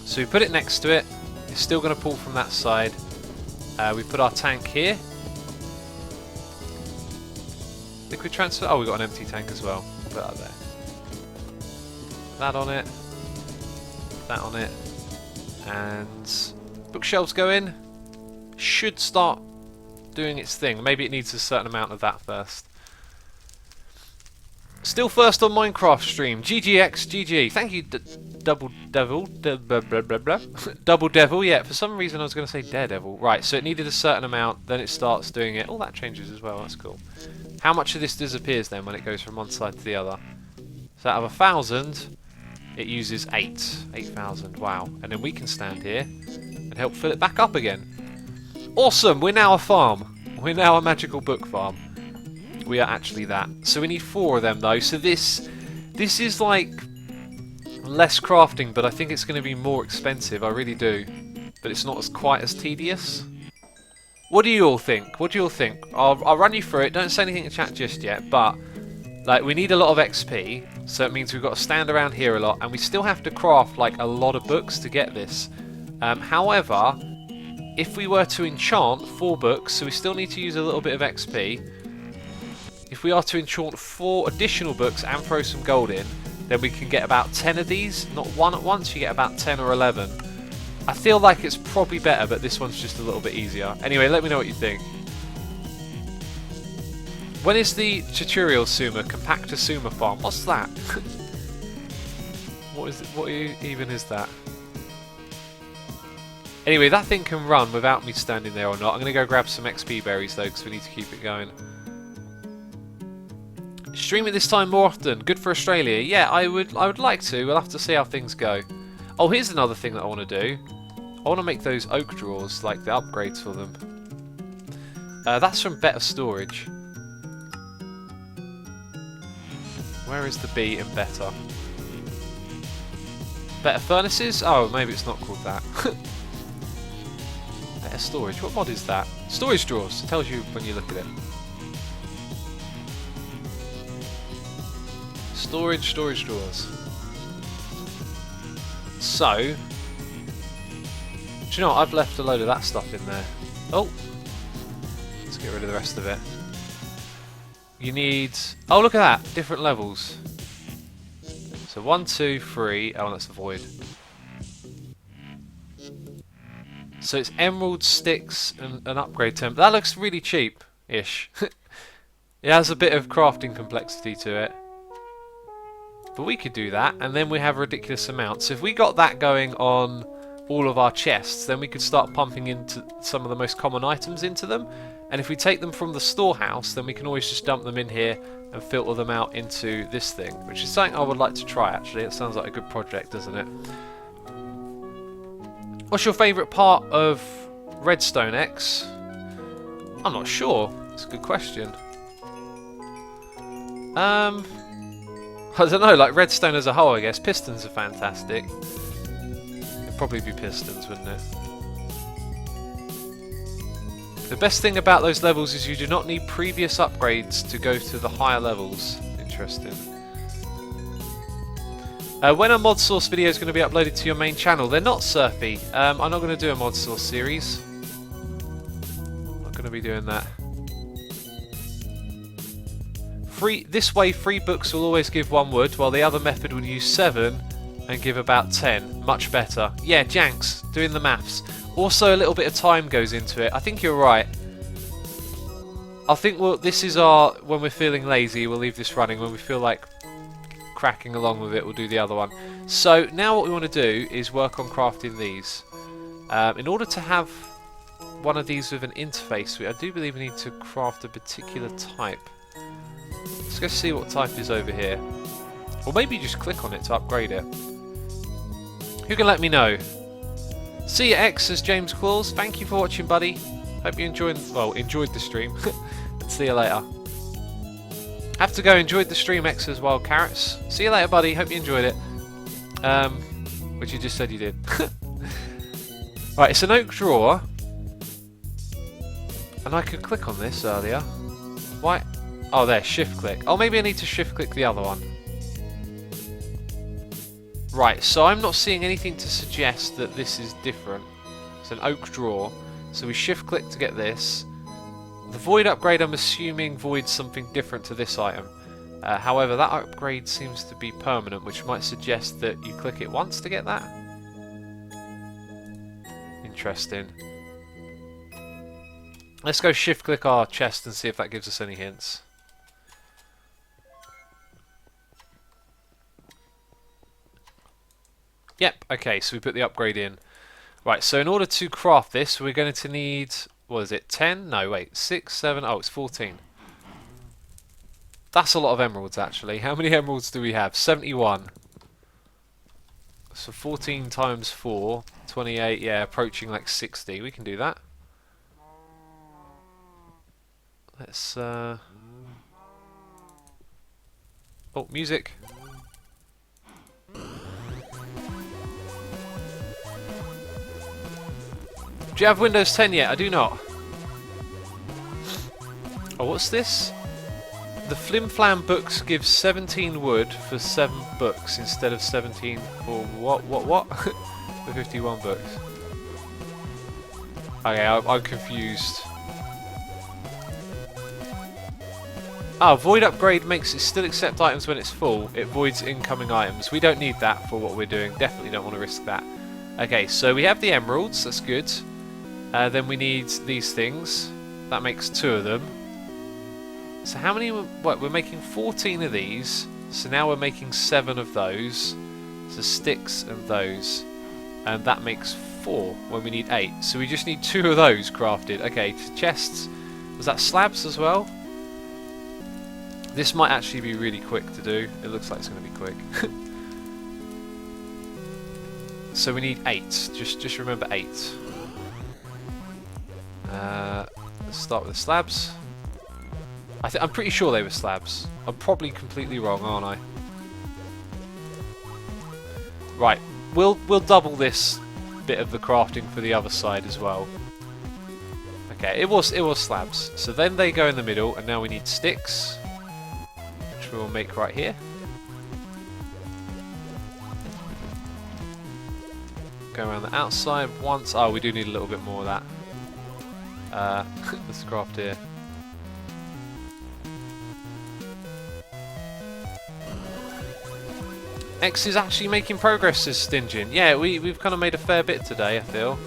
So we put it next to it. It's still going to pull from that side. We put our tank here. Liquid transfer. Oh, we've got an empty tank as well. Put that there. That on it. That on it. And bookshelves go in. Should start doing its thing. Maybe it needs a certain amount of that first. Still first on Minecraft stream. GGX, GG. Thank you, Double Devil. Double Devil, yeah. For some reason I was going to say Daredevil. Right, so it needed a certain amount, then it starts doing it. Oh, that changes as well. That's cool. How much of this disappears then when it goes from one side to the other? So out of 1,000, it uses 8,000. Wow. And then we can stand here and help fill it back up again. Awesome. We're now a farm. We're now a magical book farm. We are actually that. So we need 4 of them though. So this is like less crafting, but I think it's going to be more expensive. I really do. But it's not quite as tedious. What do you all think? What do you all think? I'll run you through it. Don't say anything in chat just yet, but like we need a lot of XP, so it means we've got to stand around here a lot, and we still have to craft like a lot of books to get this. However, if we were to enchant 4 books, so we still need to use a little bit of XP. If we are to enchant 4 additional books and throw some gold in, then we can get about 10 of these. Not one at once, you get about 10 or 11. I feel like it's probably better, but this one's just a little bit easier. Anyway, let me know what you think. When is the tutorial Suma? Compactor Suma farm? What's that? What even is that? Anyway, that thing can run without me standing there or not. I'm going to go grab some XP berries though, because we need to keep it going. Stream it this time more often. Good for Australia. Yeah, I would like to. We'll have to see how things go. Oh, here's another thing that I want to do. I want to make those oak drawers, like the upgrades for them. That's from better storage. Where is the B in better? Better furnaces? Oh, maybe it's not called that. Better storage. What mod is that? Storage drawers. It tells you when you look at it. Storage drawers. So, do you know what? I've left a load of that stuff in there. Oh, let's get rid of the rest of it. You need... Oh, look at that! Different levels. So 1, 2, 3... Oh, that's a void. So it's emerald, sticks, and an upgrade temp. That looks really cheap-ish. It has a bit of crafting complexity to it. But we could do that, and then we have a ridiculous amount. So if we got that going on all of our chests, then we could start pumping into some of the most common items into them. And if we take them from the storehouse, then we can always just dump them in here and filter them out into this thing, which is something I would like to try actually. It sounds like a good project, doesn't it? What's your favourite part of Redstone, X? I'm not sure. It's a good question. I don't know, like Redstone as a whole, I guess. Pistons are fantastic. It'd probably be pistons, wouldn't it? The best thing about those levels is you do not need previous upgrades to go to the higher levels. Interesting. When are Modsauce videos going to be uploaded to your main channel? They're not, Surfy. I'm not going to do a Modsauce series. I'm not going to be doing that. This way, 3 books will always give 1 wood, while the other method will use 7 and give about 10. Much better. Yeah, Janks, doing the maths. Also, a little bit of time goes into it. I think you're right. I think this is our... When we're feeling lazy, we'll leave this running. When we feel like cracking along with it, we'll do the other one. So, now what we want to do is work on crafting these. In order to have one of these with an interface, I do believe we need to craft a particular type. Let's go see what type is over here. Or maybe just click on it to upgrade it. Who can let me know? See ya, X, says James Claus. Thank you for watching, buddy. Hope you enjoyed the stream. See you later. Have to go. Enjoyed the stream, X as well, Carrots. See you later, buddy. Hope you enjoyed it. Which you just said you did. Right, it's an oak drawer. And I could click on this earlier. Why? Oh, there, shift click. Oh, maybe I need to shift click the other one. Right, so I'm not seeing anything to suggest that this is different. It's an oak drawer. So we shift click to get this. The void upgrade, I'm assuming, voids something different to this item. However, that upgrade seems to be permanent, which might suggest that you click it once to get that. Interesting. Let's go shift click our chest and see if that gives us any hints. Yep, okay, so we put the upgrade in. Right, so in order to craft this, we're going to need, what is it, 10? No, wait, 6, 7, oh, it's 14. That's a lot of emeralds, actually. How many emeralds do we have? 71. So 14 times 4, 28, yeah, approaching like 60. We can do that. Let's Oh, music. Do you have Windows 10 yet? I do not. Oh, what's this? The Flim Flam books give 17 wood for 7 books instead of 17 for what? For 51 books. Okay, I'm confused. Oh, void upgrade makes it still accept items when it's full. It voids incoming items. We don't need that for what we're doing. Definitely don't want to risk that. Okay, so we have the emeralds. That's good. Then we need these things. That makes 2 of them. So how many? What, we're making 14 of these. So now we're making 7 of those. So sticks and those. And that makes 4 when we need 8. So we just need 2 of those crafted. Okay, chests. Was that slabs as well? This might actually be really quick to do. It looks like it's going to be quick. So we need 8. Just remember 8. Let's start with the slabs. I'm pretty sure they were slabs. I'm probably completely wrong, aren't I? Right, we'll double this bit of the crafting for the other side as well. Okay, it was slabs. So then they go in the middle, and now we need sticks, which we'll make right here. Go around the outside once. Oh, we do need a little bit more of that. Let's craft here. X is actually making progress, says Stingin. Yeah, we've kind of made a fair bit today, I feel.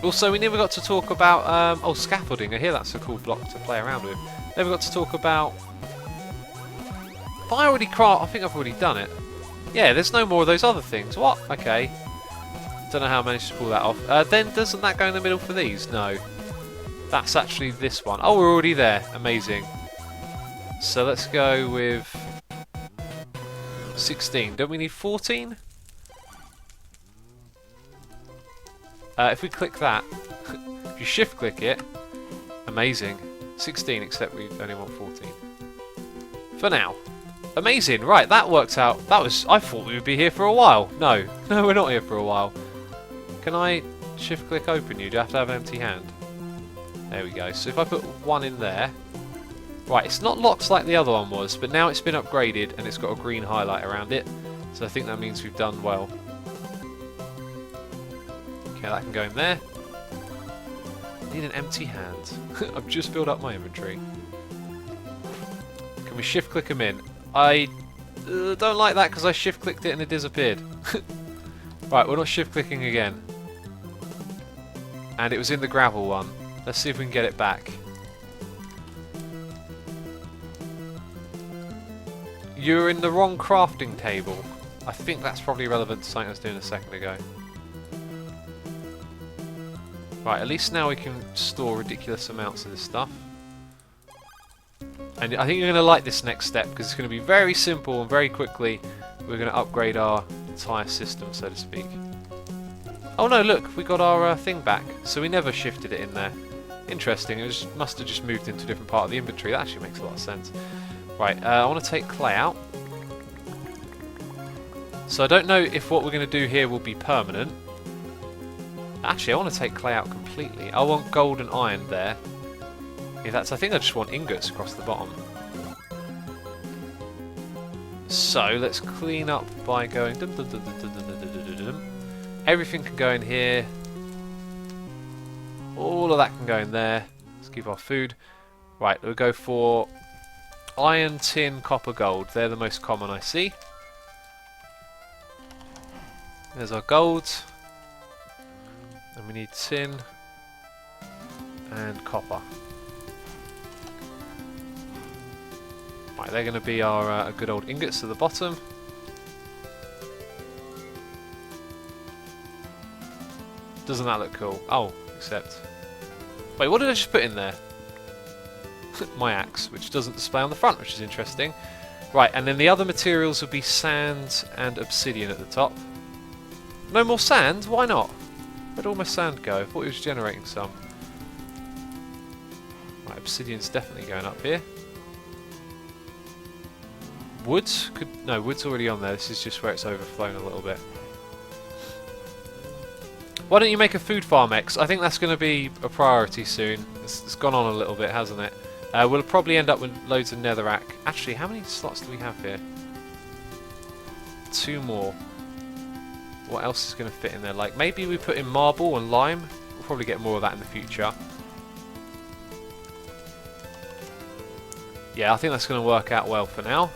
Also, we never got to talk about oh, scaffolding. I hear that's a cool block to play around with. Never got to talk about. But I think I've already done it. Yeah, there's no more of those other things. What? Okay. Don't know how I managed to pull that off. Then doesn't that go in the middle for these? No. That's actually this one. Oh, we're already there. Amazing. So let's go with 16. Don't we need 14? If we click that, if you shift click it, amazing. 16, except we only want 14. For now. Amazing. Right, that worked out. I thought we would be here for a while. No, we're not here for a while. Can I shift click open you? Do I have to have an empty hand? There we go. So if I put 1 in there. Right, it's not locked like the other one was, but now it's been upgraded and it's got a green highlight around it. So I think that means we've done well. Okay, that can go in there. I need an empty hand. I've just filled up my inventory. Can we shift click them in? I don't like that because I shift clicked it and it disappeared. Right, we're not shift clicking again. And it was in the gravel one. Let's see if we can get it back. You're in the wrong crafting table. I think that's probably relevant to something I was doing a second ago. Right, at least now we can store ridiculous amounts of this stuff. And I think you're going to like this next step because it's going to be very simple and very quickly we're going to upgrade our entire system, so to speak. Oh no, look, we got our thing back. So we never shifted it in there. Interesting, it must have just moved into a different part of the inventory. That actually makes a lot of sense. Right, I want to take clay out. So I don't know if what we're going to do here will be permanent. Actually, I want to take clay out completely. I want gold and iron there. I think I just want ingots across the bottom. So let's clean up by going. Everything can go in here. All of that can go in there. Let's keep our food. Right, we'll go for iron, tin, copper, gold. They're the most common I see. There's our gold. And we need tin and copper. Right, they're going to be our good old ingots at the bottom. Doesn't that look cool? Oh, except... Wait, what did I just put in there? My axe, which doesn't display on the front, which is interesting. Right, and then the other materials will be sand and obsidian at the top. No more sand? Why not? Where'd all my sand go? I thought it was generating some. Right, obsidian's definitely going up here. wood? No, wood's already on there. This is just where it's overflown a little bit. Why don't you make a food farm, X? I think that's going to be a priority soon. It's gone on a little bit, hasn't it? We'll probably end up with loads of netherrack. Actually, how many slots do we have here? 2 more. What else is going to fit in there? Like, maybe we put in marble and lime. We'll probably get more of that in the future. Yeah, I think that's going to work out well for now.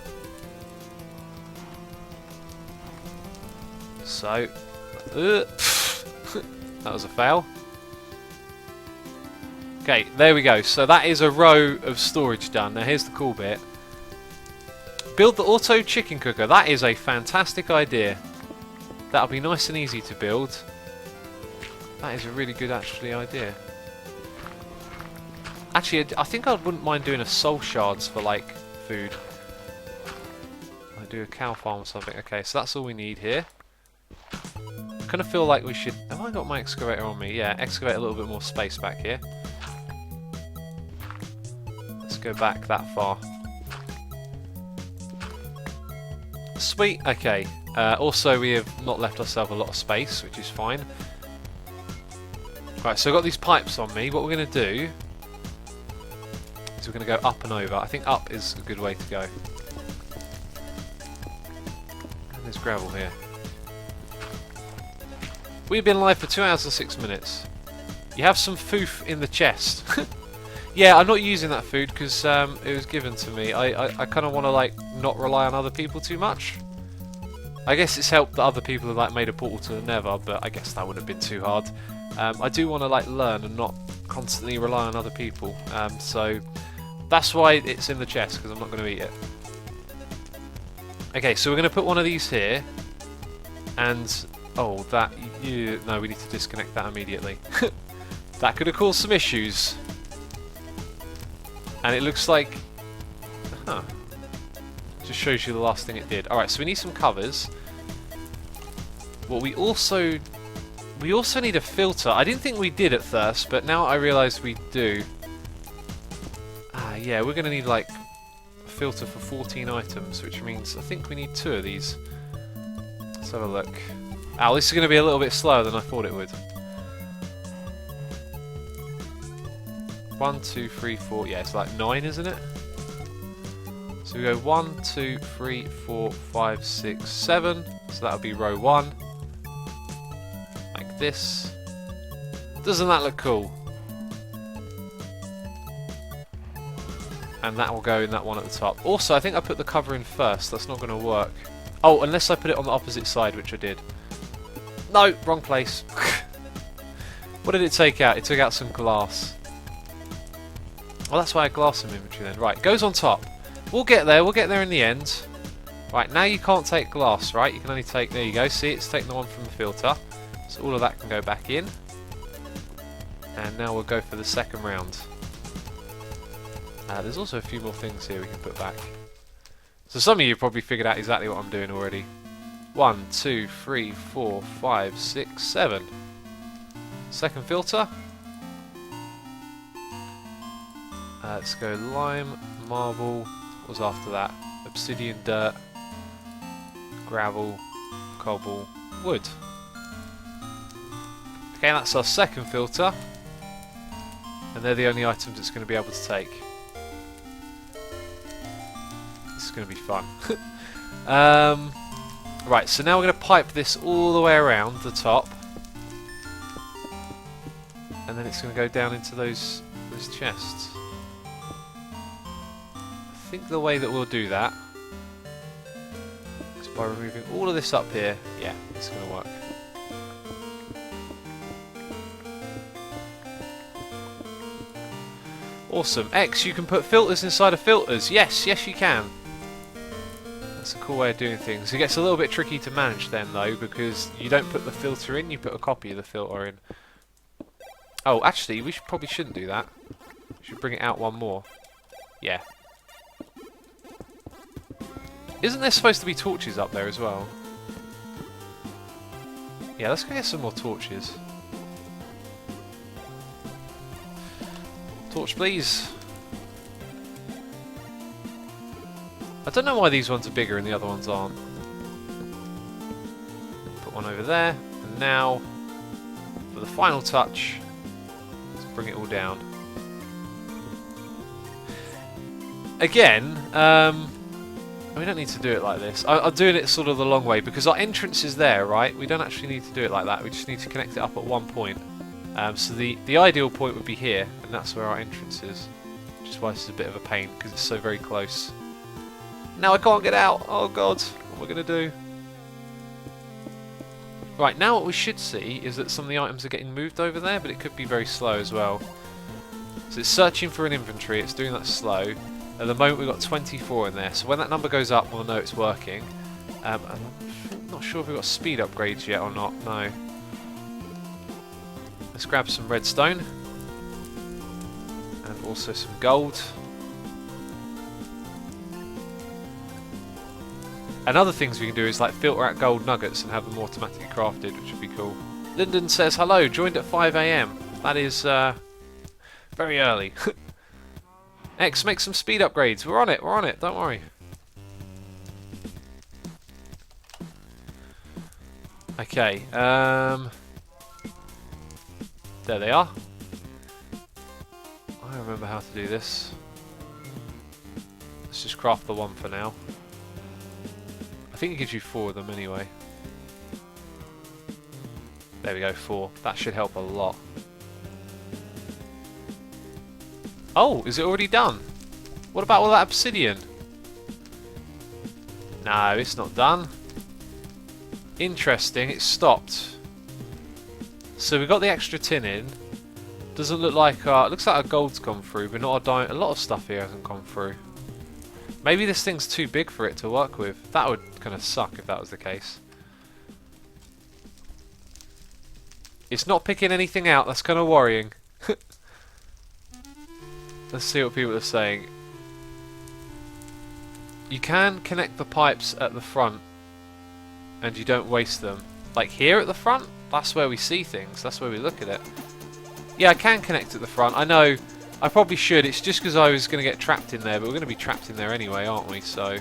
So, that was a fail. Okay, there we go. So that is a row of storage done. Now here's the cool bit. Build the auto chicken cooker. That is a fantastic idea. That'll be nice and easy to build. That is a really good idea. Actually, I think I wouldn't mind doing a soul shards for like food. I do a cow farm or something. Okay, so that's all we need here. I kind of feel like we should... Have I got my excavator on me? Yeah, excavate a little bit more space back here. Let's go back that far. Sweet, okay. Also, we have not left ourselves a lot of space, which is fine. Right, so I've got these pipes on me. What we're going to do is we're going to go up and over. I think up is a good way to go. And there's gravel here. We've been live for 2 hours and 6 minutes. You have some foof in the chest. Yeah, I'm not using that food because it was given to me. I kind of want to like not rely on other people too much. I guess it's helped that other people have like made a portal to the Nether, but I guess that would have been too hard. I do want to like learn and not constantly rely on other people. So that's why it's in the chest, because I'm not going to eat it. Okay, so we're going to put one of these here, and oh, that no, we need to disconnect that immediately. That could have caused some issues. And it looks like... Huh. Just shows you the last thing it did. Alright, so we need some covers. Well, we also need a filter. I didn't think we did at first, but now I realise we do. Ah, yeah, we're going to need like a filter for 14 items, which means I think we need 2 of these. Let's have a look. Oh, this is going to be a little bit slower than I thought it would. 1, 2, 3, 4. Yeah, it's like 9, isn't it? So we go 1, 2, 3, 4, 5, 6, 7. So that'll be row 1. Like this. Doesn't that look cool? And that will go in that one at the top. Also, I think I put the cover in first. That's not going to work. Oh, unless I put it on the opposite side, which I did. No, wrong place. What did it take out? It took out some glass. Well, that's why I had glass in my inventory then. Right, goes on top. We'll get there in the end. Right, now you can't take glass, right? You can only take, there you go, see, it's taking the one from the filter. So all of that can go back in. And now we'll go for the second round. There's also a few more things here we can put back. So some of you probably figured out exactly what I'm doing already. 1, 2, 3, 4, 5, 6, 7. Second filter. Let's go lime, marble, what was after that? Obsidian, dirt, gravel, cobble, wood. Okay, that's our second filter. And they're the only items it's going to be able to take. This is going to be fun. Right, so now we're going to pipe this all the way around the top. And then it's going to go down into those chests. I think the way that we'll do that is by removing all of this up here. Yeah, it's going to work. Awesome. X, you can put filters inside of filters. Yes, yes you can. That's a cool way of doing things. It gets a little bit tricky to manage then though, because you don't put the filter in, you put a copy of the filter in. Oh, actually, we probably shouldn't do that. We should bring it out one more. Yeah. Isn't there supposed to be torches up there as well? Yeah, let's go get some more torches. Torch, please. I don't know why these ones are bigger and the other ones aren't. Put one over there, and now for the final touch, let's bring it all down. Again, we don't need to do it like this. I'm doing it sort of the long way because our entrance is there, right? We don't actually need to do it like that. We just need to connect it up at one point. So the ideal point would be here, and that's where our entrance is. Which is why this is a bit of a pain, because it's so very close. Now I can't get out! Oh god, what am I going to do? Right, now what we should see is that some of the items are getting moved over there, but it could be very slow as well. So it's searching for an inventory, it's doing that slow. At the moment we've got 24 in there, so when that number goes up we'll know it's working. I'm not sure if we've got speed upgrades yet or not, no. Let's grab some redstone. And also some gold. And other things we can do is like filter out gold nuggets and have them automatically crafted, which would be cool. Lyndon says, hello, joined at 5 AM. That is very early. X, make some speed upgrades. We're on it, don't worry. Okay, there they are. I remember how to do this. Let's just craft the one for now. I think it gives you 4 of them anyway. There we go, 4. That should help a lot. Oh, is it already done? What about all that obsidian? No, it's not done. Interesting, it stopped. So we got the extra tin in. Doesn't look like looks like our gold's gone through, but not our diamond. A lot of stuff here hasn't gone through. Maybe this thing's too big for it to work with. That would kind of suck if that was the case. It's not picking anything out. That's kind of worrying. Let's see what people are saying. You can connect the pipes at the front and you don't waste them. Like here at the front, that's where we see things. That's where we look at it. Yeah, I can connect at the front. I know I probably should. It's just because I was going to get trapped in there, but we're going to be trapped in there anyway, aren't we? So,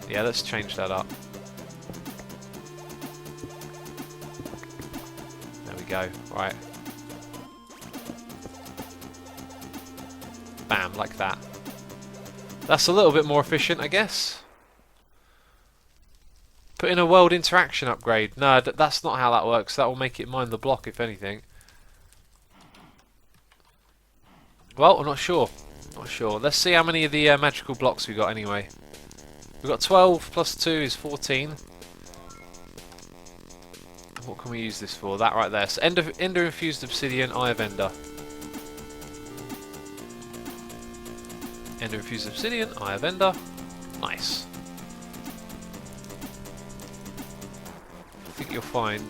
yeah, let's change that up. There we go. Right. Bam, like that. That's a little bit more efficient, I guess. Put in a world interaction upgrade. No, that's not how that works. That will make it mine the block, if anything. Well, I'm not sure. Not sure. Let's see how many of the magical blocks we got anyway. We've got 12 plus 2 is 14. What can we use this for? That right there. So Ender infused obsidian, Eye of Ender. Ender infused obsidian, Eye of Ender. Nice. I think you'll find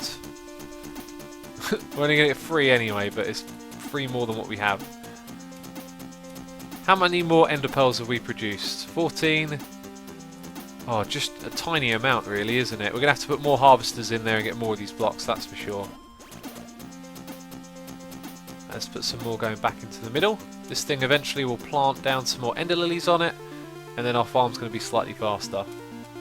we're only going to get free anyway, but it's free more than what we have. How many more ender pearls have we produced? 14. Oh, just a tiny amount really, isn't it? We're going to have to put more harvesters in there and get more of these blocks, that's for sure. Let's put some more going back into the middle. This thing eventually will plant down some more ender lilies on it, and then our farm's going to be slightly faster.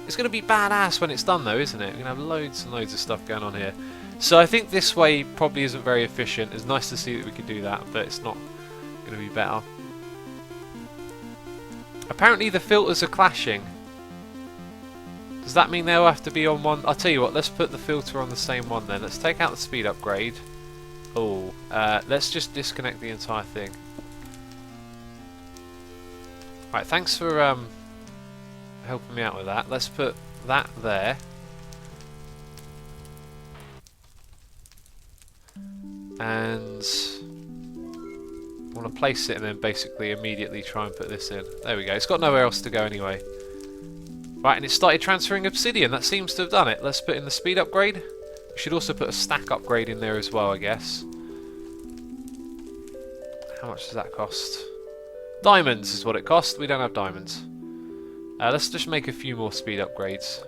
It's going to be badass when it's done though, isn't it? We're going to have loads and loads of stuff going on here. So I think this way probably isn't very efficient. It's nice to see that we can do that, but it's not going to be better. Apparently the filters are clashing. Does that mean they'll have to be on one? I'll tell you what, let's put the filter on the same one then. Let's take out the speed upgrade. Oh, let's just disconnect the entire thing. Right, thanks for helping me out with that. Let's put that there. And I want to place it and then basically immediately try and put this in. There we go. It's got nowhere else to go anyway. Right, and it started transferring obsidian. That seems to have done it. Let's put in the speed upgrade. We should also put a stack upgrade in there as well, I guess. How much does that cost? Diamonds is what it costs. We don't have diamonds. Let's just make a few more speed upgrades.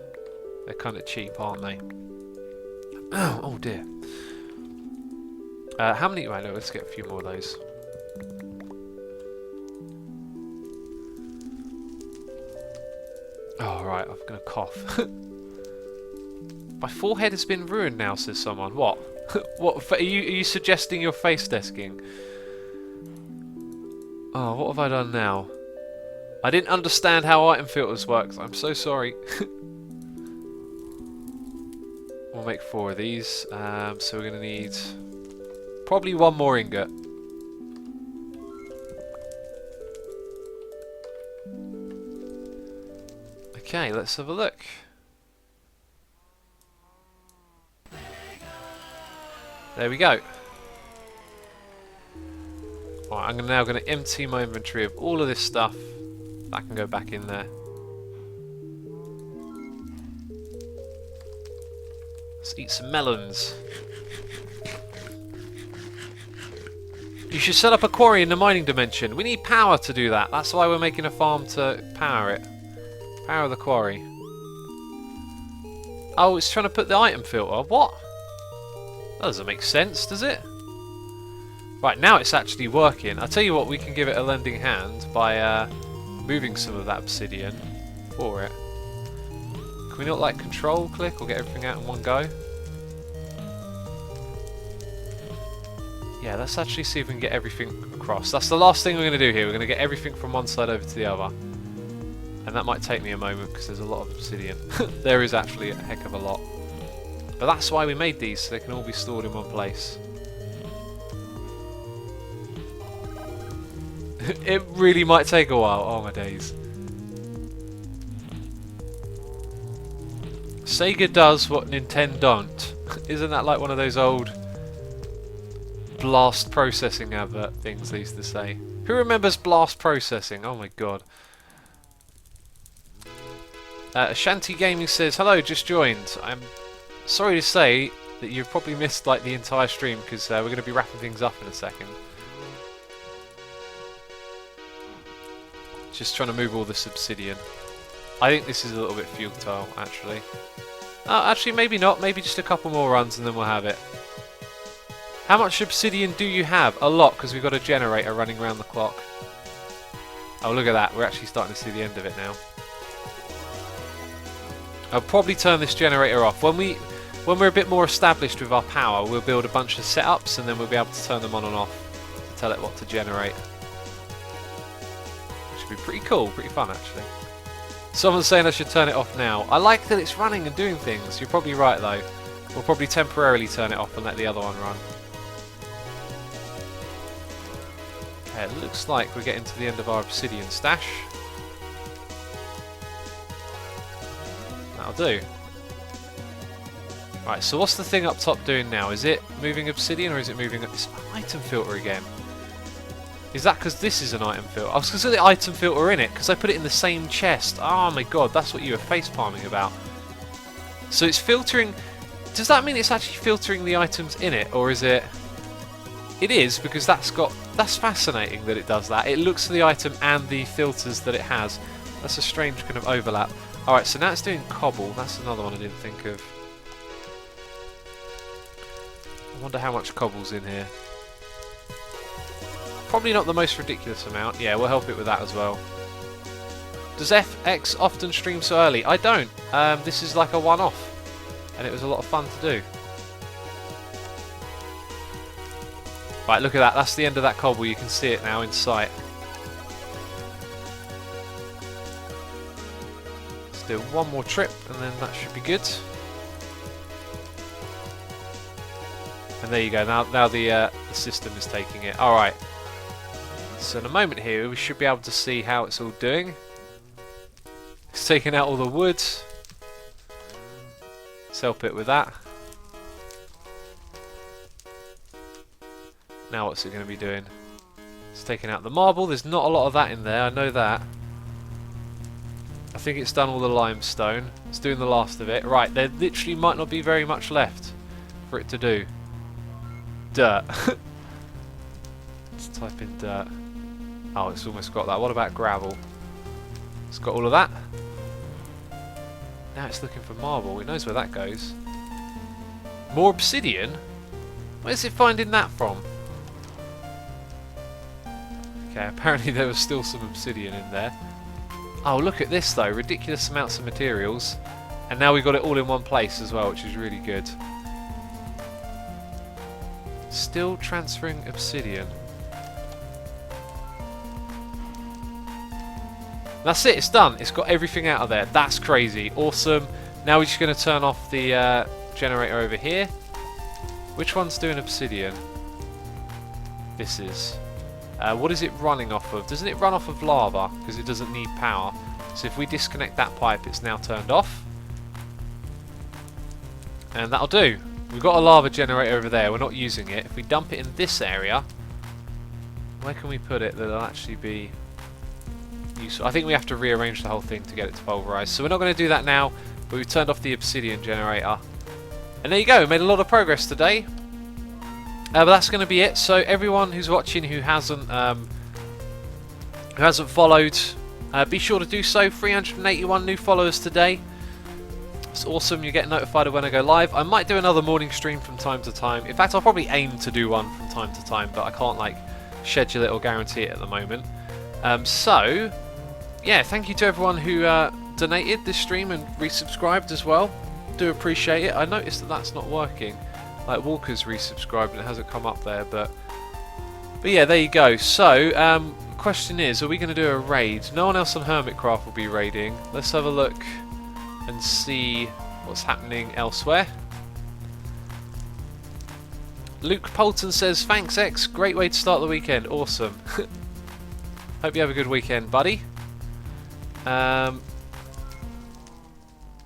They're kind of cheap, aren't they? Oh dear. How many? Right, no, let's get a few more of those. Oh, right, I'm going to cough. My forehead has been ruined now, says someone. What? What? Are you suggesting you're face desking? Oh, what have I done now? I didn't understand how item filters work. I'm so sorry. We'll make 4 of these. So we're going to need probably 1 more ingot. Okay, let's have a look. There we go. Right, I'm now going to empty my inventory of all of this stuff. That can go back in there. Let's eat some melons. You should set up a quarry in the mining dimension. We need power to do that. That's why we're making a farm to power it. Power the quarry. Oh, it's trying to put the item filter. What? That doesn't make sense, does it? Right, now it's actually working. I'll tell you what, we can give it a lending hand by moving some of that obsidian for it. Can we not, like, control click or get everything out in one go? Yeah, let's actually see if we can get everything across. That's the last thing we're going to do here. We're going to get everything from one side over to the other. And that might take me a moment because there's a lot of obsidian. There is actually a heck of a lot. But that's why we made these, so they can all be stored in one place. It really might take a while. Oh my days. Sega does what Nintendo don't. Isn't that like one of those old blast processing advert things they used to say? Who remembers blast processing? Oh my god. Enchanting Gaming says, hello, just joined. I'm sorry to say that you've probably missed like the entire stream because we're going to be wrapping things up in a second. Just trying to move all this obsidian. I think this is a little bit futile, actually. Actually, maybe not. Maybe just a couple more runs and then we'll have it. How much obsidian do you have? A lot, because we've got a generator running around the clock. Oh, look at that. We're actually starting to see the end of it now. I'll probably turn this generator off. When we're a bit more established with our power, we'll build a bunch of setups and then we'll be able to turn them on and off to tell it what to generate. Which would be pretty cool, pretty fun actually. Someone's saying I should turn it off now. I like that it's running and doing things. You're probably right though. We'll probably temporarily turn it off and let the other one run. Okay, it looks like we're getting to the end of our obsidian stash. That'll do. Right, so what's the thing up top doing now? Is it moving obsidian or is it moving this item filter again? Is that because this is an item filter? I was going to say the item filter in it because I put it in the same chest. Oh my god, that's what you were facepalming about. So it's filtering. Does that mean it's actually filtering the items in it, or is it? It is, because that's fascinating that it does that. It looks for the item and the filters that it has. That's a strange kind of overlap. Alright, so now it's doing cobble. That's another one I didn't think of. I wonder how much cobble's in here. Probably not the most ridiculous amount. Yeah, we'll help it with that as well. Does FX often stream so early? I don't. This is like a one-off. And it was a lot of fun to do. Right, look at that. That's the end of that cobble. You can see it now in sight. Let's do one more trip and then that should be good. And there you go. Now the system is taking it. Alright. So in a moment here we should be able to see how it's all doing. It's taking out all the wood. Let's help it with that. Now what's it going to be doing? It's taking out the marble. There's not a lot of that in there, I know that. I think it's done all the limestone. It's doing the last of it. Right, there literally might not be very much left for it to do. Dirt. Let's type in dirt. Oh, it's almost got that. What about gravel? It's got all of that. Now it's looking for marble. It knows where that goes. More obsidian? Where's it finding that from? Okay, apparently there was still some obsidian in there. Oh, look at this though, ridiculous amounts of materials. And now we've got it all in one place as well, which is really good. Still transferring obsidian. That's it, it's done. It's got everything out of there. That's crazy. Awesome. Now we're just going to turn off the generator over here. Which one's doing obsidian? This is. What is it running off of? Doesn't it run off of lava? Because it doesn't need power. So if we disconnect that pipe, it's now turned off. And that'll do. We've got a lava generator over there. We're not using it. If we dump it in this area, where can we put it that'll actually be useful? I think we have to rearrange the whole thing to get it to pulverize. So we're not going to do that now, but we've turned off the obsidian generator. And there you go. We made a lot of progress today. But that's going to be it. So everyone who's watching who hasn't followed, be sure to do so. 381 new followers today. It's awesome. You get notified of when I go live. I might do another morning stream from time to time. In fact, I'll probably aim to do one from time to time, but I can't like schedule it or guarantee it at the moment. So yeah, thank you to everyone who donated this stream and resubscribed as well. Do appreciate it. I noticed that that's not working. Like Walker's resubscribed and it hasn't come up there, but yeah, there you go. So question is, are we going to do a raid? No one else on Hermitcraft will be raiding. Let's have a look and see what's happening elsewhere. Luke Polton says, thanks X, great way to start the weekend. Awesome. Hope you have a good weekend, buddy. I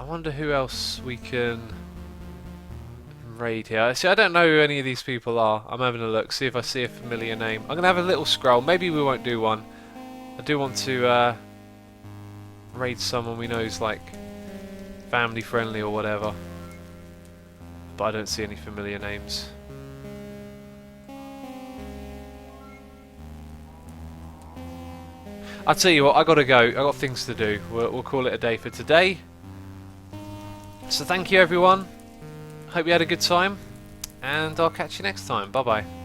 wonder who else we can raid here. See, I don't know who any of these people are. I'm having a look, see if I see a familiar name. I'm going to have a little scroll. Maybe we won't do one. I do want to raid someone we know is like family friendly or whatever. But I don't see any familiar names. I'll tell you what, I gotta go. I got things to do. We'll call it a day for today. So thank you everyone. Hope you had a good time. And I'll catch you next time. Bye bye.